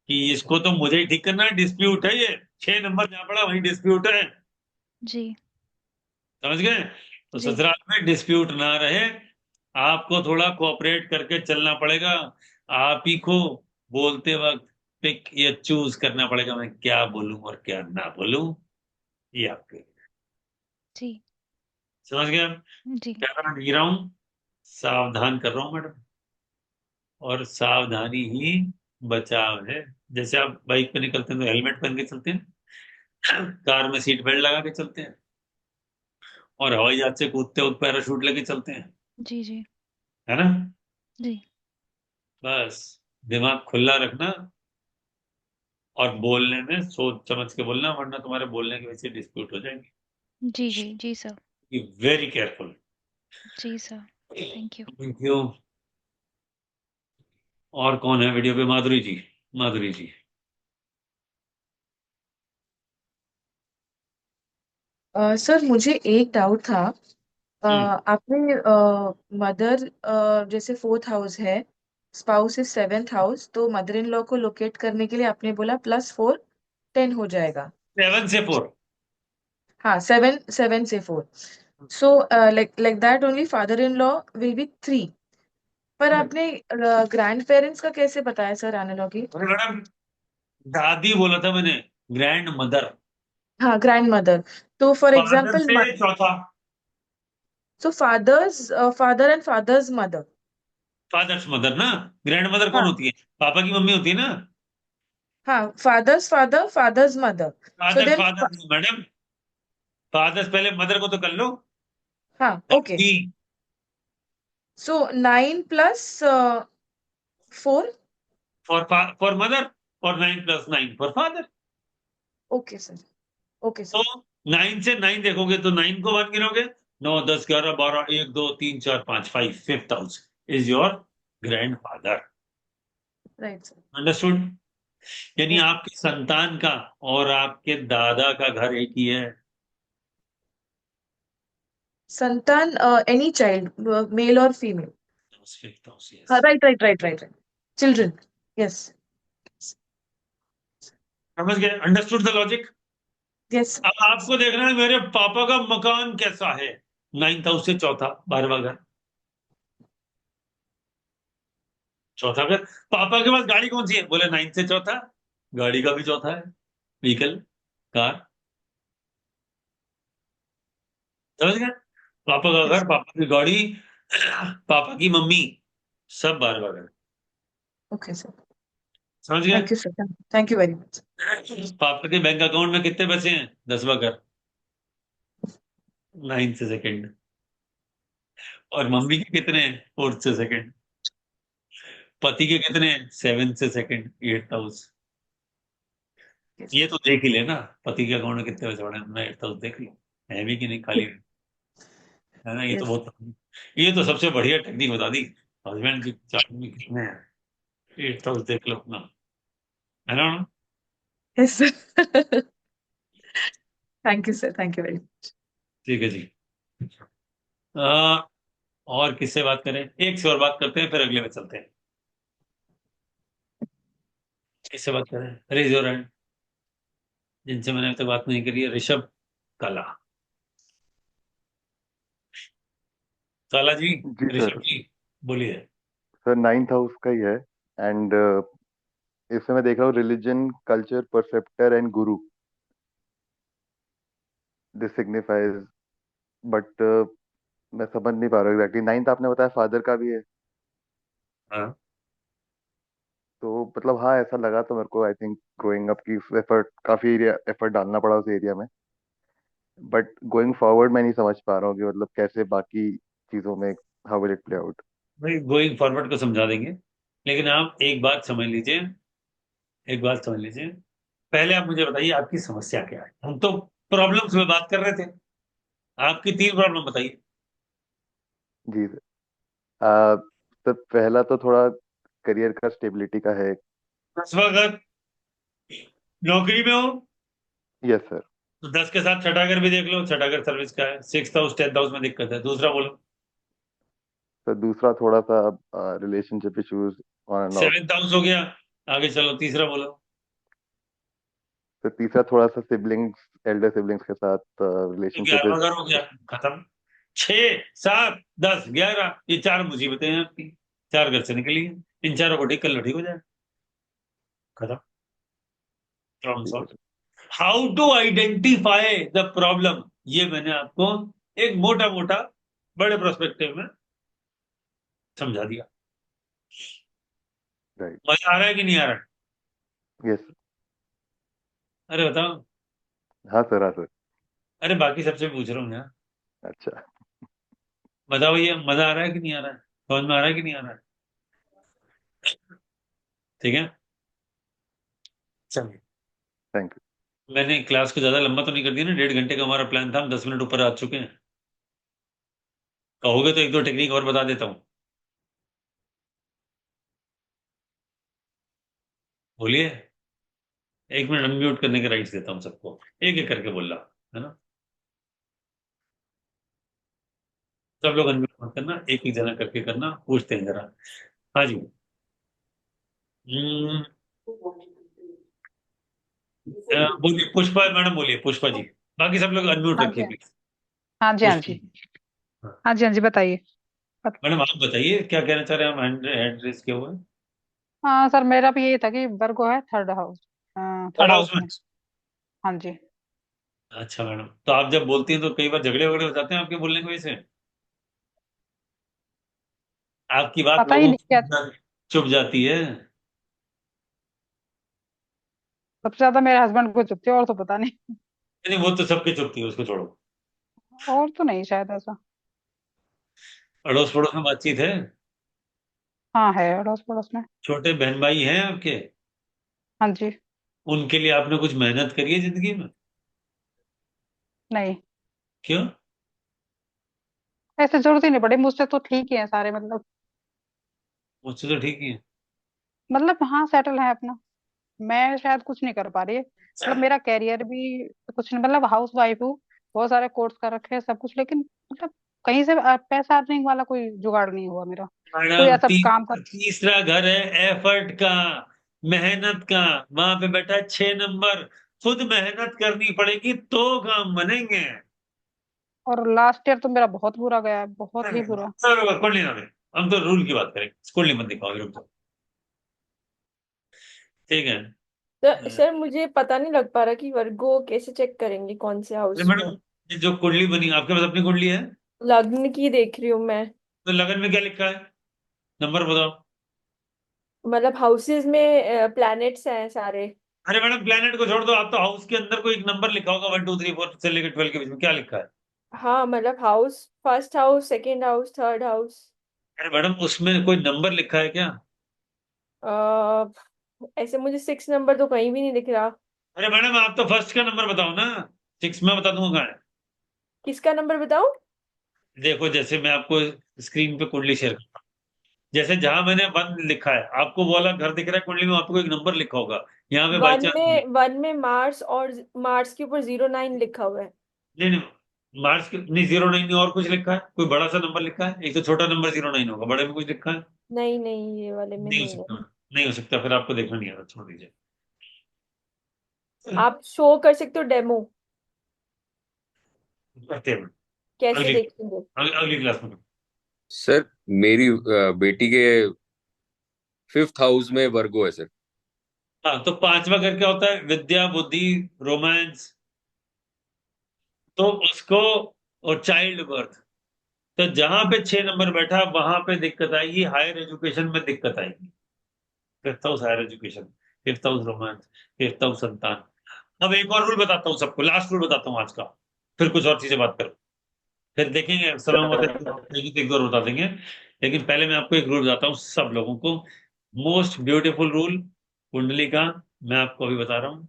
कि इसको तो मुझे ही ठीक करना है, डिस्प्यूट है ये। 6 नंबर जहां पड़ा वहीं डिस्प्यूट है, जी। समझ गए? तो जी। ससुराल में डिस्प्यूट ना रहे, आपको थोड़ा कोऑपरेट करके चलना पड़ेगा। आप ही को बोलते वक्त पिक या चूज करना पड़ेगा, मैं क्या बोलूं और क्या ना बोलूं, ये आपके। जी। समझ गए आप? जी। क्या करना दिख रहा हूं, सावधान कर रहा हूं मैडम, और सावधानी ही बचाव है। जैसे आप बाइक पे निकलते हैं तो हेलमेट पहन के चलते हैं, कार में सीट बेल्ट लगा के चलते हैं, और हवाई जहाज से कूदते वक्त पैराशूट लेके चलते हैं, जी। जी। है ना? जी। बस दिमाग खुला रखना, और बोलने में सोच समझ के बोलना, वरना तुम्हारे बोलने की वजह से डिस्प्यूट हो जाएंगे। जी। जी। जी सर। Be very careful. जी sir. Thank you. Thank you. और कौन है वीडियो पे? माधुरी जी, माधुरी जी। सर मुझे एक डाउट था आपने मदर जैसे 4th हाउस है, स्पाउस इज 7th हाउस, तो मदर इन लॉ को लोकेट करने के लिए आपने बोला +4 10 हो जाएगा। 7 से 4। हाँ, 7 से 4। सो like that only father in law will be 3। पर आपने ग्रैंड पेरेंट्स का कैसे बताया सर एनालॉगी? अरे मैडम, दादी बोला था मैंने, ग्रैंड मदर। हाँ, ग्रैंड मदर। तो फॉर फादर एग्जाम्पल, से चौथा। So father and father's mother. Father's mother ना। ग्रैंड मदर कौन हाँ होती है? पापा की मम्मी होती है ना। हाँ, father's father father's mother. So father then father नहीं मैडम, फादर्स पहले, मदर को तो कर लो। हाँ, ओके। दादी। सो 9 + 4। फॉर मदर, और 9 + 9 for father. Okay sir, okay तो सर। 9 से 9 देखोगे तो 9 को 1 गिनोगे, 9 10 11 12 1 2 3 4 5 5 5th house is your grand father. Right sir. Understood? यानी ओके। आपके संतान का और आपके दादा का घर एक ही है। संतान, एनी चाइल्ड, मेल और फीमेल। 5th हाउस, हाँ, yes. Right right right right right. Children, yes. समझ गए? Understood the logic? यस। अब आपको देखना है मेरे पापा का मकान कैसा है। 9th हाउस से चौथा, 12वां घर। चौथा घर। पापा के पास गाड़ी कौन सी है? बोले 9th से चौथा। गाड़ी का भी चौथा है, व्हीकल, कार। समझ गए? पापा का घर, पापा की गाड़ी, पापा की मम्मी, सब 12वां घर। ओके सर, समझ गए? Thank you sir, thank you very much. पापा के बैंक अकाउंट में कितने पैसे हैं? 10वां घर, 9th से सेकंड। और मम्मी के कितने हैं? 4th से सेकंड। पति के कितने हैं? 7th से सेकंड, 8th हाउस। ये तो देख ही लेना, पति के अकाउंट में कितने पैसे पड़े हैं, मैं 8th हाउस देख लो, है भी कि नहीं, खाली है ना। ये तो यस। बहुत, ये तो सबसे बढ़िया टेक्निक बता दी। हस्बैंड की चार्ट में कितने हैं, 8th हाउस देख लो अपना, है ना। Yes sir. Thank you sir, thank you very much. ठीक है जी। आ, और किससे बात करें? एक से और बात करते हैं, फिर अगले में चलते हैं। किससे बात करें? रेज योर हैंड, जिनसे मैंने अभी तक बात नहीं करी है। ऋषभ, काला, काला जी, जी सर। ऋषभ जी, बोलिए। सर 9th हाउस का ही है। एंड इसमें मैं देख रहा हूँ religion, culture, परसेप्टर and Guru, this signifies, but मैं समझ नहीं पा रहा हूँ एग्जैक्टली। 9th आपने बताया फादर का भी है, हाँ, तो मतलब हाँ ऐसा लगा तो मेरे को। आई थिंक ग्रोइंग अप की एफर्ट, काफी एरिया एफर्ट डालना पड़ा उस एरिया में, बट गोइंग फॉरवर्ड मैं नहीं समझ पा रहा हूँ कि मतलब कैसे बाकी चीजों में how will it play out. भाई गोइंग फॉरवर्ड को समझा देंगे, लेकिन आप एक बात समझ लीजिए, एक बात समझ लीजिए। पहले आप मुझे बताइए आपकी समस्या क्या है। हम तो प्रॉब्लम्स में बात कर रहे थे, आपकी 3 प्रॉब्लम बताइए। जी सर। आ, सर पहला तो थोड़ा करियर का स्टेबिलिटी का है। 10वां घर, नौकरी में हो यस सर। तो 10 के साथ छठा घर भी देख लो, छठा घर सर्विस का है। 6th हाउस 10th हाउस में दिक्कत है। दूसरा बोलो। सर दूसरा थोड़ा सा relationship issues on end of. 7th house हो गया, आगे चलो, तीसरा बोलो। तो तीसरा थोड़ा सा सिबलिंग्स, एल्डर सिबलिंग्स के साथ तो रिलेशनशिप 11वां इज। घर हो गया, खत्म। 6 7 10 11, ये 4 मुसीबतें हैं आपकी, 4 घर से निकली हैं। इन चारों को ठीक कर लो, ठीक हो जाए, खत्म, प्रॉब्लम ठीक है solve. Sir. How to identify the problem, ये मैंने आपको एक मोटा मोटा बड़े प्रोस्पेक्टिव में समझा दिया। राइट। मजा आ रहा है कि नहीं आ रहा है? यस। अरे बताओ। हाँ सर, हाँ सर। अरे बाकी सबसे पूछ रहा हूँ यार, अच्छा। बताओ ये मजा आ रहा है कि नहीं आ रहा है, समझ में आ रहा है कि नहीं आ रहा है? ठीक है, चलिए। Thank you. मैंने क्लास को ज्यादा लंबा तो नहीं कर दिया ना, 1.5 घंटे का हमारा प्लान था, हम 10 मिनट ऊपर आ चुके हैं। कहोगे तो एक दो टेक्निक और बता देता हूँ, बोलिए। 1 मिनट अनम्यूट करने के राइट्स देता हूँ सबको, एक एक करके बोल रहा, है ना। सब लोग अनम्यूट मत करना, एक एक जना करके करना, पूछते हैं जरा। हाँ जी। हम्म, बोलिए पुष्पा मैडम, बोलिए पुष्पा जी। बाकी सब लोग अनम्यूट हाँ रखिए जी प्लीज। हाँ जी हाँ पुष्पा। जी हाँ। हाँ जी हाँ जी बताइए। मैडम आप बताइए क्या कहना चाह रहे हैं, हम हैंड रेस किया हुआ है। हाँ सर, मेरा भी यही था कि वर्गो है third house, third third house house में। में। हाँ जी। अच्छा मैडम, तो आप जब बोलती हैं तो कई बार झगड़े वगड़े हो जाते हैं आपके बोलने की वजह से? आपकी बात पता ही लोगों नहीं क्या। को चुभ जाती है? सबसे ज्यादा मेरे हस्बैंड को चुपती है, और तो पता नहीं। नहीं वो तो सबके चुभती है, उसको छोड़ो। और तो नहीं शायद ऐसा। अड़ोस पड़ोस में बातचीत है? हाँ है, अड़ोस पड़ोस में। छोटे बहन भाई हैं आपके? हाँ जी। उनके लिए आपने कुछ मेहनत करी है जिंदगी में? नहीं, क्यों? ऐसे जरूरत ही नहीं पड़ी, मुझसे तो ठीक ही है सारे, मतलब। मुझसे तो ठीक ही है। हाँ सेटल है अपना। मैं शायद कुछ नहीं कर पा रही, मतलब मेरा कैरियर भी कुछ नहीं, मतलब हाउस वाइफ हूँ। बहुत सारे कोर्स कर रखे हैं सब कुछ, लेकिन मतलब कहीं से पैसा अर्निंग वाला कोई जुगाड़ नहीं हुआ मेरा। कोई मैडम ऐसा काम कर। तीसरा घर है एफर्ट का, मेहनत का। वहां पे बैठा है 6 नंबर। खुद मेहनत करनी पड़ेगी तो काम बनेंगे। और लास्ट ईयर तो मेरा बहुत बुरा गया है, बहुत ही बुरा। सर कुंडली ना दें, हम तो रूल की बात करें, कुंडली मत दिखाओ, रुक जाओ। ठीक है। तो सर मुझे पता नहीं लग पा रहा कि वर्गो कैसे चेक करेंगे कौन से अरे हाउस में। मैडम, ये जो कुंडली बनी आपके पास अपनी कुंडली है? लग्न की देख रही हूँ मैं। तो लगन में क्या लिखा है, नंबर बताओ। मतलब हाउसेस में प्लैनेट्स हैं सारे। अरे मैडम प्लेनेट को छोड़ दो, आप तो हाउस के अंदर कोई एक नंबर लिखा होगा, 1 2 3 4 से लेकर 12 के बीच में क्या लिखा है? हाँ मतलब house, first house, second house, third house. अरे मैडम उसमें कोई नंबर लिखा है क्या? ऐसे मुझे 6 नंबर तो कहीं भी नहीं दिख रहा। अरे मैडम आप तो फर्स्ट का नंबर बताओ ना, 6 में बता दूंगा कहाँ है। किसका नंबर बताऊं? देखो जैसे मैं आपको स्क्रीन पे कुंडली शेयर करता हूँ, जैसे जहां मैंने 1 लिखा है, आपको वो वाला घर दिख रहा है कुंडली में, आपको एक नंबर लिखा होगा। यहाँ पे बाई वन चांस में वन में मार्स, और मार्स के ऊपर 09 लिखा हुआ है। नहीं नहीं, मार्च के नहीं, 09 नहीं, और कुछ लिखा है, कोई बड़ा सा नंबर लिखा है, एक तो छोटा नंबर 09 होगा, बड़े में कुछ लिखा है? नहीं नहीं, ये वाले में नहीं हो नहीं है। सकता, नहीं हो सकता, फिर आपको देखना नहीं आ रहा, छोड़ दीजिए। आप शो कर सकते हो डेमो, करते हैं। कैसे अगली देखेंगे? अगली क्लास में। सर मेरी बेटी के 5th हाउस में वर्गो है सर। हाँ तो 5वां घर क्या होता है, विद्या बुद्धि रोमांस, तो उसको, और चाइल्ड बर्थ। तो जहां पे 6 नंबर बैठा वहां पे दिक्कत आएगी, हायर एजुकेशन में दिक्कत आएगी। 5th house higher education, 5th house romance, 5th house संतान। अब एक और रूल बताता हूँ सबको, लास्ट रूल बताता हूँ आज का, फिर कुछ और चीजें बात करो, फिर देखेंगे समय होता है तो एक दो और बता देंगे। लेकिन पहले मैं आपको एक रूल बताता हूँ सब लोगों को, मोस्ट ब्यूटीफुल रूल कुंडली का, मैं आपको अभी बता रहा हूँ।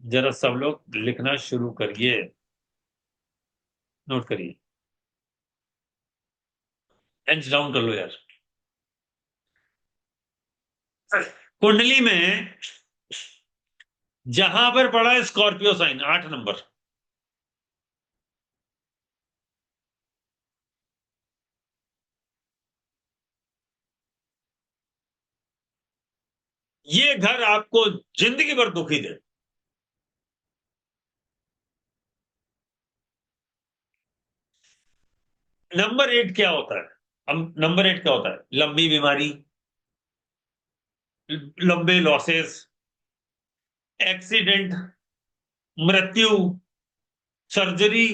जरा सब लोग लिखना शुरू करिए, नोट करिए, पेन्स डाउन कर लो यार। कुंडली में जहां पर पड़ा है स्कॉर्पियो साइन 8 नंबर, ये घर आपको जिंदगी भर दुखी दे। नंबर 8 क्या होता है? अब नंबर 8 क्या होता है, लंबी बीमारी, लंबे लॉसेस, एक्सीडेंट, मृत्यु, सर्जरी।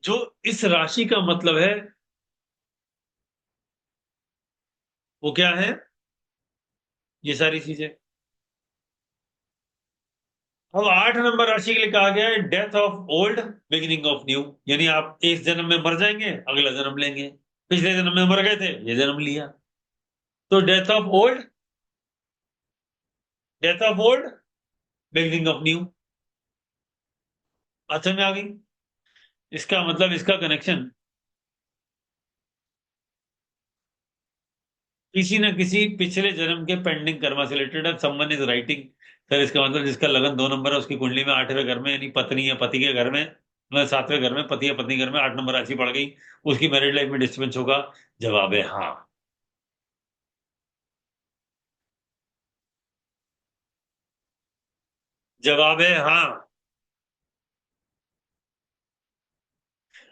जो इस राशि का मतलब है वो क्या है, ये सारी चीजें। अब 8 नंबर राशि के लिए कहा गया है death of old, beginning of new, यानी आप इस जन्म में मर जाएंगे, अगला जन्म लेंगे। पिछले जन्म में मर गए थे, ये जन्म लिया। तो death of old, death of old, beginning of new. अच्छा में आ गई, इसका मतलब इसका कनेक्शन किसी न किसी पिछले जन्म के पेंडिंग कर्मा से रिलेटेड है। समवन इज राइटिंग, सर इसका मतलब जिसका लगन 2 नंबर है उसकी कुंडली में 8वें घर में, यानी पत्नी या पति के घर में, 7वें घर में, पति या पत्नी घर में 8 नंबर राशि पड़ गई, उसकी मैरिड लाइफ में डिस्टर्बेंस होगा। जवाब है हाँ। जवाब है हाँ।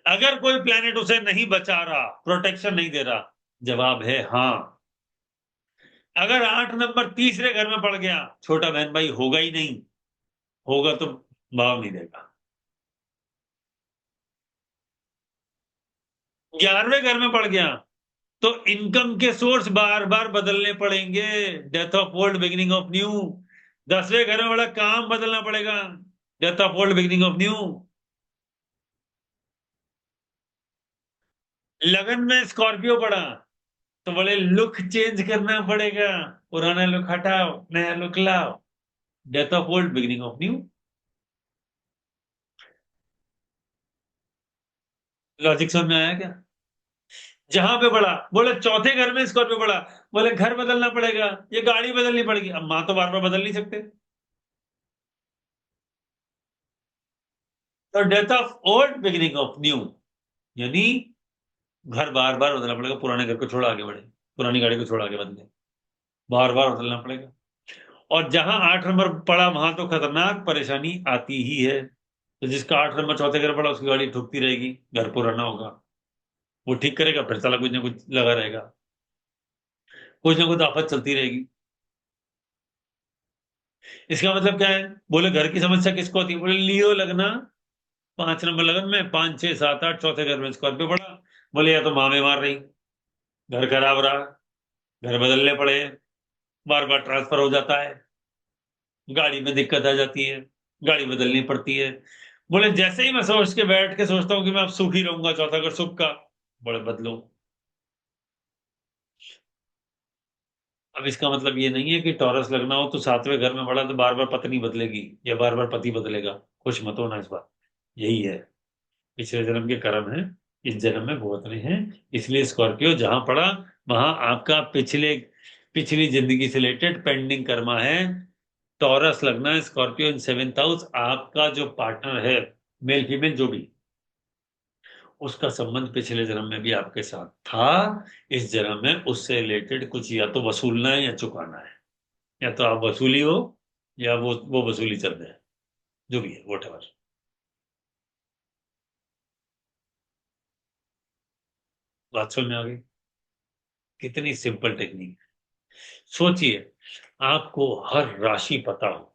अगर कोई प्लेनेट उसे नहीं बचा रहा, प्रोटेक्शन नहीं दे रहा, जवाब है हाँ। अगर 8 नंबर तीसरे घर में पड़ गया, छोटा बहन भाई होगा ही नहीं, होगा तो भाव नहीं देगा। 11वें घर में पड़ गया तो इनकम के सोर्स बार बार बदलने पड़ेंगे, death of old beginning of new. 10वें घर में बड़ा काम बदलना पड़ेगा, death of old beginning of new. लगन में स्कॉर्पियो पड़ा तो बोले लुक चेंज करना पड़ेगा, पुराना लुक हटाओ नया लुक लाओ, death of old beginning of new. Logic समझ में आया क्या? जहां पे पड़ा बोले चौथे घर में स्कॉर्पियो पड़ा, बोले घर बदलना पड़ेगा, ये गाड़ी बदलनी पड़ेगी। अब मां तो बार बार बदल नहीं सकते, तो death of old beginning of new, यानी घर बार बार बदलना पड़ेगा। पुराने घर को छोड़ आगे बढ़े, पुरानी गाड़ी को छोड़ आगे बदले, बार बार बदलना पड़ेगा। और जहां 8 नंबर पड़ा वहां तो खतरनाक परेशानी आती ही है। तो जिसका 8 नंबर चौथे घर पड़ा उसकी गाड़ी ठुकती रहेगी, घर पुराना होगा, वो ठीक करेगा फिर साला कुछ ना कुछ लगा रहेगा, कुछ ना कुछ आफत चलती रहेगी। इसका मतलब क्या है? बोले घर की समस्या किसको होती है? बोले लियो लगना, 5 नंबर लगन में, 5 6 7 8 चौथे घर में स्कॉर्पियो पड़ा, बोले या तो माँ बीमार रही, घर खराब रहा, घर बदलने पड़े, बार बार ट्रांसफर हो जाता है, गाड़ी में दिक्कत आ जाती है, गाड़ी बदलनी पड़ती है। बोले जैसे ही मैं सोच के बैठ के सोचता हूँ कि मैं अब सुखी रहूंगा, चौथा घर सुख का, बोले बदलो। अब इसका मतलब ये नहीं है कि टॉरस लगना हो तो 7वें घर में पड़ा तो बार बार पत्नी बदलेगी या बार बार पति बदलेगा, खुश मत होना इस बार। यही है, पिछले जन्म के कर्म है, इस जन्म में भुगतने हैं। इसलिए स्कॉर्पियो जहां पड़ा वहां आपका पिछली जिंदगी से रिलेटेड पेंडिंग कर्मा है। टॉरस लगना है, स्कॉर्पियो इन 7th हाउस, आपका जो पार्टनर है, मेल फीमेल जो भी, उसका संबंध पिछले जन्म में भी आपके साथ था। इस जन्म में उससे रिलेटेड कुछ या तो वसूलना है या चुकाना है, या तो आप वसूली हो या वो वसूली चल रहे हैं, जो भी है वोट। बात समझ में आ गई? कितनी सिंपल टेक्निक। सोचिए आपको हर राशि पता हो,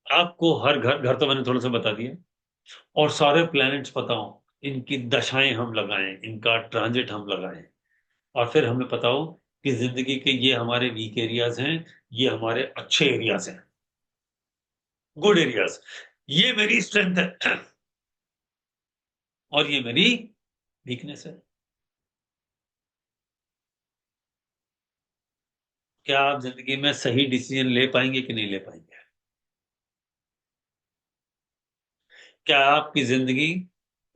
आपको हर घर घर तो मैंने थोड़ा सा बता दिया, और सारे प्लैनेट्स पता हो, इनकी दशाएं हम लगाएं, इनका ट्रांजिट हम लगाएं, और फिर हमें पता हो कि जिंदगी के ये हमारे वीक एरियाज हैं, ये हमारे अच्छे एरियाज हैं, गुड एरियाज, ये मेरी स्ट्रेंथ है और ये मेरी वीकनेस है। क्या आप जिंदगी में सही डिसीजन ले पाएंगे कि नहीं ले पाएंगे? क्या आपकी जिंदगी,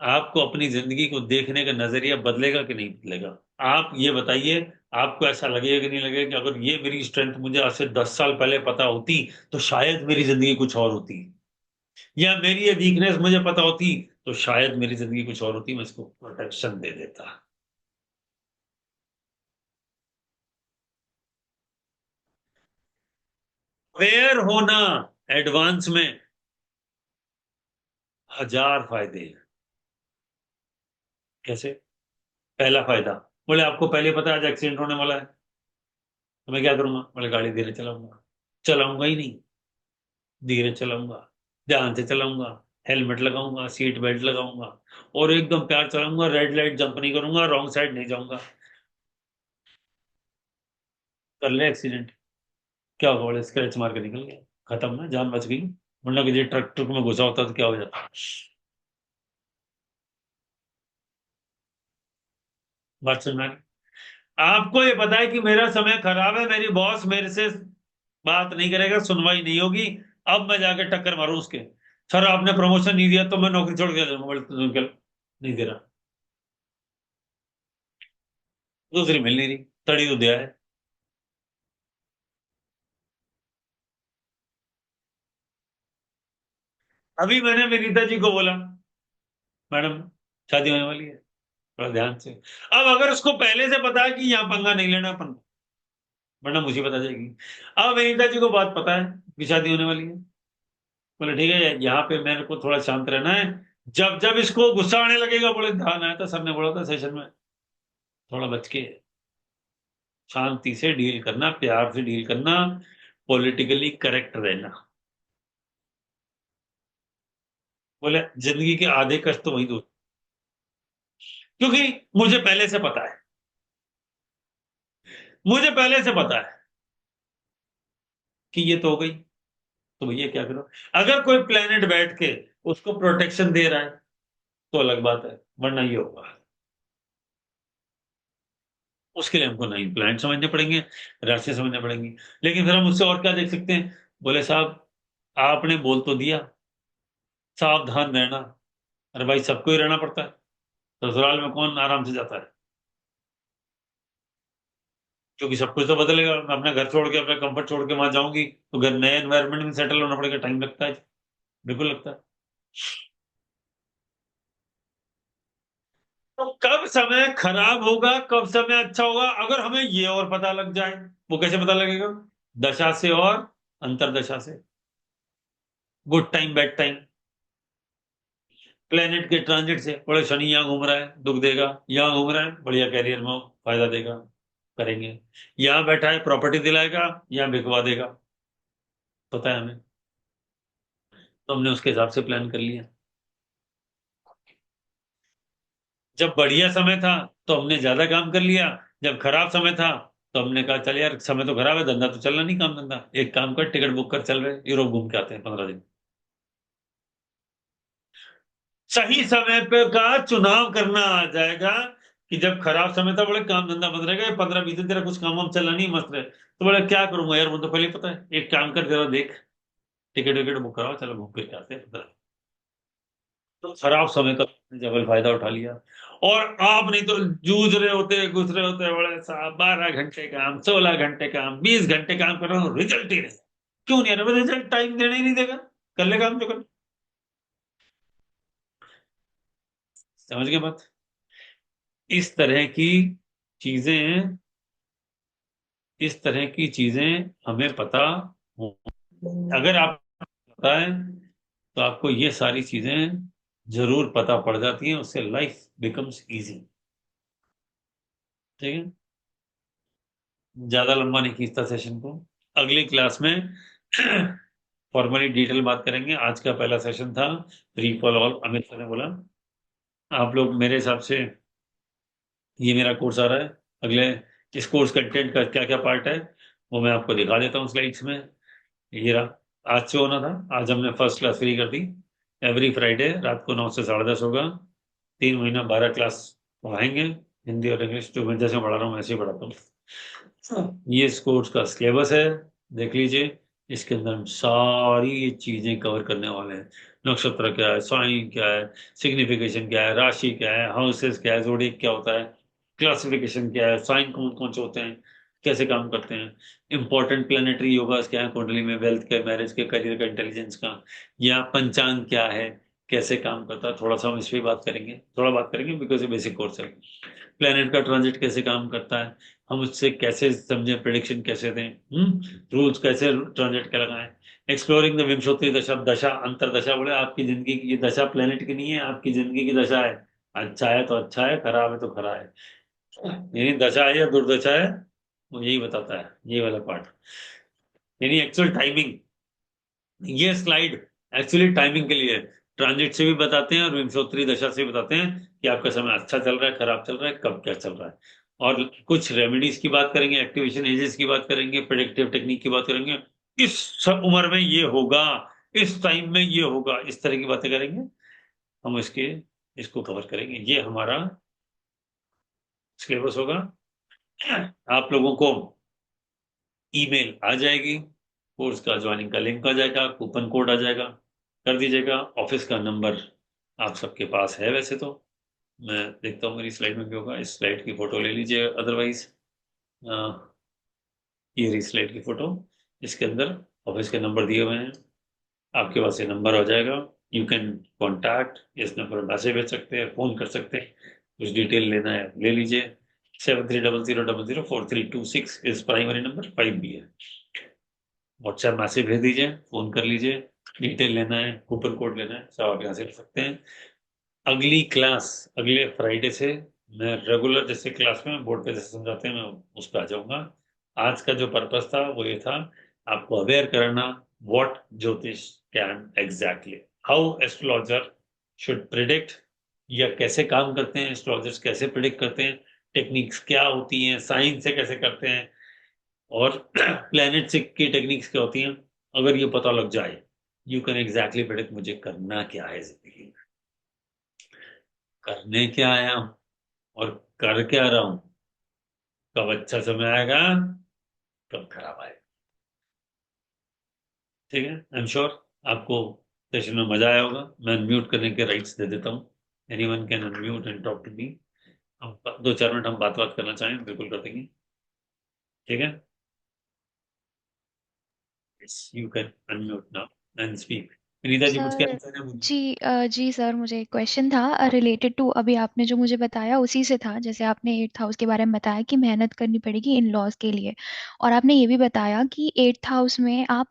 आपको अपनी जिंदगी को देखने का नजरिया बदलेगा कि नहीं बदलेगा? आप ये बताइए, आपको ऐसा लगेगा कि नहीं लगेगा कि अगर ये मेरी स्ट्रेंथ मुझे आज से 10 साल पहले पता होती तो शायद मेरी जिंदगी कुछ और होती, या मेरी ये वीकनेस मुझे पता होती तो शायद मेरी जिंदगी कुछ और होती, मैं इसको प्रोटेक्शन दे देता। अवेयर होना एडवांस में 1000 फायदे हैं। कैसे? पहला फायदा, बोले आपको पहले पता है आज एक्सीडेंट होने वाला है, तो मैं क्या करूंगा? बोले गाड़ी धीरे चलाऊंगा, चलाऊंगा ही नहीं, धीरे चलाऊंगा, ध्यान से चलाऊंगा, हेलमेट लगाऊंगा, सीट बेल्ट लगाऊंगा, और एकदम प्यार चलाऊंगा, रेड लाइट जंप नहीं करूंगा, रॉन्ग साइड नहीं जाऊंगा। कर ले एक्सीडेंट, क्या होगा? बोले स्क्रैच मार के निकल गया, खत्म ना, जान बच गई। वरना कि ट्रक ट्रक में घुसा होता तो क्या हो जाता? बात समझ में आ गई? आपको ये पता है कि मेरा समय खराब है, मेरी बॉस मेरे से बात नहीं करेगा, सुनवाई नहीं होगी, अब मैं जाके टक्कर मारूं उसके, सर आपने प्रमोशन नहीं दिया तो मैं नौकरी छोड़ के आ जाऊंगा। बोले, तो निकल, नहीं दे रहा, दूसरी मिल नहीं रही, तड़ी तो दिया है। अभी मैंने विनीता जी को बोला, मैडम शादी होने वाली है, थोड़ा ध्यान से। अब अगर उसको पहले से पता है कि यहाँ पंगा नहीं लेना अपन, वरना मुसीबत आ जाएगी। अब विनीता जी को बात पता है कि शादी होने वाली है, बोले ठीक है यहाँ पे मेरे को थोड़ा शांत रहना है। जब जब इसको गुस्सा आने लगेगा, बोले ध्यान आया था सर ने बोला था सेशन में, थोड़ा बच के शांति से डील करना, प्यार से डील करना, पॉलिटिकली करेक्ट रहना। बोले जिंदगी के आधे कष्ट तो वही दूर, क्योंकि मुझे पहले से पता है, मुझे पहले से पता है कि ये तो हो गई, तो भैया क्या करो। अगर कोई प्लेनेट बैठ के उसको प्रोटेक्शन दे रहा है तो अलग बात है, वरना ये होगा। उसके लिए हमको नहीं प्लानिट समझने पड़ेंगे, राशि समझने पड़ेंगी। लेकिन फिर हम उससे और क्या देख सकते हैं, बोले साहब आपने बोल तो दिया, सावधान रहना। अरे भाई सबको ही रहना पड़ता है, ससुराल में कौन आराम से जाता है, क्योंकि सब कुछ तो बदलेगा। मैं अपना घर छोड़ के, अपना कंफर्ट छोड़ के वहां जाऊंगी तो घर नए एनवायरनमेंट में सेटल होना पड़ेगा, टाइम लगता है, बिल्कुल लगता है। तो कब समय खराब होगा, कब समय अच्छा होगा, अगर हमें ये और पता लग जाए, वो कैसे पता लगेगा? दशा से और अंतरदशा से, good time bad time, planet के ट्रांजिट से। बड़े शनि यहाँ घूम रहा है दुख देगा, यहाँ घूम रहा है बढ़िया कैरियर में फायदा देगा, करेंगे। यहाँ बैठा है प्रॉपर्टी दिलाएगा, यहाँ बिकवा देगा, पता है हमें, तो हमने उसके हिसाब से प्लान कर लिया। जब बढ़िया समय था तो हमने ज्यादा काम कर लिया, जब खराब समय था तो हमने कहा चल यार समय तो खराब है, धंधा तो चलना नहीं, काम धंधा, एक काम कर टिकट बुक कर, चल रहे यूरोप घूम के आते हैं 15 दिन। सही समय पे का चुनाव करना आ जाएगा कि जब खराब समय था, बोले काम धंधा बंद रहेगा, 15-20 दिन तेरा कुछ काम वाम चलना नहीं, मस्त रहे, तो बोले क्या करूंगा यार, मुझे तो पहले ही पता है, एक काम कर जरा देख, टिकट विकेट बुक कराओ, चलो घूम फिर के आते हैं 15। तो खराब समय का डबल फायदा उठा लिया। और आप नहीं तो जूझ रहे होते, घुस रहे होते, बड़े साहब 12 घंटे काम, 16 घंटे काम, 20 घंटे काम कर रहा हूँ, रिजल्ट ही नहीं, क्यों नहीं आ रहा? रिजल्ट टाइम देने ही नहीं देगा, कर ले काम जो कर। समझ गए बात? इस तरह की चीजें, इस तरह की चीजें हमें पता हो, अगर आप पता है तो आपको ये सारी चीजें जरूर पता पड़ जाती हैं, उससे लाइफ बिकम्स इजी। ठीक है, ज्यादा लंबा नहीं खींचता सेशन को। अगली क्लास में फॉर्मली डिटेल बात करेंगे। आज का पहला सेशन था free for all, Amit sir ने बोला। आप लोग मेरे हिसाब से, ये मेरा कोर्स आ रहा है, अगले इस कोर्स कंटेंट का क्या क्या पार्ट है वो मैं आपको दिखा देता हूँ स्लाइड्स में। ये रहा, आज से होना था, आज हमने फर्स्ट क्लास फ्री कर दी। एवरी फ्राइडे रात को 9 से 10:30 होगा, 3 महीना 12 क्लास पढ़ाएंगे, हिंदी और इंग्लिश, जो मैं जैसे पढ़ा रहा हूँ वैसे ही पढ़ाता हूँ। ये इस कोर्स का सिलेबस है, देख लीजिए। इसके अंदर हम सारी चीजें कवर करने वाले हैं। नक्षत्र क्या है, साइन क्या है, सिग्निफिकेशन क्या है, राशि क्या है, हाउसेस क्या है, जोडिक क्या होता है, क्लासिफिकेशन क्या है, साइन कौन कौन से होते हैं, कैसे काम करते हैं, इंपॉर्टेंट प्लेनेटरी योगास क्या है कुंडली में, वेल्थ के, मैरिज के, करियर का, इंटेलिजेंस का, या पंचांग क्या है, कैसे काम करता है, थोड़ा सा हम इस पे बात करेंगे, थोड़ा बात करेंगे बिकॉज ये बेसिक कोर्स है। प्लेनेट का ट्रांजिट कैसे काम करता है, हम उससे कैसे समझे, प्रिडिक्शन कैसे दें, रूल्स कैसे ट्रांजिट के लगाएं, एक्सप्लोरिंग द विंशोत्तरी दशा, दशा अंतरदशा। बोले आपकी जिंदगी की ये दशा प्लेनेट की नहीं है, आपकी जिंदगी की दशा है। अच्छा है तो अच्छा है, खराब है तो खराब है, यानी दशा है या दुर्दशा है, वो यही बताता है ये वाला पार्ट, यानी एक्चुअल टाइमिंग। ये स्लाइड एक्चुअली टाइमिंग के लिए ट्रांजिट से भी बताते हैं और विंशोत्तरी दशा से भी बताते हैं कि आपका समय अच्छा चल रहा है, खराब चल रहा है, कब क्या चल रहा है। और कुछ रेमेडीज की बात करेंगे, एक्टिवेशन एजेस की बात करेंगे, प्रेडिक्टिव टेक्निक की बात करेंगे, इस सब उम्र में ये होगा, इस टाइम में ये होगा, इस तरह की बातें करेंगे हम। इसको कवर करेंगे, ये हमारा सिलेबस होगा। आप लोगों को ईमेल आ जाएगी, कोर्स का ज्वाइनिंग का लिंक आ जाएगा, कूपन कोड आ जाएगा, कर दीजिएगा। ऑफिस का नंबर आप सबके पास है वैसे तो, मैं देखता हूँ मेरी स्लाइड में भी होगा, इस स्लाइड की फोटो ले लीजिए, अदरवाइज ये रही स्लाइड की फोटो, इसके अंदर ऑफिस के नंबर दिए हुए हैं, आपके पास ये नंबर आ जाएगा, यू कैन कॉन्टैक्ट, इस नंबर पर मैसेज भेज सकते हैं, फोन कर सकते हैं, कुछ डिटेल लेना है ले लीजिए। 7300004326 इस प्राइमरी नंबर, 5 भी है। व्हाट्सएप मैसेज भेज दीजिए, फोन कर लीजिए, डिटेल लेना है, कूपन कोड लेना है, सब आप यहाँ से ले सकते हैं। अगली क्लास अगले फ्राइडे से मैं रेगुलर जैसे क्लास में बोर्ड पे जैसे समझाते हैं मैं उस पर आ जाऊंगा। आज का जो पर्पस था वो ये था आपको अवेयर करना व्हाट ज्योतिष can exactly, how astrologer should predict, या कैसे काम करते हैं एस्ट्रोलॉजर्स, कैसे प्रिडिक्ट करते हैं, टेक्निक्स क्या होती हैं, साइंस से कैसे करते हैं, और प्लैनेट से की टेक्निक्स क्या होती हैं। अगर ये पता लग जाए यू कैन एग्जैक्टली प्रिडिक्ट मुझे करना क्या है जिंदगी में, करने क्या आया हूं और कर क्या रहा हूं, कब अच्छा समय आएगा कब खराब आएगा। ठीक है, आई एम श्योर आपको सेशन में मजा आया होगा। मैं अनम्यूट करने के राइट्स दे देता हूँ, anyone can unmute and talk to me. हम 2-4 मिनट हम बात करना चाहें बिल्कुल कर देंगे। ठीक है, you can unmute now and speak. Vinita ji कुछ कहना सर चाह रहे हैं? जी सर, मुझे एक क्वेश्चन था रिलेटेड टू अभी आपने जो मुझे बताया उसी से था। जैसे आपने 8th हाउस के बारे में बताया कि मेहनत करनी पड़ेगी इन लॉज के लिए, और आपने ये भी बताया कि 8th हाउस में आप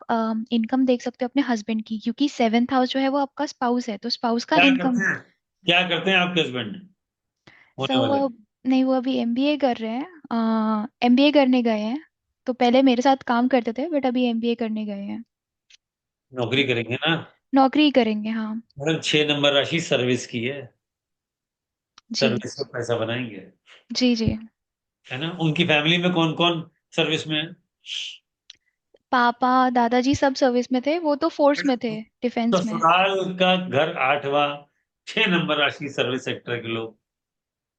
इनकम देख सकते हो अपने हस्बैंड की, क्योंकि 7th हाउस जो है वो आपका स्पाउस है, तो स्पाउस का क्या इनकम। करते हैं, क्या करते हैं आपके हस्बैंड सर होने वाले? नहीं, वो अभी एमबीए कर रहे हैं, एमबीए करने गए हैं। तो पहले मेरे साथ काम करते थे, बट अभी एमबीए करने गए हैं। नौकरी करेंगे ना? नौकरी ही करेंगे, हाँ। मैडम 6 नंबर राशि सर्विस की है, जी सर्विस से पैसा बनाएंगे, जी जी। है ना? उनकी फैमिली में कौन कौन सर्विस में है? पापा दादाजी सब सर्विस में थे, वो तो फोर्स में थे, डिफेंस में। ससुराल का घर 8वां, 6 नंबर राशि सर्विस सेक्टर के लोग,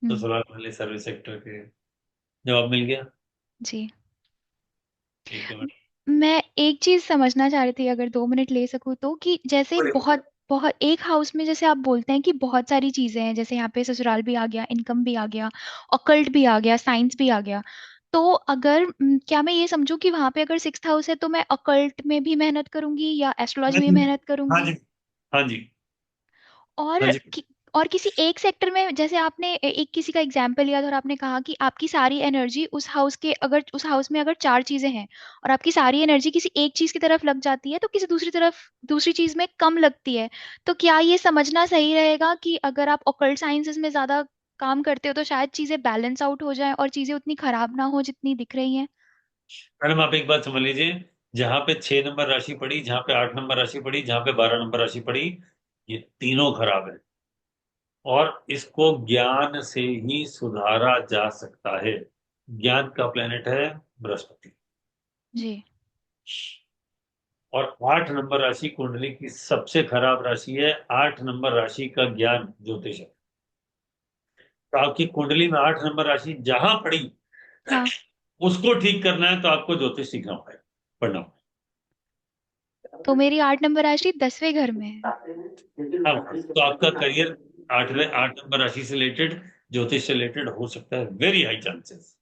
हम्म। ससुराल वाले सर्विस सेक्टर के। जवाब मिल गया? जी। ठीक है मैडम। मैं एक चीज समझना चाह रही थी, अगर 2 मिनट ले सकूँ तो, कि जैसे बहुत बहुत एक हाउस में जैसे आप बोलते हैं कि बहुत सारी चीजें हैं, जैसे यहाँ पे ससुराल भी आ गया, इनकम भी आ गया, ऑकल्ट भी आ गया, साइंस भी आ गया। तो अगर क्या मैं ये समझूं कि वहां पे अगर 6th हाउस है तो मैं ऑकल्ट में भी मेहनत करूंगी या एस्ट्रोलॉजी हाँ में जी, भी मेहनत हाँ करूंगी? जी, हाँ जी, और हाँ जी। और किसी एक सेक्टर में, जैसे आपने एक किसी का एग्जाम्पल लिया था और आपने कहा कि आपकी सारी एनर्जी उस हाउस के, अगर उस हाउस में अगर 4 चीजें हैं और आपकी सारी एनर्जी किसी एक चीज की तरफ लग जाती है तो किसी दूसरी तरफ, दूसरी चीज में कम लगती है। तो क्या ये समझना सही रहेगा कि अगर आप ऑकल्ट साइंसेस में ज्यादा काम करते हो तो शायद चीजें बैलेंस आउट हो जाएं और चीजें उतनी खराब ना हो जितनी दिख रही हैं? मैडम आप एक बात समझ लीजिए, जहां पे 6 नंबर राशि पड़ी, जहां पे 8 नंबर राशि पड़ी, जहां पे 12 नंबर राशि पड़ी, ये तीनों खराब है, और इसको ज्ञान से ही सुधारा जा सकता है। ज्ञान का प्लेनेट है बृहस्पति, जी और 8 नंबर राशि कुंडली की सबसे खराब राशि है। 8 नंबर राशि का ज्ञान ज्योतिष है। तो आपकी कुंडली में 8 नंबर राशि जहां पड़ी हाँ। उसको ठीक करना है तो आपको ज्योतिष सीखना पड़ेगा, पढ़ना होगा। तो मेरी 8 नंबर राशि 10वें घर में है। हाँ, तो आपका करियर 8 नंबर राशि से रिलेटेड, ज्योतिष से रिलेटेड हो सकता है, वेरी हाई चांसेस।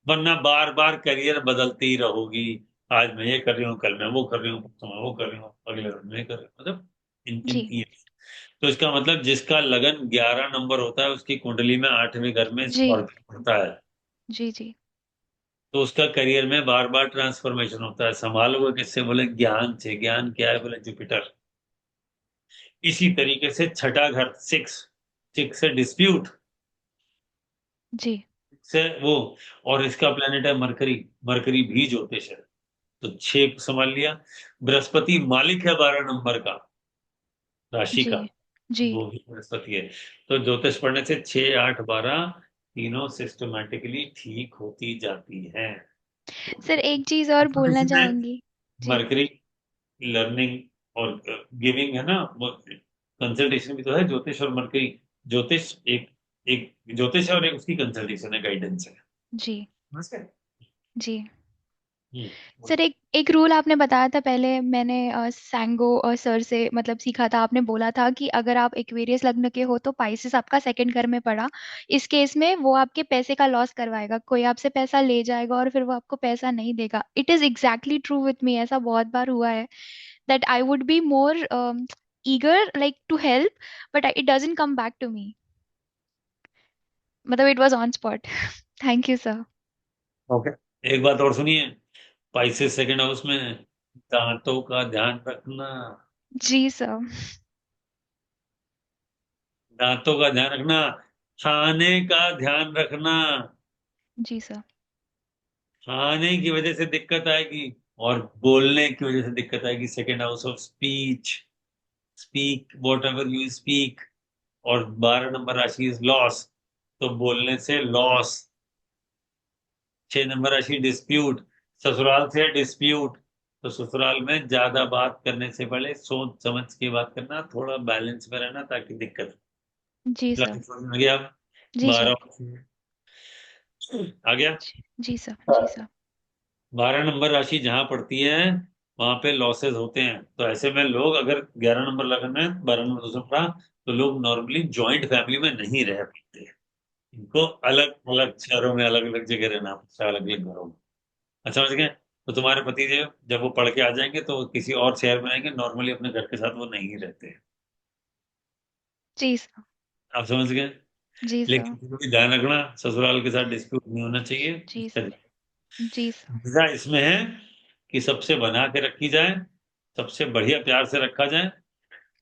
वरना बार बार करियर बदलती ही रहोगी, आज मैं ये कर रही हूँ, कल मैं वो कर रही हूँ, परसों मैं वो कर रही हूँ, अगले दिन मैं ये कर रही हूँ, मतलब इन जी ये। तो इसका मतलब जिसका लगन 11 नंबर होता है उसकी कुंडली में 8वें घर में जी स्कॉर्पियो होता है, जी जी। तो उसका करियर में बार बार ट्रांसफॉर्मेशन होता है। संभालोगे किससे? बोले ज्ञान से। ज्ञान क्या है? बोले जुपिटर। इसी तरीके से छठा घर 6, 6 से डिस्प्यूट जी से वो, और इसका प्लेनेट है मरकरी, मरकरी भी ज्योतिष है। तो 6 संभाल लिया। बृहस्पति मालिक है 12 नंबर का, राशि जी का, जी। वो भी बृहस्पति है। तो ज्योतिष पढ़ने से 6, 8, 12 तीनों सिस्टमैटिकली ठीक होती जाती हैं। सर एक चीज और बोलना इसमें चाहूंगी। जी मरकरी लर्निंग और गिविंग है ना, वो कंसल्टेशन भी तो है, ज्योतिष और मरकरी। ज्योतिष एक एक ज्योतिष है और एक उसकी कंसल्टेशन है, गाइडेंस है। जी नमस्कार। जी। सर एक रूल आपने बताया था पहले, मैंने सैंगो सर से मतलब सीखा था। आपने बोला था कि अगर आप एक्वेरियस लग्न के हो तो पाइसेस आपका सेकंड घर में पड़ा, इस केस में वो आपके पैसे का लॉस करवाएगा, कोई आपसे पैसा ले जाएगा और फिर वो आपको पैसा नहीं देगा। It is exactly true with me, ऐसा बहुत बार हुआ है that I would be more eager like to help, but it doesn't come back to me, मतलब it was on spot. Thank you sir. Okay, एक बात और सुनिए, पाइसेस सेकंड हाउस में है, दांतों का ध्यान रखना। जी सर। दांतों का ध्यान रखना, खाने का ध्यान रखना। जी सर। खाने की वजह से दिक्कत आएगी और बोलने की वजह से दिक्कत आएगी। Second house of speech, speak what ever you speak. और 12 नंबर राशि इज लॉस, तो बोलने से लॉस। 6 नंबर राशि डिस्प्यूट, ससुराल से डिस्प्यूट, तो ससुराल में ज्यादा बात करने से पहले सोच समझ के बात करना, थोड़ा बैलेंस में रहना ताकि दिक्कत जी सर। समझ में गया। जी सर। 12 आ गया। जी सर। जी सर। 12 नंबर राशि जहां पड़ती है वहां पे लॉसेस होते हैं। तो ऐसे में लोग अगर 11 नंबर लगन है, 12 नंबर दूसरा पड़ा, तो लोग नॉर्मली जॉइंट फैमिली में नहीं रह पाते। इनको अलग अलग शहरों में अलग अलग जगह रहना पड़ता है, अलग अलग घरों में। अच्छा समझ गए। तो तुम्हारे पति जब वो पढ़ के आ जाएंगे तो किसी और शहर में आएंगे, नॉर्मली अपने घर के साथ वो नहीं रहते। जी सर। आप समझ गए। जी लेकिन सर। फिर भी ध्यान रखना, ससुराल के साथ डिस्प्यूट नहीं होना चाहिए। जी सर। जी सर। मजा इसमें है कि सबसे बना के रखी जाए, सबसे बढ़िया प्यार से रखा जाए।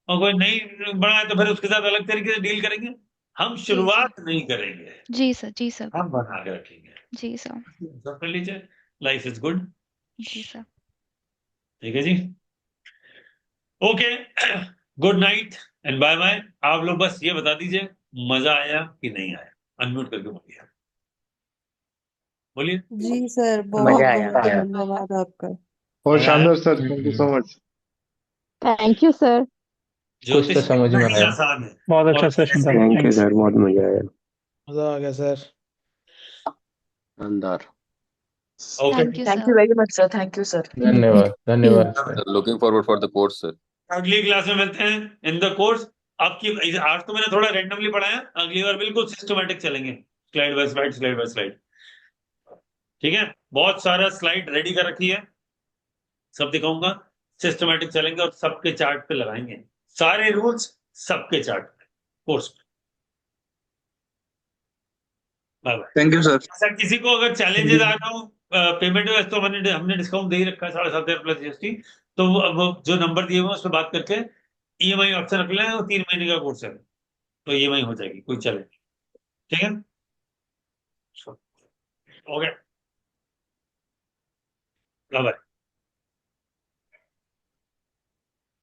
और कोई नहीं बना है तो फिर उसके साथ अलग तरीके से डील करेंगे। हम जी सर। शुरुआत नहीं करेंगे, जी सर। जी सर। हम बना के रखेंगे। जी सर। सब कर लीजिए, लाइफ इज गुड। जी सर। ठीक है जी। Okay, good night and bye bye. आप लोग बस ये बता दीजिए मजा आया कि नहीं आया, अनम्यूट करके बोलिए, बोलिए। जी सर, बहुत मजा आया। बहुत धन्यवाद आपका। बहुत मजा आया। शानदार sir, thank you so much. Thank you sir. कुछ तो ज्योतिष समझ में इतना ही आया। आसान है। बहुत और अच्छा सेशन था, थैंक यू थैंक्स। सर, बहुत मजा आया। मजा आ गया सर। शानदार। Okay, thank you thank you sir. Very much sir, thank you sir. धन्यवाद धन्यवाद sir. Looking forward for the course sir. अगली क्लास में मिलते हैं इन द कोर्स। आपकी आज तो मैंने थोड़ा रैंडमली पढ़ाया, अगली बार बिल्कुल सिस्टमैटिक चलेंगे, slide bye slide, slide bye slide. ठीक है, बहुत सारा स्लाइड रेडी कर रखी है, सब दिखाऊंगा। सिस्टमैटिक चलेंगे और सबके चार्ट पे लगाएंगे सारे रूल्स, सबके चार्ट पे कोर्स पे। Bye bye. Thank you sir. Sir किसी को अगर चैलेंजेस आ रहा हो पेमेंट में, तो हमने डिस्काउंट दे ही रखा है 7,500 प्लस जीएसटी। तो वो जो नंबर दिए हुए हैं उस पर बात करके ईएमआई ऑप्शन रख लें, और 3 महीने का कोर्स है तो ईएमआई हो जाएगी, कोई चैलेंज। ठीक है, ओके, बाय बाय।